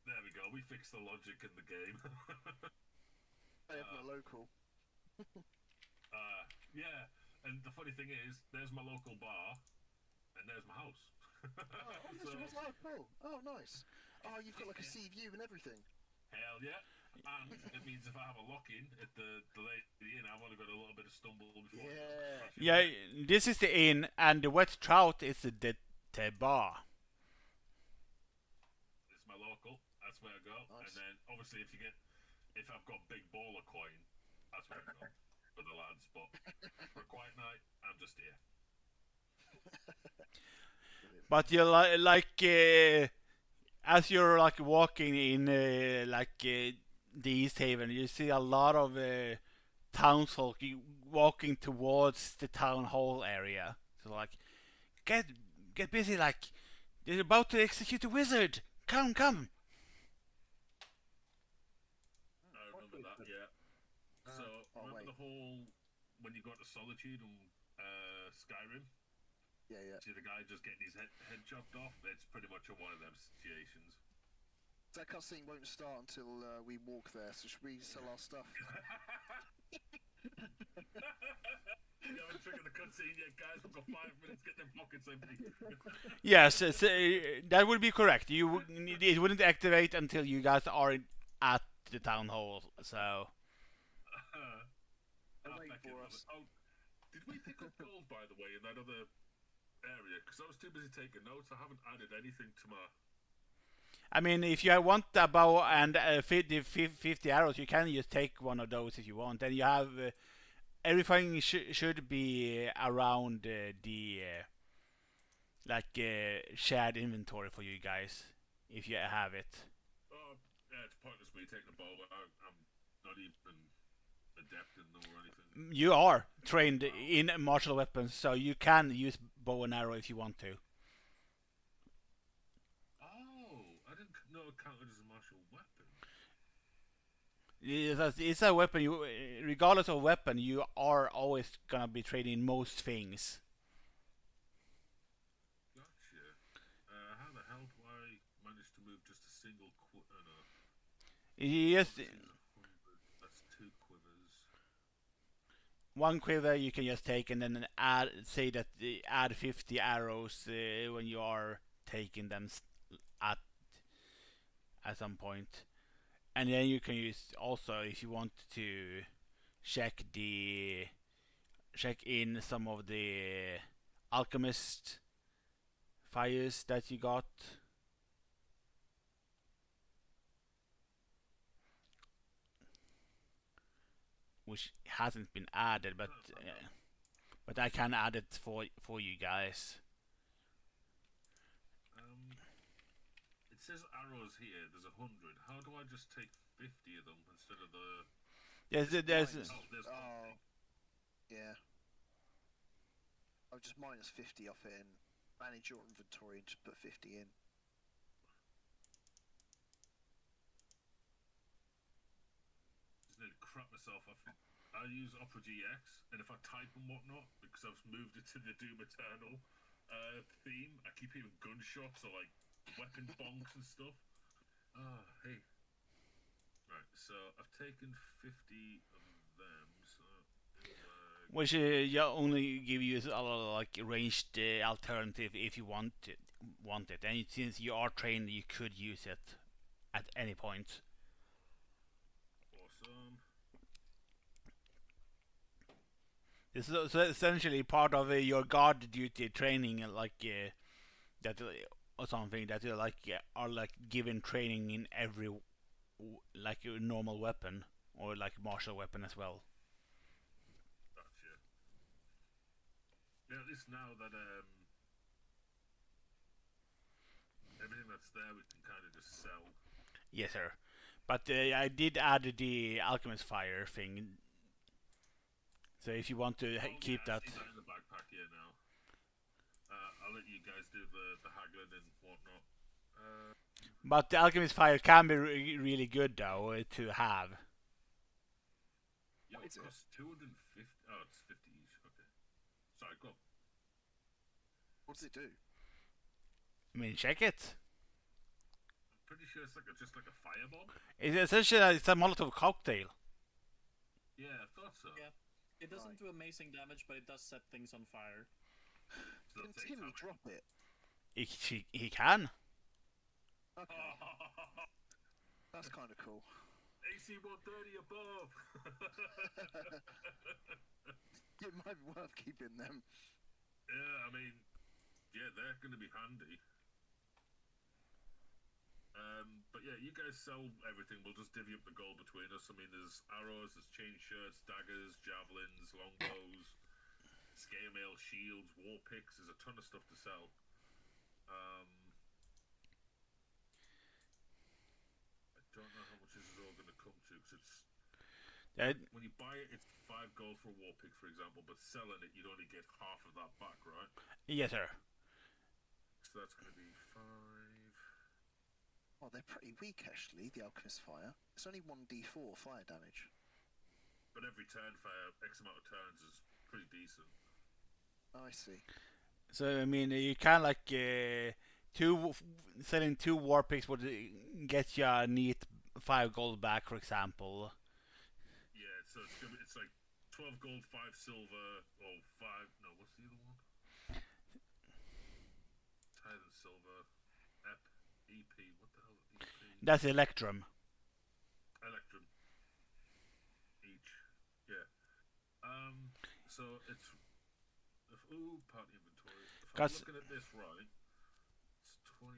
There we go. We fixed the logic in the game. I have my local. Yeah, and the funny thing is, there's my local bar, and there's my house. Oh, cool. Oh, nice. Oh, you've got like a sea view and everything. Hell yeah. And it means if I have a lock-in at the inn, I've only got a little bit of stumble before. Yeah, this is the inn, and the wet trout is the bar. It's my local. That's where I go. Nice. And then, obviously, if I've got big baller coin, that's where I go for the lads. But for a quiet night, I'm just here. But you're as you're like walking in the East Haven, you see a lot of townsfolk walking towards the town hall area. So like, get busy! Like, they're about to execute a wizard. Come! I remember that. Yeah. So remember the whole when you got to Solitude and Skyrim. Yeah. See the guy just getting his head chopped off? It's pretty much one of them situations. That cutscene won't start until we walk there, so should we sell our stuff? You haven't triggered the cutscene yet, guys. We've got 5 minutes. Get their pockets empty. Yes, that would be correct. It wouldn't activate until you guys are at the town hall. So They're waiting Beckett, for us. oh, did we pick up gold, by the way, in that other area? Because I was too busy taking notes. I haven't added anything to my... I mean, if you want a bow and 50 arrows, you can just take one of those if you want, and you have everything should be around the shared inventory for you guys if you have it. Oh, yeah, it's pointless me taking a bow, but I'm not even adept in them or anything. You are trained in martial weapons, so you can use bow and arrow if you want to. Oh, I didn't know it counted as a martial weapon. It's a weapon. Regardless of weapon, you are always gonna be training most things. Gotcha. How the hell do I manage to move just a single no. Yes, That's 2 quivers. one quiver you can just take and then add 50 arrows when you are taking them at some point. And then you can use also if you want to check in some of the alchemist fires that you got. Which hasn't been added, but I can add it for you guys. It says arrows here. There's 100. How do I just take 50 of them instead of the? There's Oh, yeah. I'll just minus 50 off it and manage your inventory and just put 50 in. Just need to crap myself. I use Opera GX, and if I type and whatnot, because I've moved it to the Doom Eternal theme, I keep hearing gunshots or like weapon bonks and stuff. Ah, hey. Right, so I've taken 50 of them, so... which you only give you a lot of like ranged alternative if you want it. And since you are trained, you could use it at any point. Awesome. This is essentially part of your guard duty training, that or something that you are given training in every your normal weapon or martial weapon as well. Gotcha. Yeah, at least now that everything that's there we can kind of just sell. Yes, sir. But I did add the alchemist fire thing. So if you want to keep I that. see that in the backpack here now. I'll let you guys do the haggling and whatnot. But the alchemist fire can be really good though to have. Yeah, it costs 250. Oh, it's 50 each. Okay. Sorry, go on. What does it do? I mean, check it. I'm pretty sure it's just like a firebomb. It's essentially it's a Molotov cocktail. Yeah, I thought so. Yeah. It doesn't do amazing damage, but it does set things on fire. So Can Timmy drop it? He can. Okay, that's kind of cool. AC 130 above. It might be worth keeping them. Yeah, I mean, yeah, they're going to be handy. But yeah, you guys sell everything. We'll just divvy up the gold between us. I mean, there's arrows, there's chain shirts, daggers, javelins, longbows, scale mail, shields, war picks. There's a ton of stuff to sell. I don't know how much this is all going to come to, because it's when you buy it, it's 5 gold for a war pick, for example. But selling it, you'd only get half of that back, right? Yes, sir. So that's going to be 5. Oh, they're pretty weak actually, the alchemist fire. It's only 1d4 fire damage. But every turn for X amount of turns is pretty decent. Oh, I see. So I mean, you can Selling 2 war picks would get you a neat 5 gold back, for example. Yeah, so it's like 12 gold, 5 silver, or 5. No, what's the other one? Higher than silver. EP. What the hell is EP? That's Electrum. Electrum. Each. Yeah. So it's. Party inventory. If I'm looking at this right, it's 25,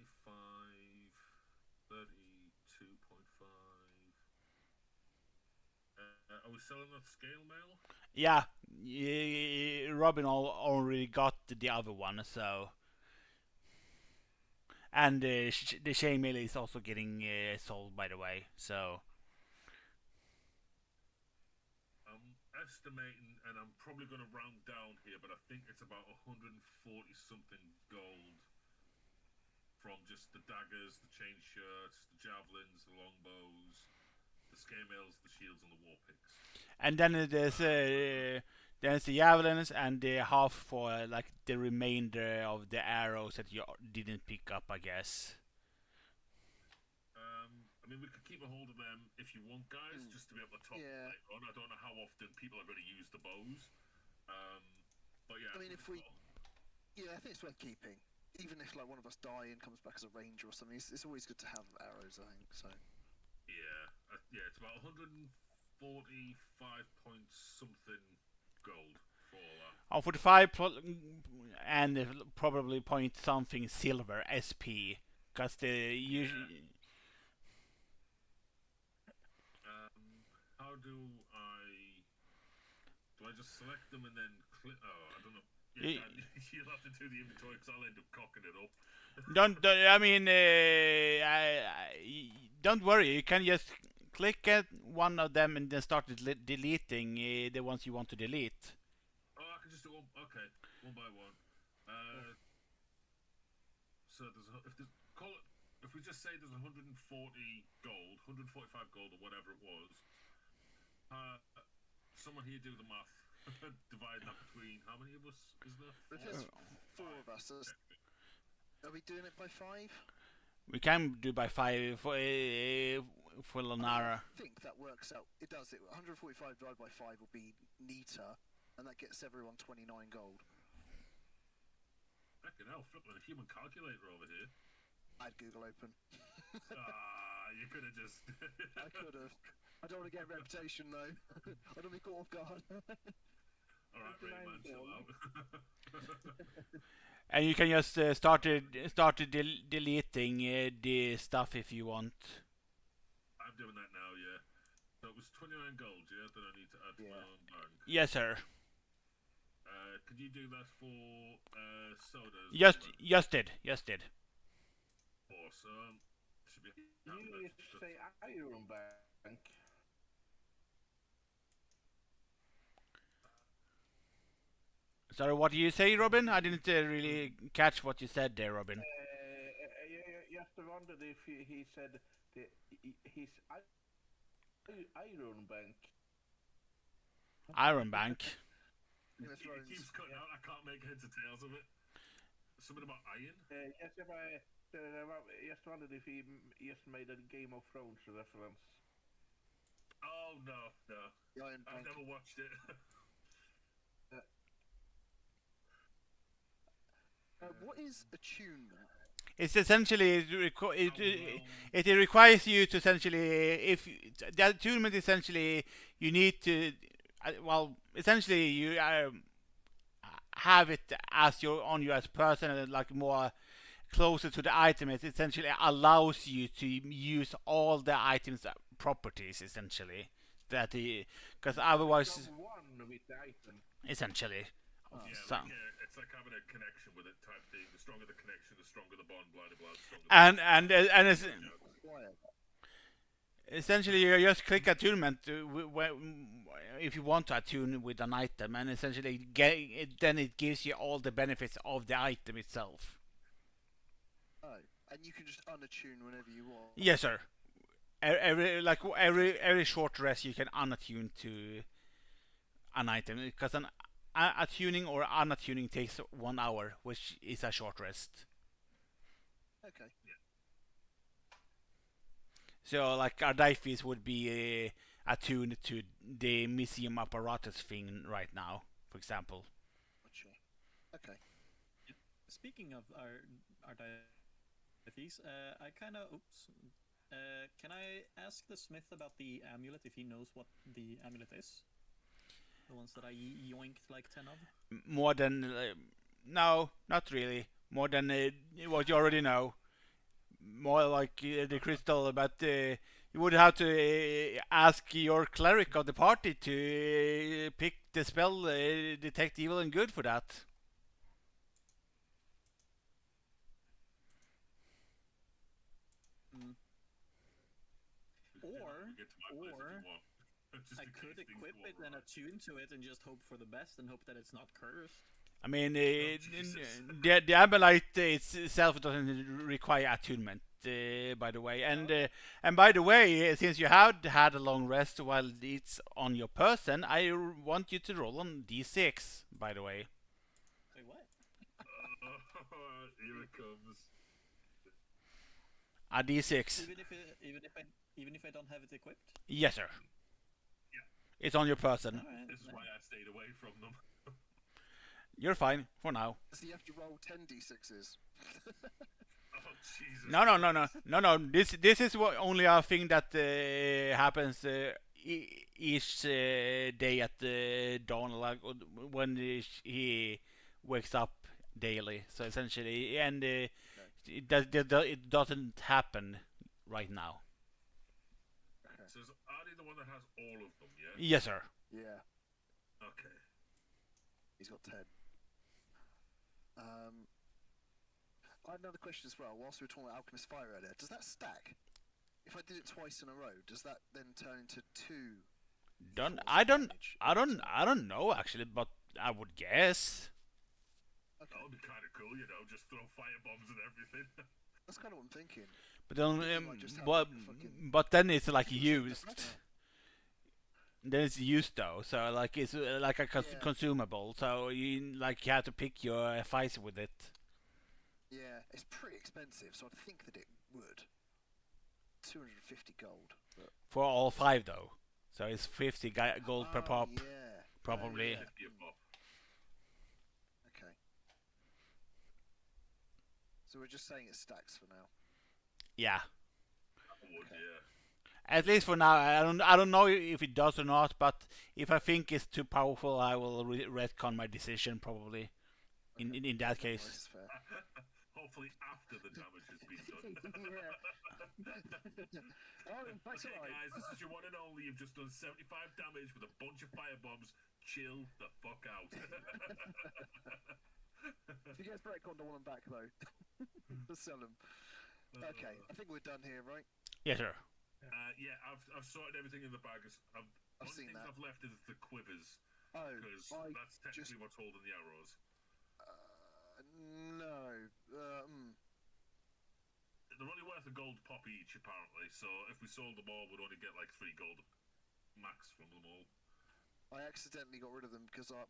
32.5. Are we selling that scale mail? Yeah, Robin already got the other one, so. And the chainmail is also getting sold, by the way. So I'm estimating, and I'm probably going to round down here, but I think it's about 140 something gold from just the daggers, the chain shirts, the javelins, the longbows, the scale mails, the shields, and the war picks. and then there's the javelins and the half for like the remainder of the arrows that you didn't pick up, I guess. I mean, we could keep a hold of them if you want, guys, just to be able to top Yeah. later on. I don't know how often people are going to use the bows. But yeah. I mean, if we... Yeah, I think it's worth keeping. Even if like one of us die and comes back as a ranger or something, it's always good to have arrows, I think, so... Yeah, it's about 145 point something gold for all that. Oh, 45 and probably point something silver SP, because the usually. How do I just select them and then click? Oh, I don't know. Yeah, you'll have to do the inventory because I'll end up cocking it up. I mean, don't worry. You can just click at one of them and then start deleting the ones you want to delete. Oh, I can just do one. Okay, one by one. So if we just say there's 140 gold, 145 gold or whatever it was. Someone here do the math. Divide that between how many of us is there? If there's 4 of us, are we doing it by 5? We can do by 5 for Lanara. I think that works out. It does. 145 divided by 5 will be neater, and that gets everyone 29 gold. Fucking hell, flipping a human calculator over here. I had Google open. You could have just... I could have. I don't want to get a reputation though. I don't want to be caught off guard. Alright, Rain Man, chill out. And you can just start deleting the stuff if you want. I'm doing that now, yeah. So it was 29 gold, yeah, that I need to add to my own bank. Yes, sir. Could you do that for sodas? Just did. Awesome. Should be You say Iron Bank. Sorry, what do you say, Robin? I didn't really catch what you said there, Robin. Just wondered if he said his Iron Bank. Iron Bank. It keeps cutting out. I can't make heads or tails of it. Something about iron? Just wondered if he just made a Game of Thrones reference. Oh, no. I've never watched it. What is attunement? It's essentially it requires you to essentially, if the attunement essentially you need to essentially you have it as on you as person and like more closer to the item. It essentially allows you to use all the items properties essentially that because otherwise One with the item. essentially. Yeah, it's like having a connection with it type thing. The stronger the connection, the stronger the bond, blah blah blah. And it's, essentially you just click attunement if you want to attune with an item, and essentially then it gives you all the benefits of the item itself. Oh, and you can just unattune whenever you want. Yes, sir. Every short rest you can unattune to an item, because an attuning or unattuning takes 1 hour, which is a short rest. Okay. So like Ardaifis would be attuned to the museum apparatus thing right now, for example. Gotcha. Okay. Speaking of our deities, I kind of oops. Can I ask the smith about the amulet if he knows what the amulet is? The ones that I yoinked like 10 of? More than no, not really. More than what you already know. More like the crystal, but you would have to ask your cleric of the party to pick the spell detect evil and good for that. Mm. Or I could equip it and attune to it and just hope for the best and hope that it's not cursed. I mean, the Amalite itself doesn't require attunement, by the way. And by the way, since you have had a long rest while it's on your person, I want you to roll on d6. By the way, Wait, what? Here it comes. a d6. Even if I don't have it equipped. Yes, sir. Yeah. It's on your person. Alright, This is why I stayed away from them. You're fine for now. Does he have to roll 10 d6s? Oh Jesus! No. This is only a thing that happens each day at dawn, like when he wakes up daily. So essentially, and it doesn't happen right now. So is Artie the one that has all of them? Yeah. Yes, sir. Yeah, Okay. he's got 10. I had another question as well. Whilst we were talking about Alchemist Fire earlier, does that stack? If I did it twice in a row, does that then turn into 2? I don't know actually, but I would guess. That would be kind of cool, you know, just throw fire bombs and everything. That's kind of what I'm thinking. But then, might just have like a fucking- but then it's like used. Then it's used though, so like it's like a Yeah. consumable. So you have to pick your fights with it. Yeah, it's pretty expensive, so I'd think that it would. 250 gold. But... For all 5 though. So it's 50 gold per pop, Yeah. probably. Yeah. 50 a pop. Okay. So we're just saying it stacks for now. Yeah. I would, yeah. At least for now. I don't know if it does or not, but if I think it's too powerful, I will retcon my decision probably. In that case. That's fair. Hopefully after the damage has been done. Oh, that's Okay, alright. guys, this is your one and only. You've just done 75 damage with a bunch of fire bombs. Chill the fuck out. If he gets retconned, I want him back though. Let's sell him. Okay, I think we're done here, right? Yes, sir. Yeah, I've sorted everything in the bag. I've Only seen thing that. I've left is the quivers, Oh, because I that's technically what's holding the arrows. no. They're only worth a gold pop each, apparently. So if we sold them all, we'd only get like 3 gold max from them all. I accidentally got rid of them because I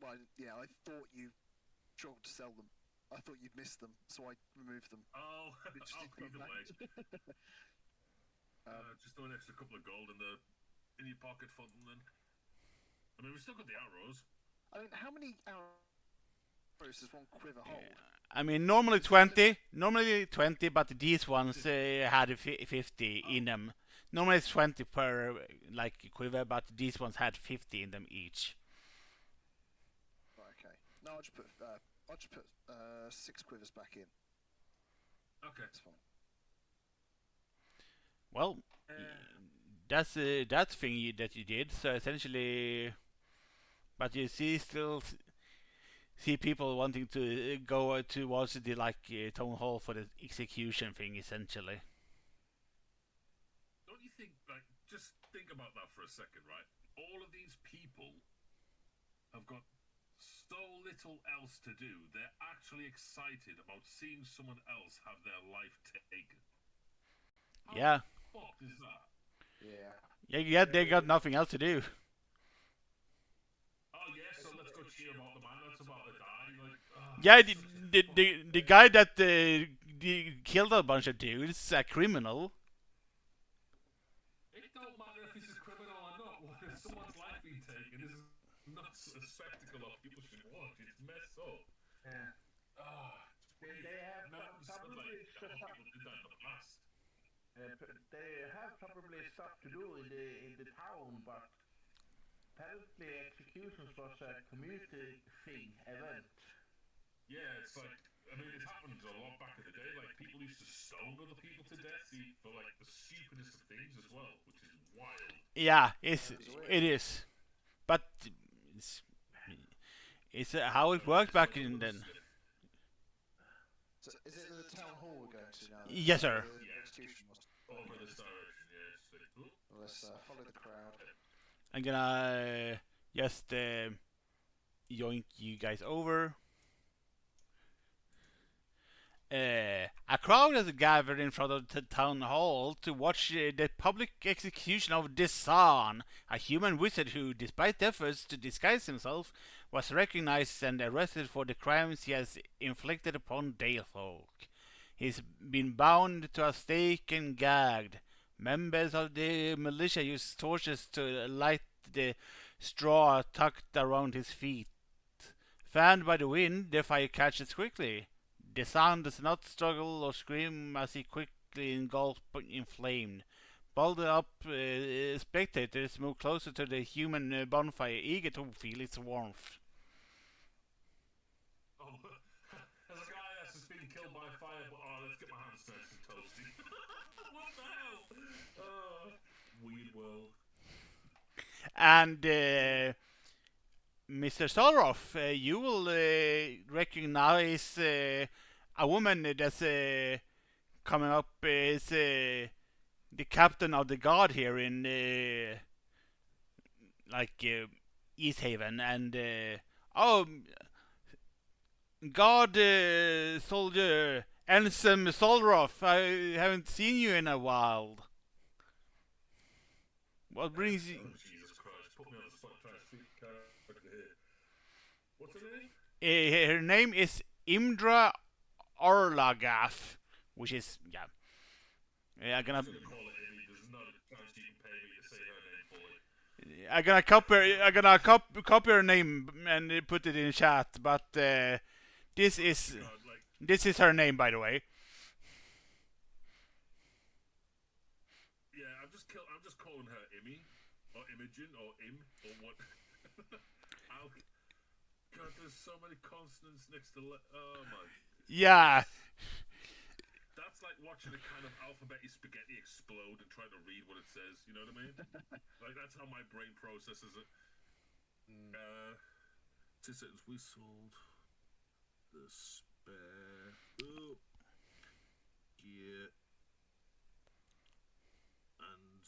thought you struggled to sell them. I thought you'd missed them, so I removed them. Oh, Which oh, did come either back. way. Just throw an extra couple of gold in your pocket for them then. I mean, we've still got the arrows. I mean, how many arrows does one quiver hold? I mean, normally 20, but these ones had 50 in them. Normally it's 20 per like quiver, but these ones had 50 in them each. Right, okay. No, I'll just put 6 quivers back in. Okay. That's fine. Well, that's that thing that you did. So essentially, but you still see people wanting to go towards the town hall for the execution thing, essentially. Don't you think, like, just think about that for a second, right? All of these people have got so little else to do, they're actually excited about seeing someone else have their life taken. How Yeah. the fuck is that? Yeah, they got nothing else to do. Oh yeah, so let's go cheer about the man that's about to die. Like, Yeah, the guy that killed a bunch of dudes, a criminal. It don't matter if he's a criminal or not. If someone's life being taken, this is not a spectacle of people should watch. It's messed up. Yeah. They have probably People did that in the past. they have probably stuff to do in the town, but apparently executions was a community thing event. Yeah, it's like, I mean, it happened a lot back in the day. Like, people used to stone other people to death for like the stupidest of things as well, which is wild. Yeah, it is, but it's how it worked back in then. So is it the town hall we're going to now? Yes, sir. The execution was. Over this direction, yeah. So, Well, let's follow the crowd. I'm gonna just yoink you guys over. A crowd has gathered in front of the town hall to watch the public execution of Desan, a human wizard who, despite efforts to disguise himself, was recognized and arrested for the crimes he has inflicted upon Dale folk. He's been bound to a stake and gagged. Members of the militia use torches to light the straw tucked around his feet. Fanned by the wind, the fire catches quickly. The sound does not struggle or scream as he quickly engulfed in flame. Balled up spectators move closer to the human bonfire, eager to feel its warmth. oh, as a guy that's just been killed by fire, but let's get my hands nice and toasty. What the hell? Weird world. And Mr. Solroff, you will recognize a woman that's coming up is the captain of the guard here in East Haven, and guard soldier Ensign Solroff. I haven't seen you in a while. What brings you? Oh, Jesus Christ. Put me on the spot trying to speak character here. What's her name? Her name is Imdra Orlagath, which is I'm gonna I'm gonna call it Amy. There's not a chance you can pay me to say her name for it. I'm gonna copy her name and put it in chat, but this is God, like, this is her name, by the way. yeah, I'm just calling her Imy or Imogen or Im or what. God, there's so many consonants next to. Oh my. Yeah, That's like watching a kind of alphabetic spaghetti explode and trying to read what it says. You know what I mean? Like that's how my brain processes it. 2 seconds. We sold the spare gear and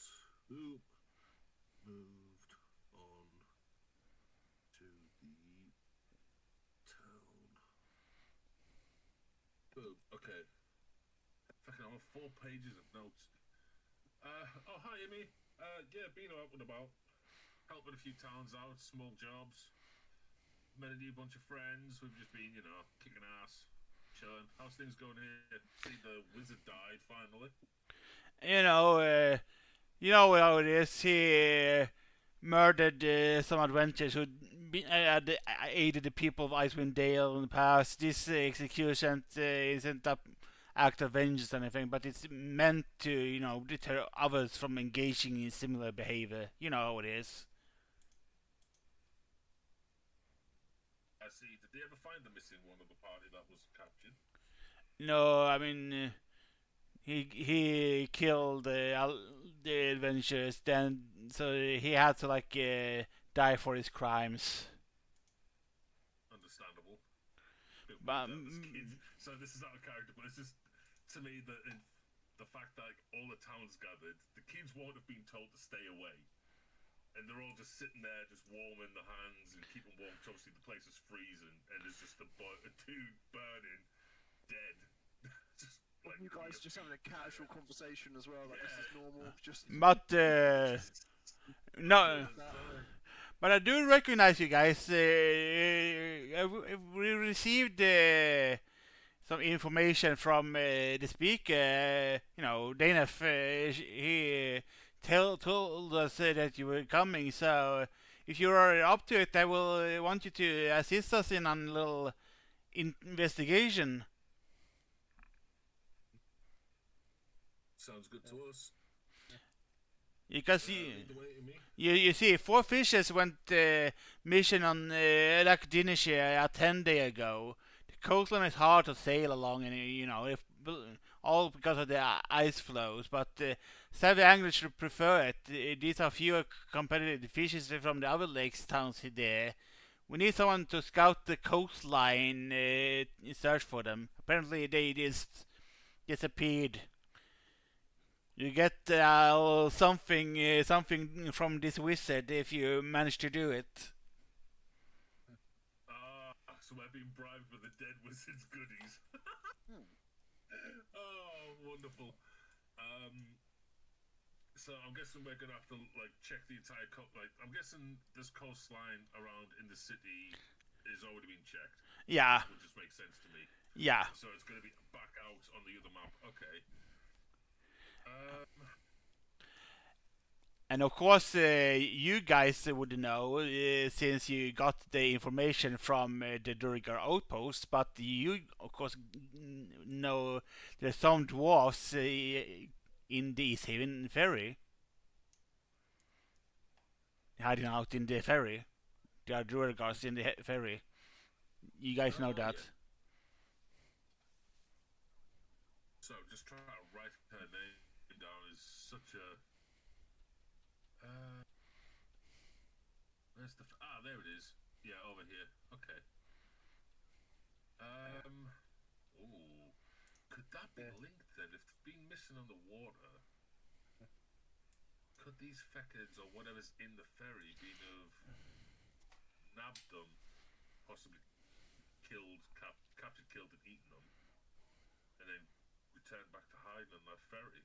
moved on to the town. Boom. Okay. Fucking, I'm on 4 pages of notes. Oh, hi, Amy. Yeah, been out and about. Helping a few towns out, small jobs. Met a new bunch of friends. We've just been, kicking ass, chilling. How's things going here? See, the wizard died finally. you know how it is. He murdered some adventurers who had aided the people of Icewind Dale in the past. This execution isn't an act of vengeance or anything, but it's meant to, deter others from engaging in similar behavior. You know how it is. I see. Did they ever find the missing one of the party that was captured? No, I mean, he killed the adventurers, then so he had to die for his crimes. Understandable. But So this is out of character, but it's just to me that the fact that all the towns gathered, the kids won't have been told to stay away, and they're all just sitting there, just warming their hands and keeping warm. Cause obviously, the place is freezing, and there's just a dude burning, dead. Just like You guys just having a casual conversation as well, like this is normal. Just. but no. But I do recognize you guys. We received some information from the speaker. Danef, he told us that you were coming. So if you are up to it, I will want you to assist us in a little investigation. Sounds good to us. Because Lead the way to me. you see, four fishes went mission on Lac Dinishia 10 days ago. The coastline is hard to sail along, and if all because of the ice flows. But savvy anglers should prefer it. These are fewer competitive fishes from the other lakes towns there. We need someone to scout the coastline, search for them. Apparently, they just disappeared. You get something from this wizard if you manage to do it. So I've been bribed with the dead wizard's goodies. Oh, wonderful. So I'm guessing we're gonna have to check the entire I'm guessing this coastline around in the city is already been checked. Yeah. Which just makes sense to me. Yeah. So it's gonna be back out on the other map. Okay. And of course, you guys would know since you got the information from the Durgar outpost. But you, of course, know there's some dwarfs in the East Haven ferry, hiding out in the ferry. There are Durgars in the ferry. You guys know that. Yeah. So just trying to write her name down is such a. Where's the? There it is. Yeah, over here. Okay. Ooh, could that be linked then? If they've been missing on the water, could these feckheads or whatever's in the ferry been have nabbed them, possibly killed, captured, killed, and eaten them, and then returned back to hiding on that ferry?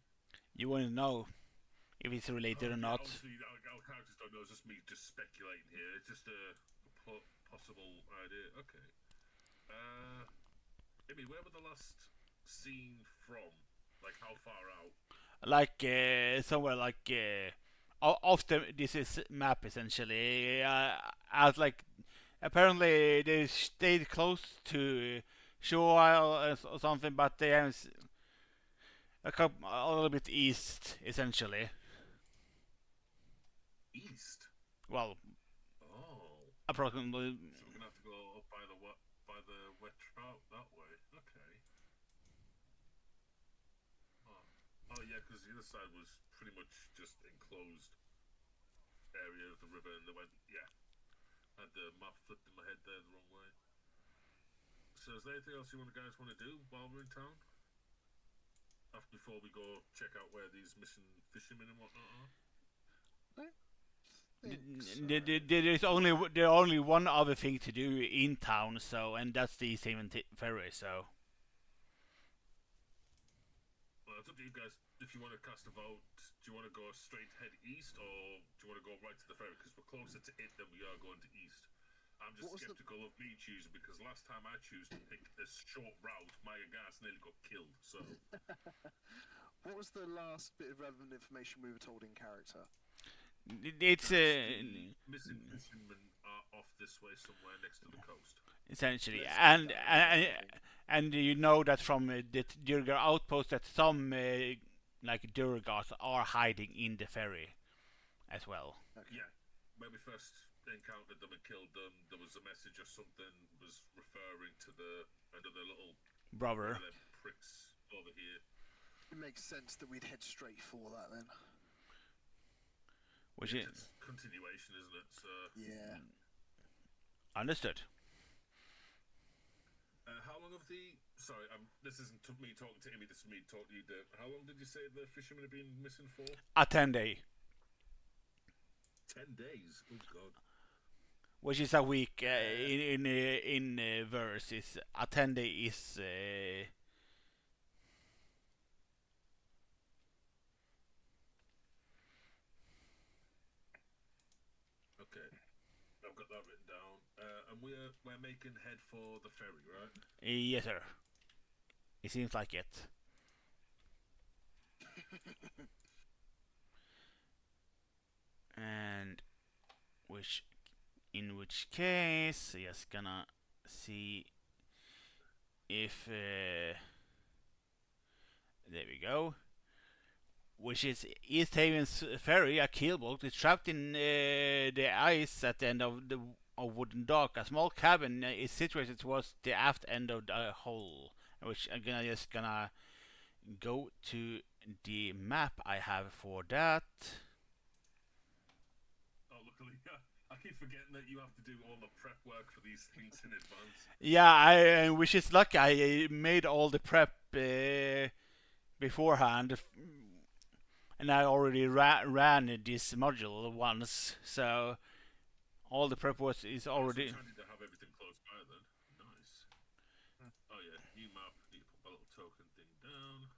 You wouldn't know if it's related or not. Obviously, our characters don't know. It's just me just speculating here. It's just a possible idea. Okay. Maybe where were the last seen from? Like how far out? Like somewhere like off this is map essentially. As like apparently they stayed close to shore or something, but they have a little bit east essentially. East. Well, Oh. approximately. So we're gonna have to go up by the wet trout that way. Okay. Oh yeah, because the other side was pretty much just enclosed area of the river, and they went had the map flipped in my head there the wrong way. So is there anything else you guys want to do while we're in town? Before we go check out where these missing fishermen and whatnot are? There's only one other thing to do in town, and that's the East Haven ferry. So. Well, it's up to you guys. If you want to cast a vote, do you want to go straight head east, or do you want to go right to the ferry? Because we're closer to it than we are going to east. I'm just skeptical of me choosing, because last time I chose to pick a short route, my guys nearly got killed. So. What was the last bit of relevant information we were told in character? It's missing fishermen are off this way somewhere next to the coast. Essentially, and you know that from the Durgar outpost that some like Durgars are hiding in the ferry as well. Okay. Yeah, when we first encountered them and killed them, there was a message or something was referring to another little brother pricks over here. It makes sense that we'd head straight for that then. Which is it's continuation, isn't it? So yeah. Understood. How long of the? Sorry, this isn't me talking to Amy. This is me talking to you, Dave. How long did you say the fishermen have been missing for? A 10-day. 10 days. Oh God. Which is a week in verse. Is a 10-day is. Okay, I've got that written down. And we're making head for the ferry, right? Yes, sir. It seems like it. And in which case, just gonna see if there we go. Which is East Haven's ferry, a keelboat, is trapped in the ice at the end of the wooden dock. A small cabin is situated towards the aft end of the hull, which I'm just gonna go to the map I have for that. Oh, luckily, I keep forgetting that you have to do all the prep work for these things in advance. Yeah, which is lucky. I made all the prep beforehand, and I already ran this module once, so all the prep was is already. It's handy to have everything close by then. Nice. Oh yeah, new map. Need to put my little token thing down.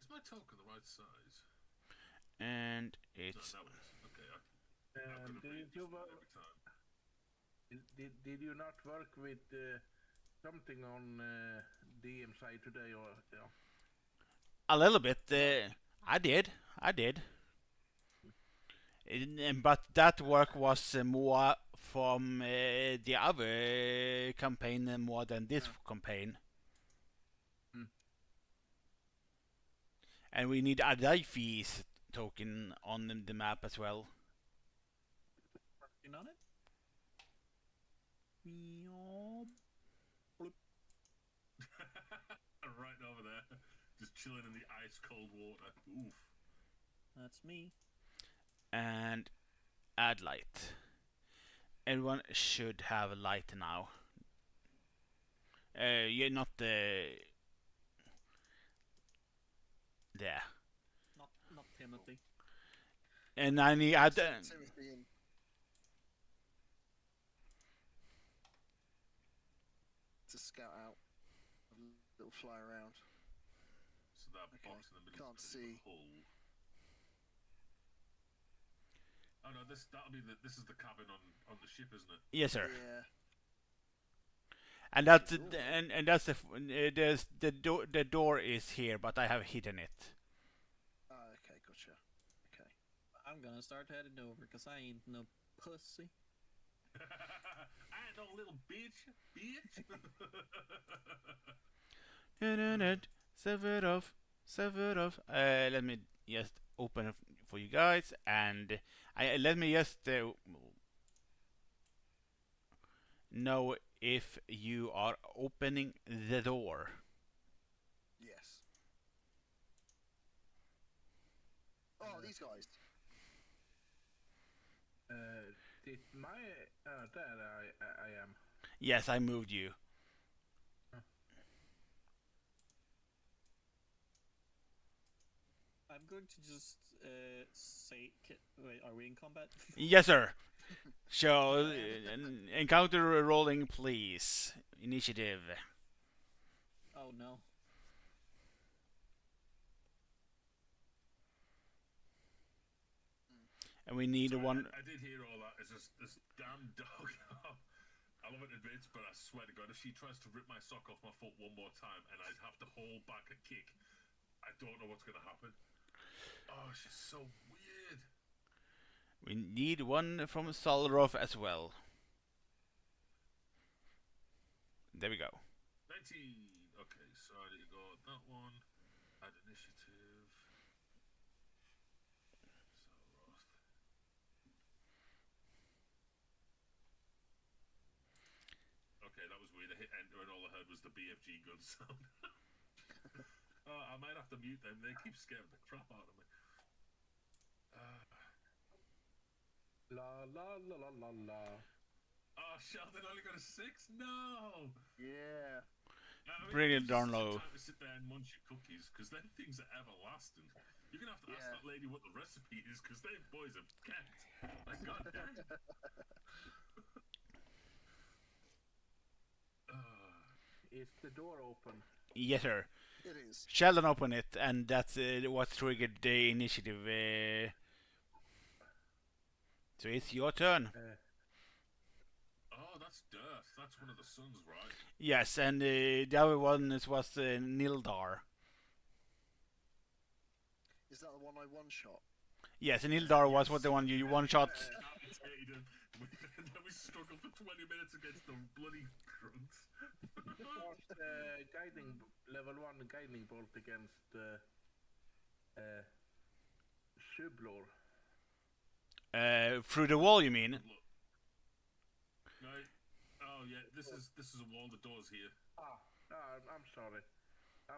Is my token the right size? And it's. No, that one isn't. Okay, I'm gonna read this every time. Did you not work with something on DM side today, or A little bit. I did. But that work was more from the other campaign more than this campaign. And we need a Adifis token on the map as well. Working on it. Right over there, just chilling in the ice cold water. Oof. That's me. And add light. Everyone should have light now. You're not there. Not Timothy. And I need Timothy in. To scout out, a little fly around. So that Okay, box in the middle can't is see. the hull. Oh no, that'll be this is the cabin on the ship, isn't it? yes, sir. Yeah. And that's and that's the door is here, but I have hidden it. Okay, gotcha. Okay. I'm gonna start heading over because I ain't no pussy. I ain't no little bitch. Save it off. Let me just open it for you guys, and let me just know if you are opening the door. Yes. Oh, these guys. did my there I am. Yes, I moved you. I'm going to just say, wait, are we in combat? Yes, sir. So, encounter rolling, please. Initiative. Oh no. And we need one. I did hear all that. It's just this damn dog. I love it in bits, but I swear to God, if she tries to rip my sock off my foot one more time and I'd have to hold back a kick, I don't know what's going to happen. Oh, she's so weird. We need one from Solrov as well. There we go. 19. Okay, so I need to go that one. Add initiative. Okay, that was weird. I hit enter and all I heard was the BFG gun sound. I might have to mute them. They keep scaring the crap out of me. La la la la la la. Oh, Sheldon only got a 6? No! Yeah. Brilliant, darn low. Time to sit there and munch your cookies, because them things are everlasting. You're going to have to ask that lady what the recipe is, because them boys have kept. Like, goddamn. Is the door open? Yes, sir. It is. Sheldon open it, and that's what triggered the initiative. So it's your turn. Oh, that's Dearth. That's one of the sons, right? Yes, and the other one was Nildar. Is that the one I one shot? Yes, and Nildar was what the one you one shot. Then we struggled for 20 minutes against the bloody grunts. Was level 1 guiding bolt against Sublor. Through the wall, you mean? Right. Oh yeah, this is a wall. The door's here. I'm sorry.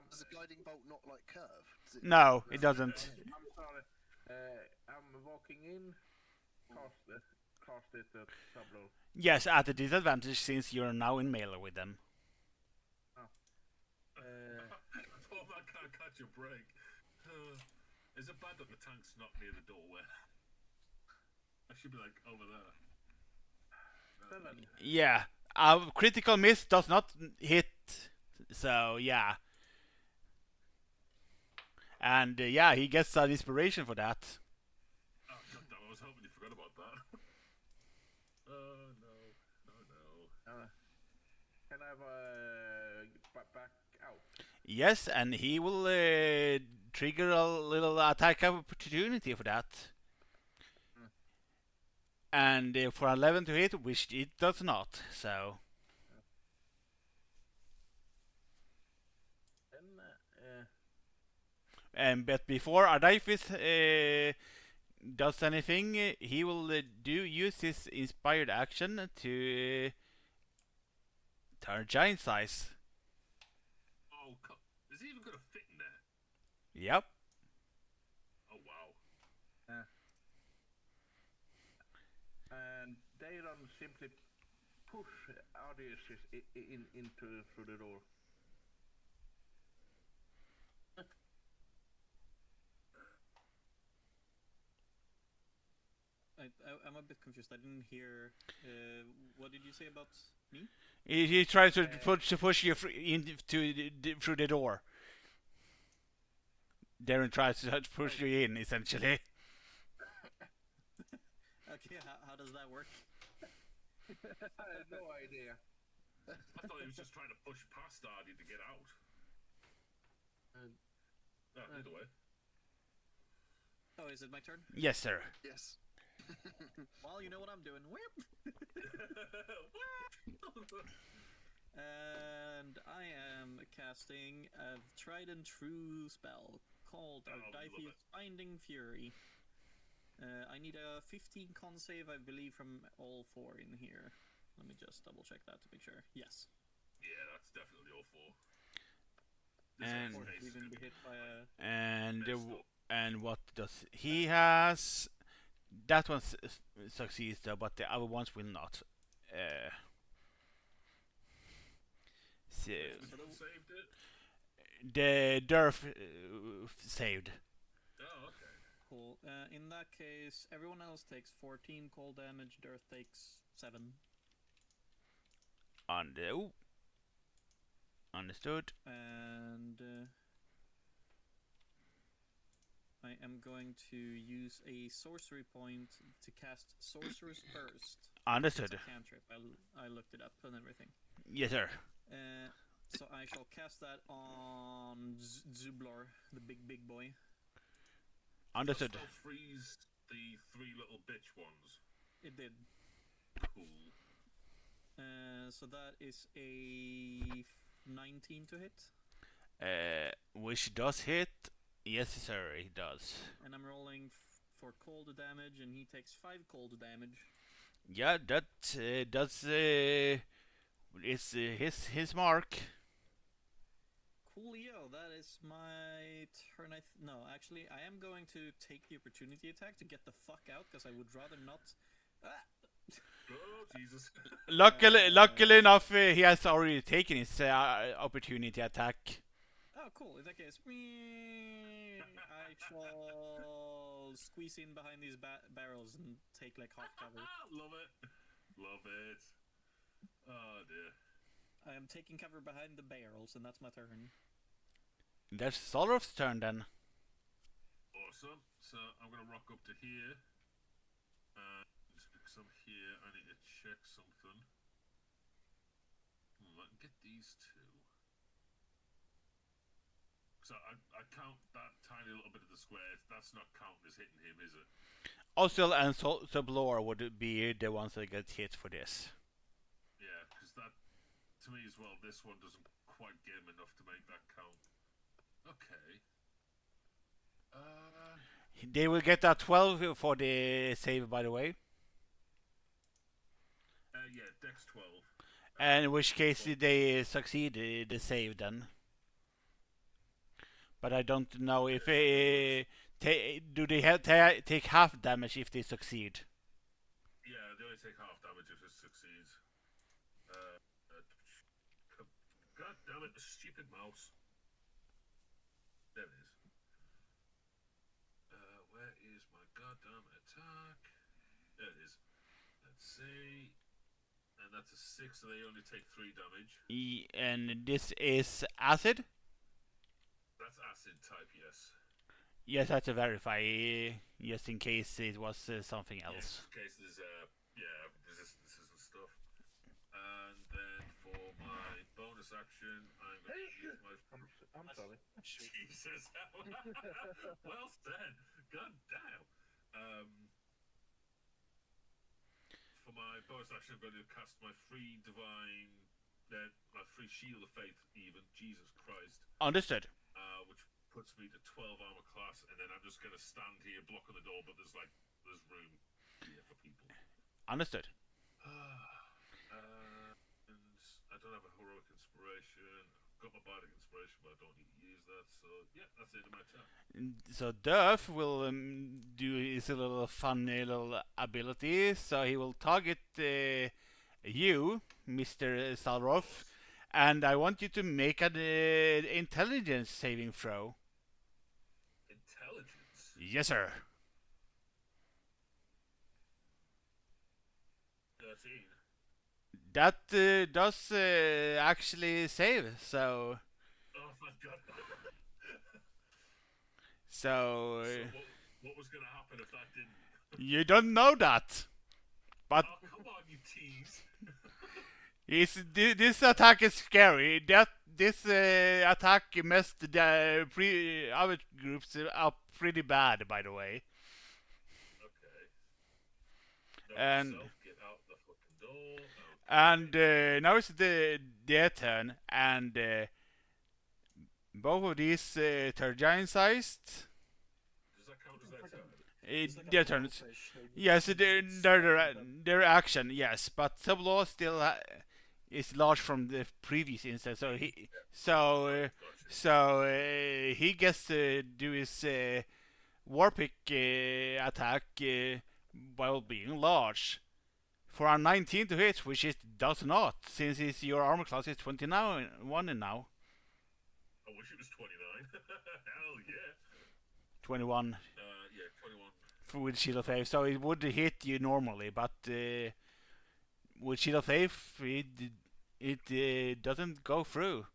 Does the guiding bolt not like curve? Does it No, it doesn't. I'm sorry. I'm walking in. Cast it at Sublor. Yes, at a disadvantage since you're now in melee with them. Oh, I can't catch a break. Is it bad that the tank's not near the doorway? I should be like over there. 7. Yeah, a critical miss does not hit, so yeah. And yeah, he gets an inspiration for that. Oh, God damn, I was hoping you forgot about that. Oh, no. Can I back out? Yes, and he will trigger a little attack opportunity for that. And for 11 to hit, which it does not, so... But before Ardaifis does anything, he will use his inspired action to turn giant size. Oh, is he even going to fit in there? Yep. Oh, wow. And Dayron simply push Ardius into through the door. I'm a bit confused. I didn't hear. What did you say about me? He tries to push you through the door. Darren tries to push you in, essentially. Okay, how does that work? I have no idea. I thought he was just trying to push past Ardy to get out. Either way. Oh, is it my turn? Yes, sir. Yes. Well, you know what I'm doing. Whip! And I am casting a tried and true spell called Ardifius Binding Fury. I need a 15 con save, I believe, from all 4 in here. Let me just double check that to make sure. Yes. Yeah, that's definitely all 4. And even be hit by a... and what does he has? That one succeeds though, but the other ones will not. So Saved it? the Durf saved. Oh, okay. Cool. In that case, everyone else takes 14 cold damage. Dearth takes 7. Understood. And I am going to use a sorcery point to cast Sorcerer's Burst. Understood. It's a cantrip. I looked it up and everything. Yes, sir. So I shall cast that on Zublor, the big boy. Understood. Does spell freeze the 3 little bitch ones? It did. Cool. So that is a 19 to hit. Which does hit. Yes, sir, it does. And I'm rolling for cold damage, and he takes 5 cold damage. Yeah, that does. It's his mark. Coolio, that is my turn. No, actually, I am going to take the opportunity attack to get the fuck out, because I would rather not... Oh, Jesus. Luckily enough, he has already taken his opportunity attack. Oh, cool. In that case, I shall squeeze in behind these barrels and take like half cover. Love it. Love it. Oh, dear. I am taking cover behind the barrels, and that's my turn. That's Solrov's turn then. Awesome. So I'm going to rock up to here. Just because I'm here, I need to check something. I can get these two. So I count that tiny little bit of the square. That's not counting as hitting him, is it? Ozil and Sublor would be the ones that get hit for this. Yeah, because that, to me as well, this one doesn't quite get him enough to make that count. Okay. They will get a 12 for the save, by the way. Yeah, Dex 12. And in which case they succeed the save then. But I don't know if do they take half damage if they succeed. Yeah, they only take half damage if it succeeds. God damn it, the stupid mouse. There it is. Where is my goddamn attack? There it is. Let's see. And that's a 6, so they only take 3 damage. And this is acid? That's acid type, yes. Yes, I have to verify, just in case it was something else. Yes, in case there's resistances and stuff. And then for my bonus action, I'm going to use my... I'm sorry. Jesus. Well said. God damn. For my bonus action, I'm going to cast my free divine, my free shield of faith. Even Jesus Christ. Understood. Which puts me to 12 armor class, and then I'm just going to stand here blocking the door, but there's room here for people. Understood. And I don't have a heroic inspiration. I've got my bardic inspiration, but I don't need to use that. So yeah, that's the end of my turn. So Duff will do his little funny little ability. So he will target you, Mr. Salroth, and I want you to make an intelligence saving throw. Intelligence? Yes, sir. 13. That does actually save. So. Oh my god. So what was going to happen if that didn't? You don't know that. But oh, come on, you tease. This attack is scary. This attack messed the other groups up pretty bad, by the way. Okay. And get out the fucking door. and Okay. now it's their turn, and both of these are giant-sized. Does that count as their turn? Their turns. Yes, their action. Yes, but Sublaw still is large from the previous instance, so he gets to do his Warpick attack while being large for a 19 to hit, which it does not, since your armor class is 29 now. I wish it was 29. Hell yeah. 21. Yeah, 21. With Shield of Faith, so it would hit you normally, but with Shield of Faith, it doesn't go through.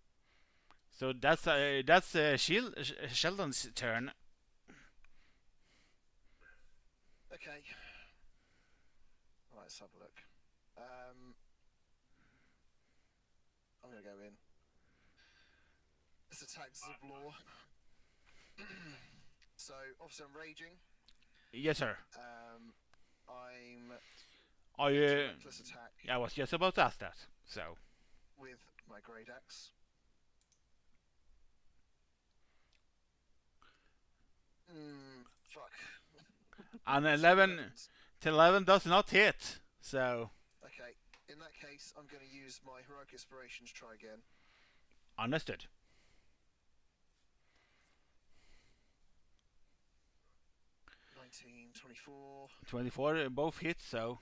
So that's Sheldon's turn. Okay. Right, let's have a look. I'm gonna go in. This attacks Zublaw. So obviously I'm raging. Yes, sir. I'm Are you? reckless attack I was just about to ask that. So with my great axe. Fuck. an 11 to 11 does not hit. So Okay, in that case, I'm going to use my heroic inspiration to try again. understood. 19, 24. 24 both hit. So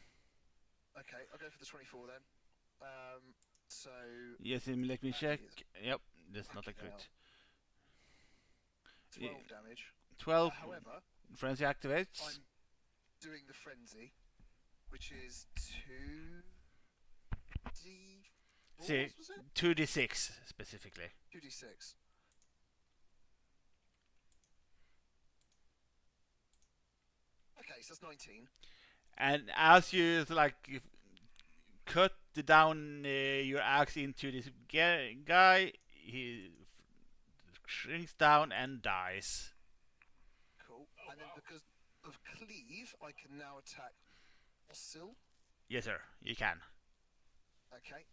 Okay, I'll go for the 24 then. So yes, let me check. Yep, that's not a Fucking crit. 12 damage. 12. However, Frenzy activates. I'm doing the frenzy, which is 2d4. See, 2d6 specifically. 2d6. Okay, so that's 19. And as you cut down your axe into this guy, he shrinks down and dies. Cool. And then because of cleave, I can now attack Fossil. Yes, sir, you can. Okay.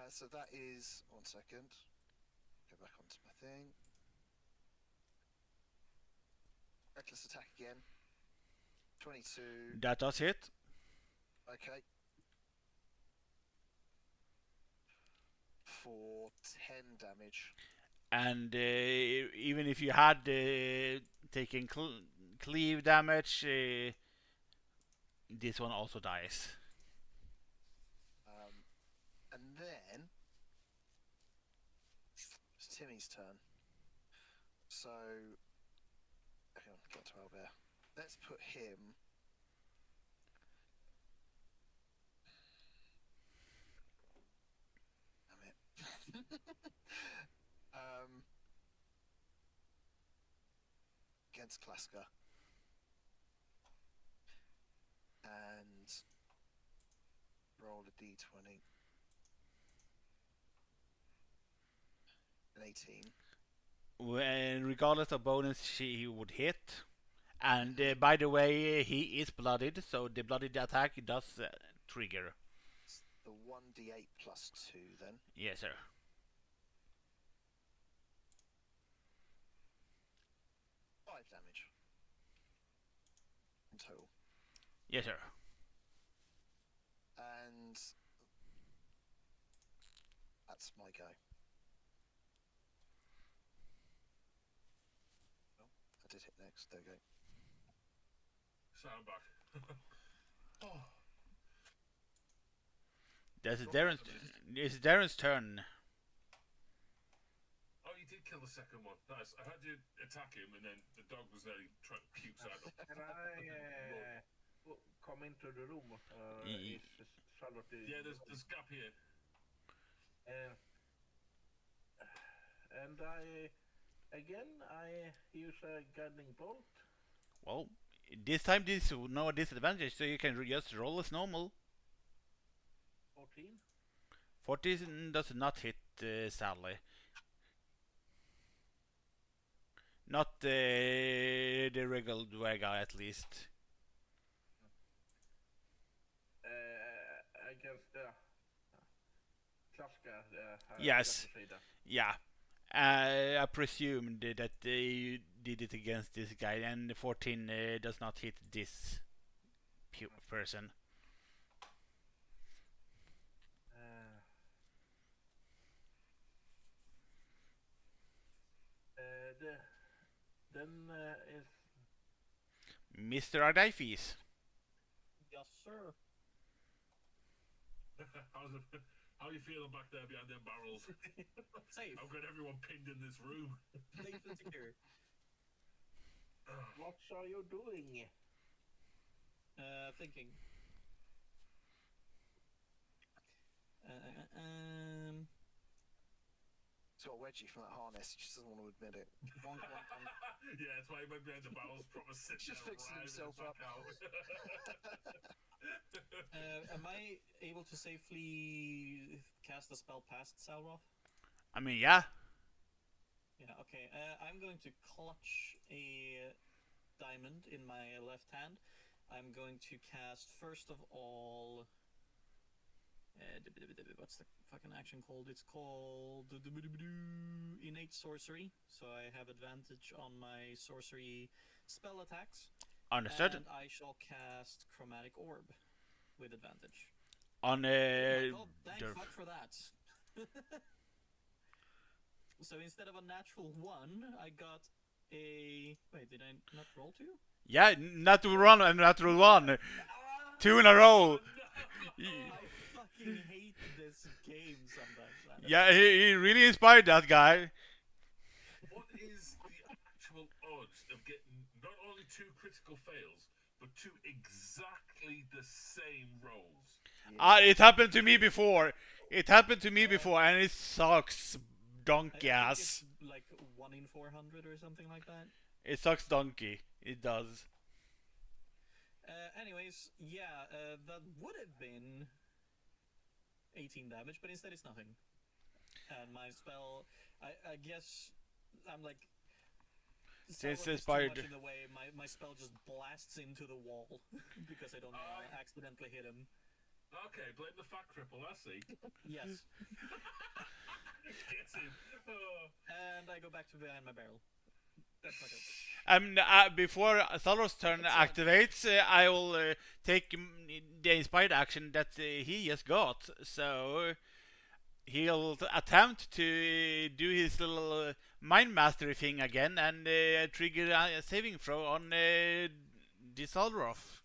So that is 1 second. Go back onto my thing. Reckless attack again. 22. That does hit. Okay. For 10 damage. And even if you had taken cleave damage, this one also dies. And then it's Timmy's turn. So hang on, get to Albert. Let's put him. Damn it. Against Klaska. And roll a d20. An 18. When, regardless of bonus, he would hit. And by the way, he is bloodied, so the bloodied attack does trigger. It's the 1d8 plus 2 then. Yes, sir. 5 damage. In total. Yes, sir. And that's my go. Oh, I did hit next. There we go. So I'm back. Oh. This is Darren's turn. Oh, you did kill the second one. Nice. I had you attack him, and then the dog was there trying to puke side up. Can I come into the room? Is Charlotte? Yeah, there's gap here. And I use a guiding bolt. Well, this time this is no disadvantage, so you can just roll as normal. 14. 14 does not hit, sadly. Not the regular Dwega, at least. Against Klaska. Yes. Yeah. I presumed that you did it against this guy, and 14 does not hit this person. Then is Mr. Ardifes. Yes, sir. How you feeling back there behind them barrels? Safe. I've got everyone pinned in this room. Safe and secure. what are you doing? Thinking. It's got a wedgie from that harness. He just doesn't want to admit it. Bonk, bonk, bonk. Yeah, that's why he went behind the barrels, proper sit Just there, fixing riding himself it back up. out. Am I able to safely cast a spell past Salroth? I mean, yeah. Yeah, okay. I'm going to clutch a diamond in my left hand. I'm going to cast, first of all... what's the fucking action called? It's called Innate Sorcery. So I have advantage on my sorcery spell attacks. Understood. And I shall cast Chromatic Orb with advantage. On Oh my god, thank Derf. fuck for that. So instead of a natural 1, I got a... Wait, did I not roll 2? Yeah, natural run and natural one. 2 in a row. I fucking hate this game sometimes, man. Yeah, he really inspired that guy. What is the actual odds of getting not only 2 critical fails, but 2 exactly the same rolls? It happened to me before. It happened to me before, and it sucks, donkey I think ass. it's like 1 in 400 or something like that. It sucks, donkey. It does. Anyways, yeah, that would have been 18 damage, but instead it's nothing. And my spell, I guess I'm like. Since Salrock is too much inspired. in the way, my spell just blasts into the wall because I don't accidentally hit him. Okay, blame the fat cripple, I see. Yes. Get him. Oh. And I go back to behind my barrel. That's my turn. Before Thalos' turn activates, I will take the inspired action that he just got. So he'll attempt to do his little mind mastery thing again and trigger a saving throw on the Thalroth.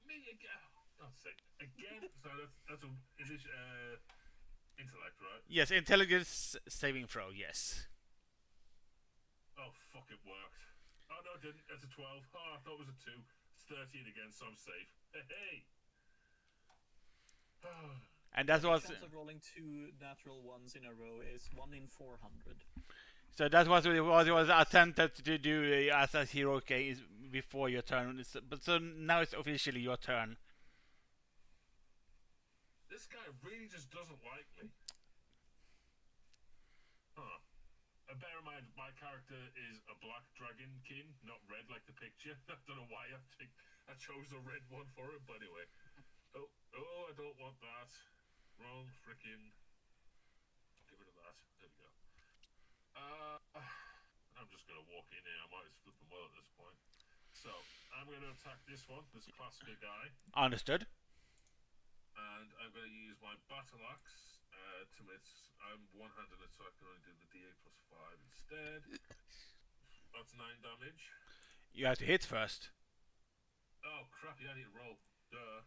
Me again. God's sake. Again? So that's a intellect, right? Yes, intelligence saving throw, yes. Oh, fuck, it worked. Oh, no, it didn't. That's a 12. Oh, I thought it was a 2. It's 13 again, so I'm safe. Hey! And that was... The chance of rolling 2 natural ones in a row is 1 in 400. So that was what he was attempted to do as a hero case before your turn. But so now it's officially your turn. This guy really just doesn't like me. Huh. Bear in mind, my character is a black dragon king, not red like the picture. I don't know why I chose a red one for it, but anyway. Oh, I don't want that. Wrong frickin'. Get rid of that. There we go. I'm just gonna walk in here. I might as flip them well at this point. So, I'm gonna attack this one, this classical guy. Understood. And I'm gonna use my battle axe to its... I'm one-handed, so I can only do the d8 plus 5 instead. That's 9 damage. You have to hit first. Oh, crap, yeah, I need to roll. Duh.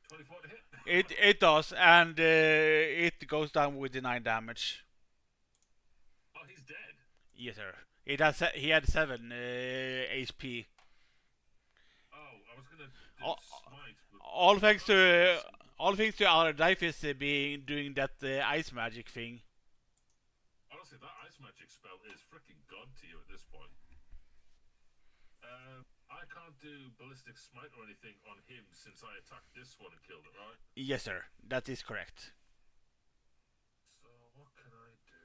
24 to hit. It does, and it goes down with the 9 damage. Oh, he's dead. Yes, sir. He had 7 HP. Oh, I was gonna do Oh, smite. But... All thanks to our Dyfus doing that ice magic thing. Honestly, that ice magic spell is freaking god to you at this point. I can't do ballistic smite or anything on him since I attacked this one and killed it, right? Yes, sir. That is correct. So what can I do?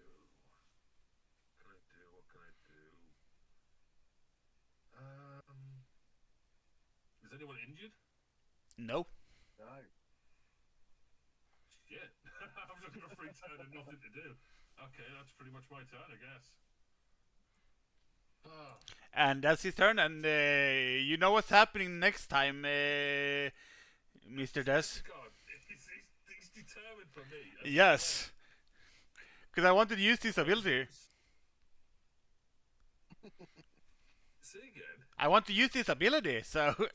What can I do? Is anyone injured? No. No. Shit. I'm just gonna free turn and nothing to do. Okay, that's pretty much my turn, I guess. Oh. And that's his turn, and you know what's happening next time, Mr. Des? God, he's determined for me. Yes. Because I wanted to use this ability. Say again? I want to use this ability, so... Oh,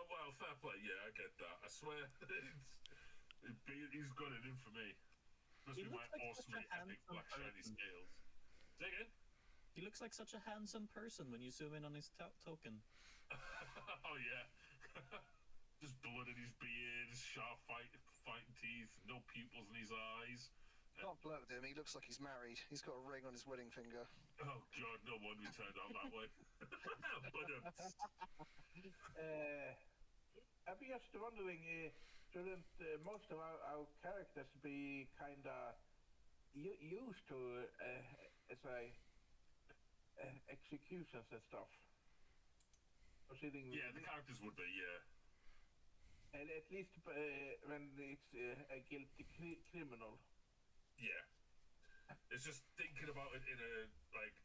well, fair play. Yeah, I get that. I swear, he's got it in for me. Must He be my looks like awesomely such a epic handsome black shiny person. scales. Say again? He looks like such a handsome person when you zoom in on his token. Oh, yeah. Just blood in his beard, sharp fighting teeth, no pupils in his eyes. Can't flirt with him. He looks like he's married. He's got a ring on his wedding finger. Oh, God, no wonder he turned out that way. But, I'm just wondering, shouldn't most of our characters be kind of used to executions and stuff? Proceeding yeah, the characters would be, yeah. and at least when it's a guilty criminal. Yeah. It's just thinking about it in a, like,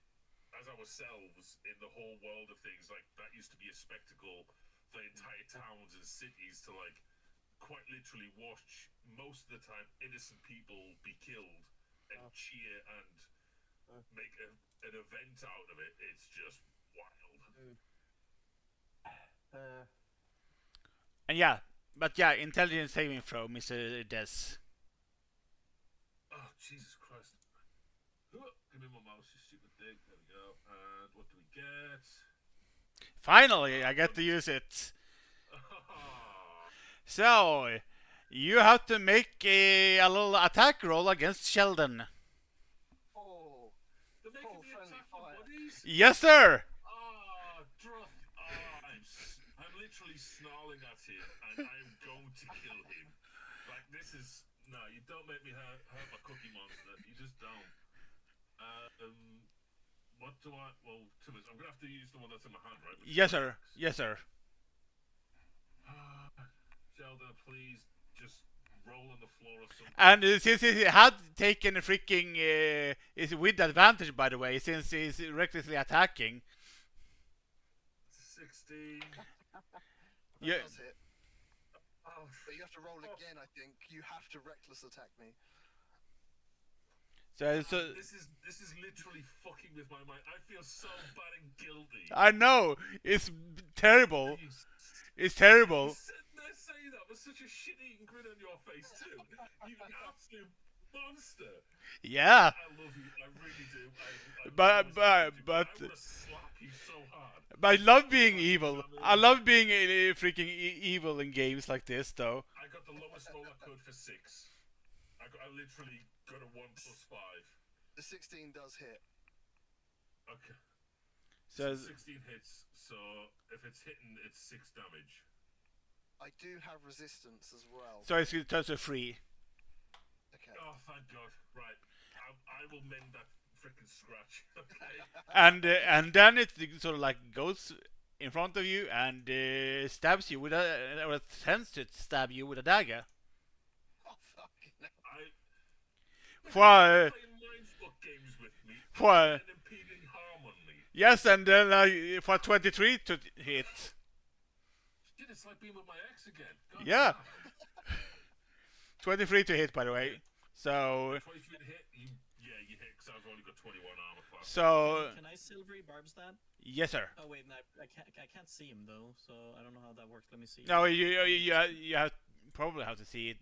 as ourselves in the whole world of things, like, that used to be a spectacle for entire towns and cities to, like, quite literally watch, most of the time, innocent people be killed and cheer and make an event out of it. It's just wild. And yeah, but yeah, intelligence saving throw, Mr. Des. Oh, Jesus Christ. Give me my mouse, you stupid dick. There we go. And what do we get? Finally, I get to use it. So, you have to make a little attack roll against Sheldon. Oh, They're making me friendly attack my fire. buddies? Yes, sir! I'm literally snarling at him, and I'm going to kill this is no. You don't make me hurt my Cookie Monster. You just don't. What do I? Well, two minutes. I'm gonna have to use the one that's in my hand, right? Yes, sir. Yes, sir. Zelda, please just roll on the floor or something. And since he had taken a freaking is with advantage, by the way, since he's recklessly attacking. 16. Yeah. Does hit. Oh, But you have to roll again, I think. You have to reckless attack me. So this is literally fucking with my mind. I feel so bad and guilty. I know it's terrible. It's terrible. You sitting there saying that with such a shit-eating grin on your face too. You absolute monster. Yeah. I love you. I really do. I But I would slap you so hard. But I love being evil. I love being freaking evil in games like this, though. I got the lowest roll I could for 6. I literally got a 1 + 5. The 16 does hit. Okay. So 16 hits. So if it's hitting, it's 6 damage. I do have resistance as well. so it's also free. Okay. Oh, thank God. Right. I will mend that freaking scratch. Okay. And then it sort of like goes in front of you and stabs you with a, or attempts to stab you with a dagger. Oh, fucking hell. For Playing Mindsbook games with me. for And impeding harm on me. yes, and then for 23 to hit. Shit, it's like being with my ex again. God Yeah. damn. 23 to hit, by the way. So 23 to hit. You hit because I've only got 21 armor class. so Can I silvery barbs that? yes, sir. Oh wait, no, I can't see him though, so I don't know how that works. Let me see. No, you have probably have to see it.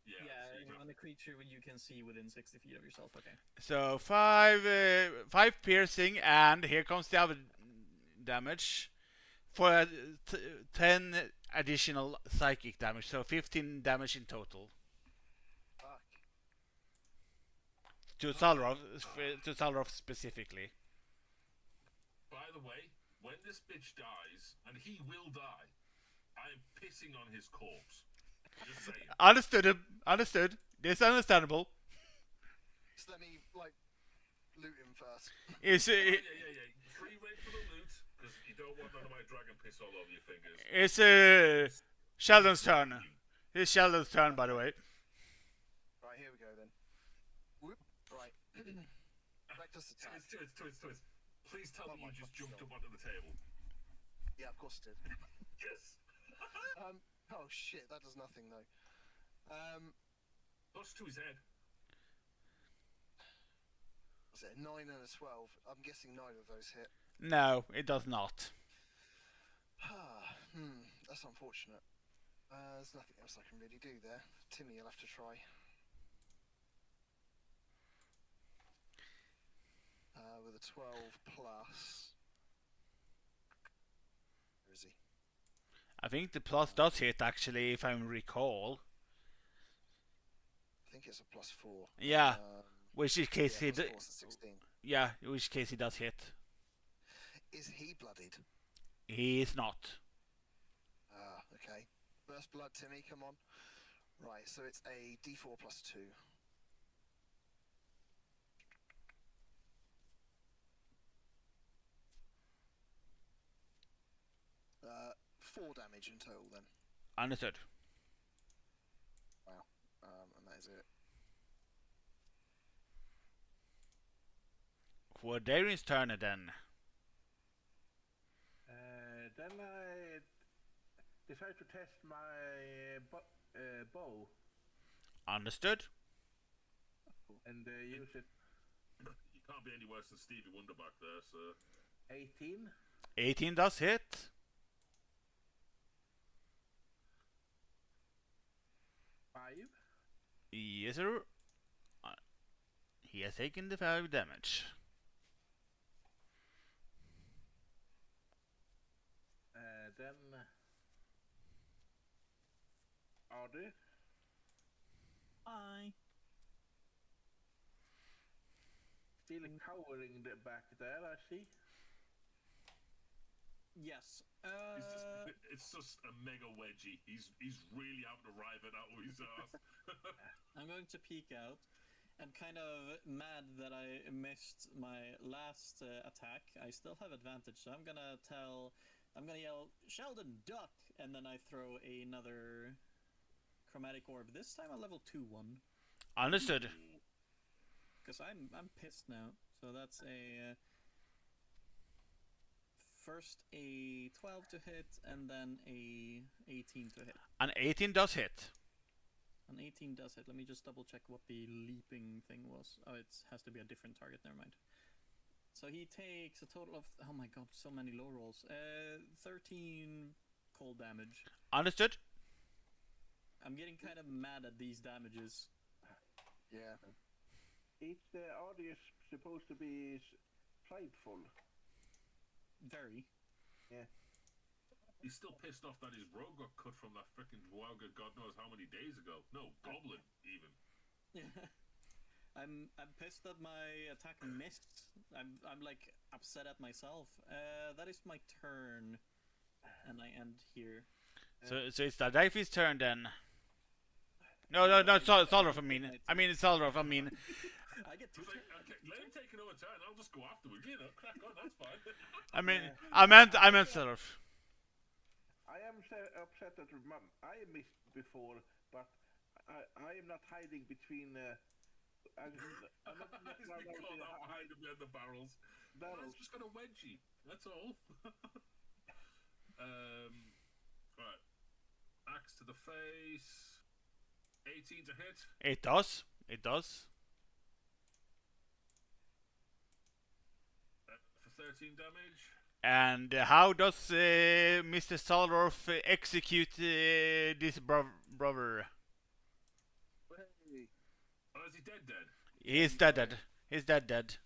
Yeah. Yeah, on a creature you can see within 60 feet of yourself. Okay. So five piercing, and here comes the other damage for 10 additional psychic damage. So 15 damage in total Fuck. to Salrov specifically. By the way, when this bitch dies, and he will die, I'm pissing on his corpse. Just saying. Understood him. Understood. It's understandable. Just let me, like, loot him first. It's Yeah. Free rate for the loot, because you don't want none of my dragon piss all over your fingers. it's Sheldon's turn. It's Sheldon's turn, by the way. Right, here we go then. Whoop. Right. Reckless attack. Twist. Please tell Oh me you my just God. jumped up onto the table. Yeah, of course it did. Yes. Oh shit, that does nothing though. Plus to his head. Was it a 9 and a 12? I'm guessing neither of those hit. No, it does not. That's unfortunate. There's nothing else I can really do there. Timmy, you'll have to try. With a 12 plus. Where is he? I think the plus does hit, actually, if I recall. I think it's a plus 4. Yeah, which in case yeah, he plus 4 is a 16. yeah, in which case he does hit. Is he bloodied? He is not. Okay. Burst blood, Timmy, come on. Right, so it's a d4 plus 2. Uh, 4 damage in total then. Understood. Wow. And that is it. For Darian's turn then. Then I decide to test my bow Understood. and use it. You can't be any worse than Stevie Wonder back there, so. 18. 18 does hit. 5. Yes, sir. He has taken the 5 damage. Then Audrey. Bye. Still cowering back there, I see. Yes. It's just a mega wedgie. He's really out to rive it out of his ass. I'm going to peek out, and kind of mad that I missed my last attack. I still have advantage, so I'm gonna yell, Sheldon, duck! And then I throw another chromatic orb. This time a level 2 one. Understood. Because I'm pissed now. So that's a first a 12 to hit, and then a 18 to hit. An 18 does hit. An 18 does hit. Let me just double check what the leaping thing was. Oh, it has to be a different target. Never mind. So he takes a total of, oh my god, so many low rolls. 13 cold damage. Understood. I'm getting kind of mad at these damages. Yeah. Is the audience supposed to be prideful? Very. Yeah. He's still pissed off that his rogue got cut from that frickin' Dwarga God knows how many days ago. No, goblin, even. Yeah. I'm pissed that my attack missed. I'm like upset at myself. That is my turn, and I end here. So it's the Difey's turn then. No, Solrof, I mean it's Solrof, I mean. I get 2 It's like, okay, let him take another turn. I'll just go afterwards. You know, crack on. That's fine. I meant Solrof. I am upset at I missed before, but I am not hiding between. I'm not hiding behind the barrels. barrels. I've just got a wedgie. That's all. Right. Axe to the face. 18 to hit. It does. It does. For 13 damage. And how does Mr. Solrof execute this brother? Hey. Oh, is he dead? He's dead. He's dead.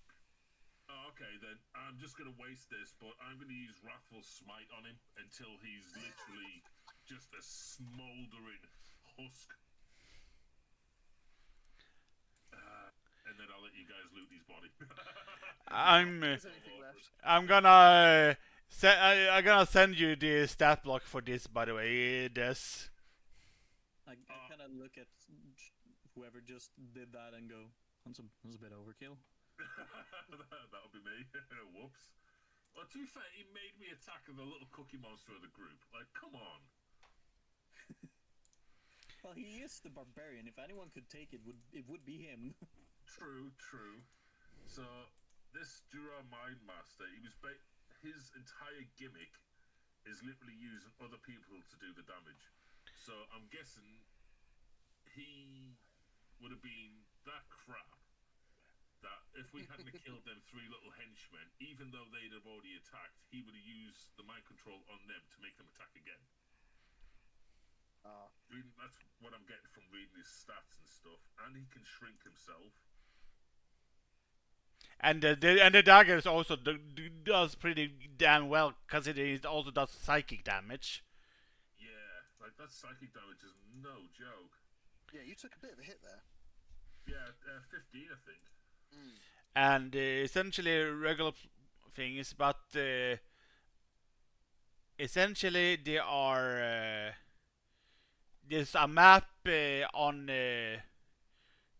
Oh, okay, then. I'm just going to waste this, but I'm going to use Wrathful Smite on him until he's literally just a smouldering husk. And then I'll let you guys loot his body. I'm gonna send you the stat block for this, by the way. This. I kind of look at whoever just did that and go, that's a bit overkill. That'll be me. Whoops. Well, to be fair, he made me attack the little cookie monster of the group. Like, come on. Well, he is the barbarian. If anyone could take it, it would be him. True. So, this Jura Mind Master, his entire gimmick is literally using other people to do the damage. So, I'm guessing he would have been that crap that if we hadn't killed them 3 little henchmen, even though they'd have already attacked, he would have used the mind control on them to make them attack again. That's what I'm getting from reading his stats and stuff. And he can shrink himself. And the dagger also does pretty damn well, because it also does psychic damage. Yeah, like that psychic damage is no joke. Yeah, you took a bit of a hit there. Yeah, 15 I think. And essentially regular things, but essentially there are there's a map on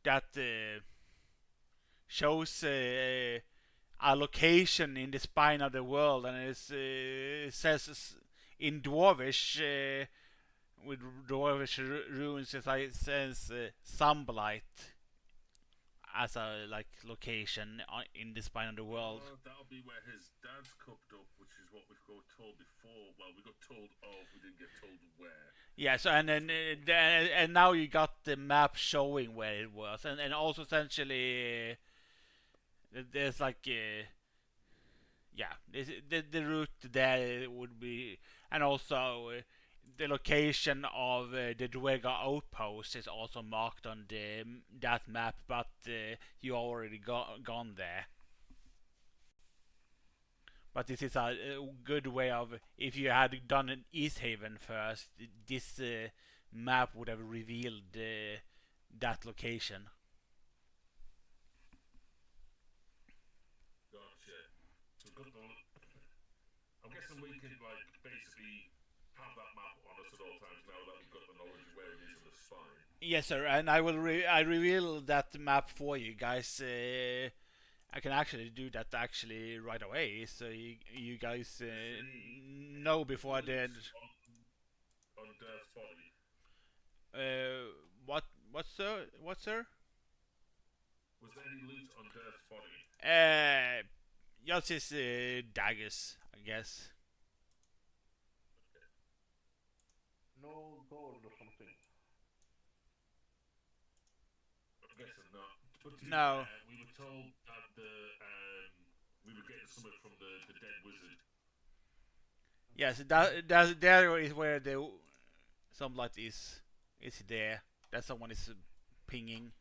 that shows a location in the spine of the world, and it says in Dwarvish with Dwarvish runes, it says Sunblight as a location in the spine of the world. That'll be where his dad's cooked up, which is what we've got told before. Well, we got told of, we didn't get told where. Yeah, so and now you got the map showing where it was, and also essentially there's the route there would be, and also the location of the Dwega outpost is also marked on that map, but you already gone there. But this is a good way of, if you had done an East Haven first, this map would have revealed that location. Gotcha. I'm guessing we can basically have that map on us at all times now that we've got the knowledge of where it is in the spine. Yes, sir. And I will I reveal that map for you guys. I can actually do that actually right away, so you guys know before the end. On Death's body. What sir? What sir? Was there any loot on Death's body? Just his daggers, I guess. No gold or something. I'm guessing not. But to be No. fair, we were told that we were getting something from the dead wizard. Yes, that there is where the sunlight is there. That someone is pinging.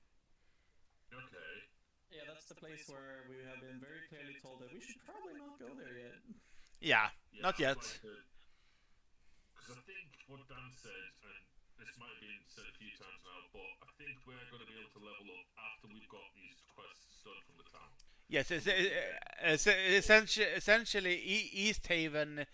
Okay. Yeah, that's the place where we have been very clearly told that we should probably not go there yet. Yeah, not yet. Because I think what Dan said, and this might have been said a few times now, but I think we're going to be able to level up after we've got these quests done from the town. Yes, essentially East Haven.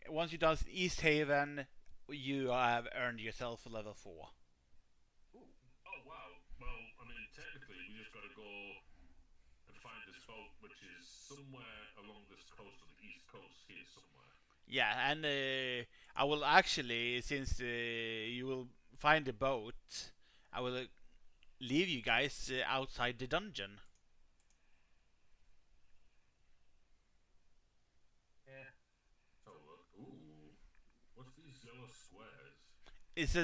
Once you done East Haven, you have earned yourself a level 4. Oh wow! Well, I mean, technically, we just got to go and find this boat, which is somewhere along this coast of the east coast here somewhere. Yeah, and I will actually, since you will find the boat, I will leave you guys outside the dungeon. Yeah. So look, ooh, what's these yellow squares? It's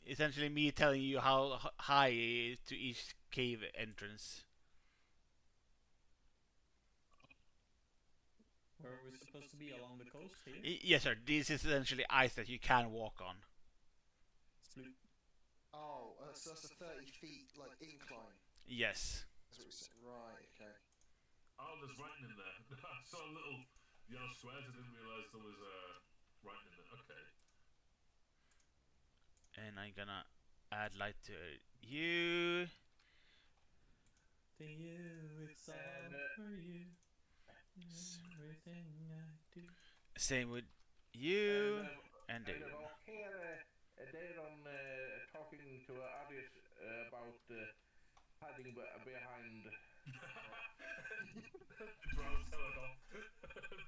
essentially me telling you how high to each cave entrance. Where are we supposed to be? Along the coast here? Yes, sir. This is essentially ice that you can walk on. Sploot. Oh, so that's a 30 feet like incline. Yes. That's what we said. Right. Okay. Oh, there's writing in there. I saw a little yellow squares. I didn't realise there was writing in there. Okay. And I'm gonna add light to you. To you, it's all for you. Everything I do. Same with you and And David. about here, they're on talking to Arius about hiding behind. The drones telling off.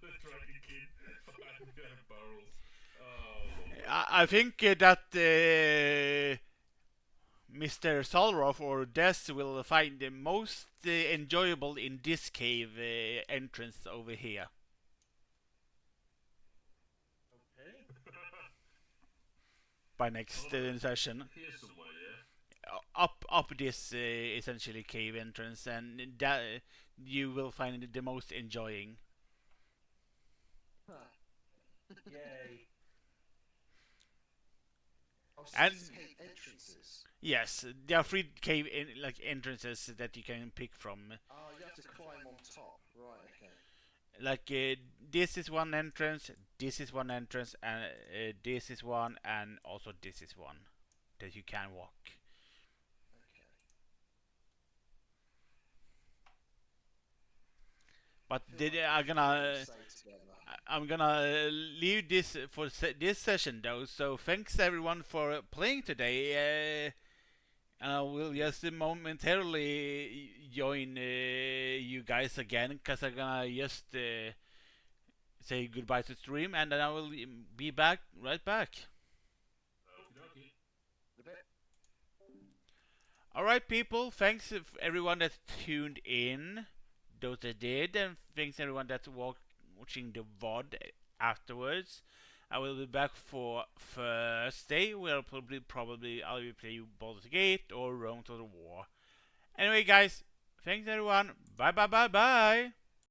The dragon king behind their barrels. Oh. I think that Mr. Solroth or Des will find the most enjoyable in this cave entrance over here. Okay. By next session. Here somewhere, yeah. Up this essentially cave entrance, and that you will find it the most enjoying. Huh. Yay. Oh, so And- these cave entrances. Yes, there are 3 cave entrances that you can pick from. Oh, you have to climb on top. Right. Okay. Like this is one entrance, this is one entrance, and this is one, and also this is one that you can walk. Okay. But I feel like I'm gonna leave this for this session though. So thanks everyone for playing today. And I will just momentarily join you guys again, because I'm gonna just say goodbye to stream, and then I will be back right back. Okey-dokey. The bit. Alright people, thanks everyone that tuned in, those that did, and thanks everyone that's watching the VOD afterwards. I will be back for Thursday, where probably I'll be playing Baldur's Gate or Rome to the War. Anyway guys, thanks everyone, bye bye bye bye!